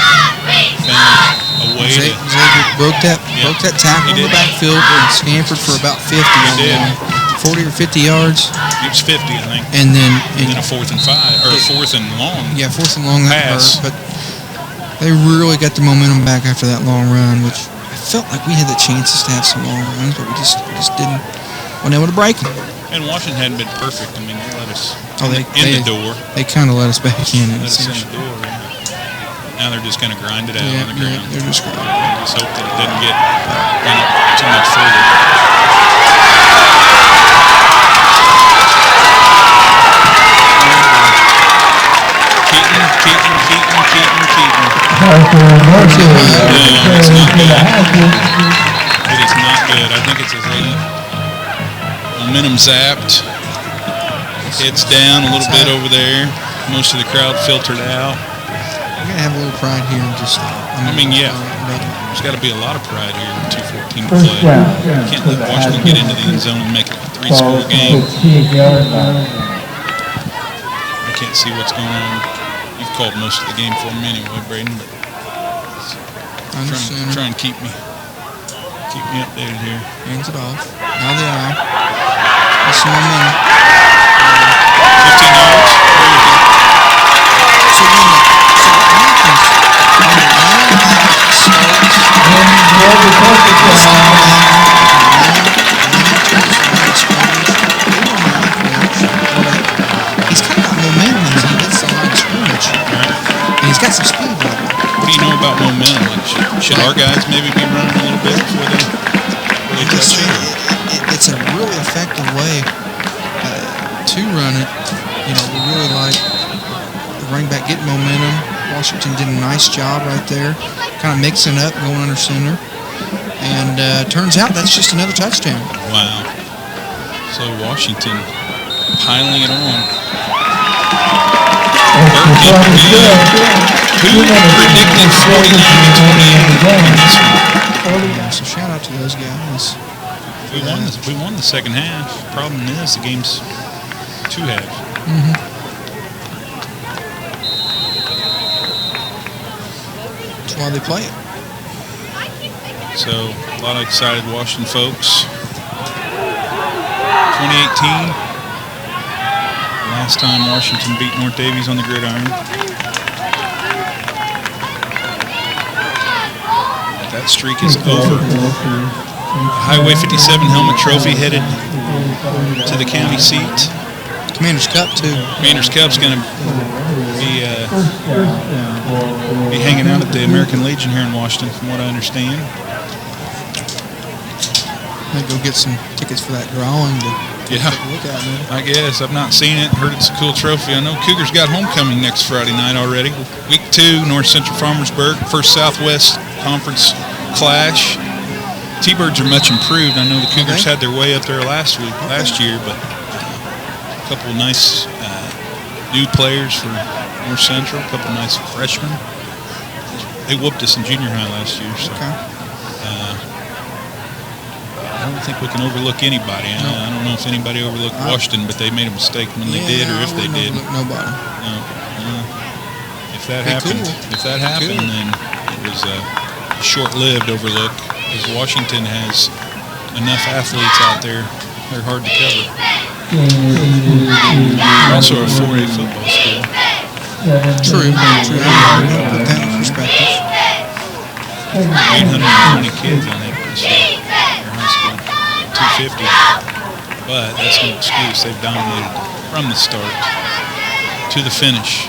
found a way to... Xavier broke that tackle in the backfield and scampered for about 50 on the 40 or 50 yards. It was 50, I think. And then a 4th and 5, or a 4th and long. Yeah, 4th and long pass. But they really got the momentum back after that long run, which I felt like we had the chances to have some long runs, but we just wasn't able to break them. And Washington hadn't been perfect. I mean, they let us in the door. They kind of let us back in. Let us in the door, yeah. Now they're just going to grind it out on the ground. They're just grinding. Just hope that it doesn't get too much further. it's not good. It is not good. I think it's a momentum zapped. It's down a little bit over there. Most of the crowd filtered out. We're going to have a little pride here and just... There's got to be a lot of pride here with 2:14 to play. You can't let Washington get into the end zone and make it a 3-score game. I can't see what's going on. You've called most of the game for me anyway, Braden, but try and keep me updated here. Hands it off. Now the eye. That's the momentum. 15 yards. So what happens when the line starts, he's kind of got momentum as he hits the line of scrimmage. And he's got some speed with him. What do you know about momentum? Like, should our guys maybe be running a little bit before they touch it? It's a really effective way to run it. You know, we really like the running back getting momentum. Washington did a nice job right there, kind of mixing up, going under center. And turns out that's just another touchdown. Wow. So Washington piling it on. Who predicted 49-28? So shout out to those guys. We won the second half. Problem is the game's 2 halves. That's why they play it. So a lot of excited Washington folks. 2018. Last time Washington beat North Daviess on the gridiron. That streak is over. Highway 57 helmet trophy headed to the county seat. Commander's Cup too. Commander's Cup's going to be hanging out at the American Legion here in Washington, from what I understand. Maybe go get some tickets for that drawing to take a look at. I guess I've not seen it. Heard it's a cool trophy. I know Cougars got homecoming next Friday night already. Week 2, North Central Farmersburg, first Southwest Conference clash. T-Birds are much improved. I know the Cougars had their way up there last year, but a couple of nice new players for North Central, a couple of nice freshmen. They whooped us in junior high last year, so I don't think we can overlook anybody. I don't know if anybody overlooked Washington, but they made a mistake when they did, or if they did. Nobody. No. If that happened, then it was a short-lived overlook, because Washington has enough athletes out there; they're hard to cover. Also a 4A football school. True. Put that in perspective. 820 kids, I think, this year. High school, 250. But that's no excuse. They've dominated from the start to the finish.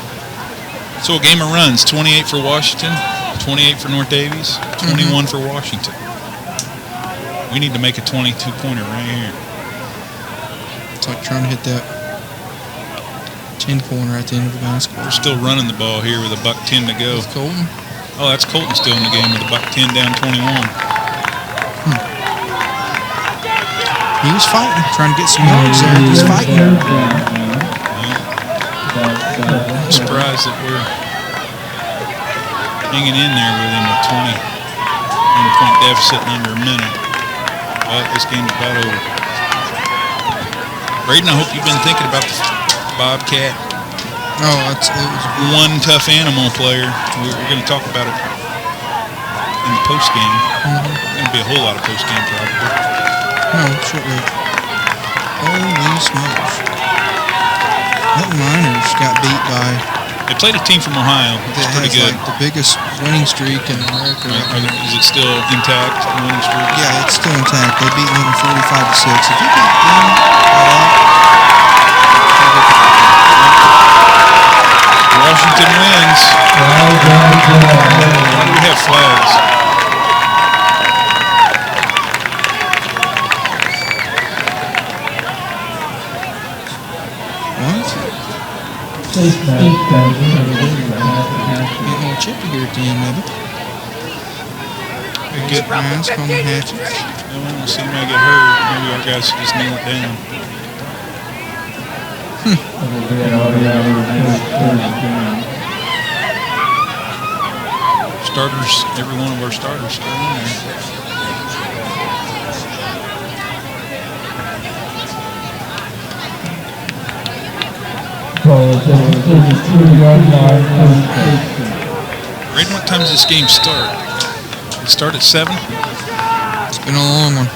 So a game of runs: 28 for Washington, 28 for North Daviess, 21 for Washington. We need to make a 22-pointer right here. It's like trying to hit that 10-pointer at the end of the basketball. We're still running the ball here with $1:10 to go. That's Colton. Oh, that's Colton still in the game with $1:10 down 21. He was fighting, trying to get some yards there. He's fighting. I'm surprised that we're hanging in there with him with 20-point deficit in under a minute. But this game's about over. Braden, I hope you've been thinking about the Bobcat. Oh, it was one tough animal player. We're going to talk about it in the post game. There's going to be a whole lot of post game probably. No, shortly. Holy smokes! Milton Miners got beat by. They played a team from Ohio. It's pretty good. Like the biggest winning streak in America. Is it still intact? The winning streak? Yeah, it's still intact. They beat them 45-6. If you beat them Washington wins. We have flags. What? little chippy here at the end, maybe. A good mask on the hatchets. No one will see him get hurt. Maybe our guys should just kneel it down. Starters, every one of our starters still in there. Braden, what time does this game start? It start at 7? It's been a long one.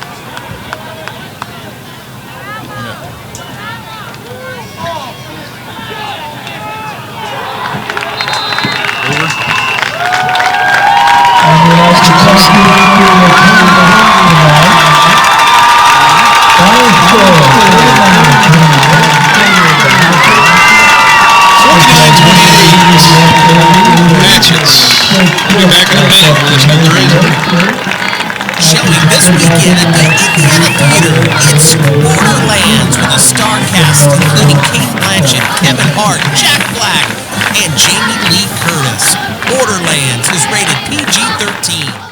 We'll be back in a minute for this whole razor. Showing this weekend at the Indiana Theater, it's Borderlands with a star cast including Kate Blanchett, Kevin Hart, Jack Black, and Jamie Lee Curtis. Borderlands is rated PG-13.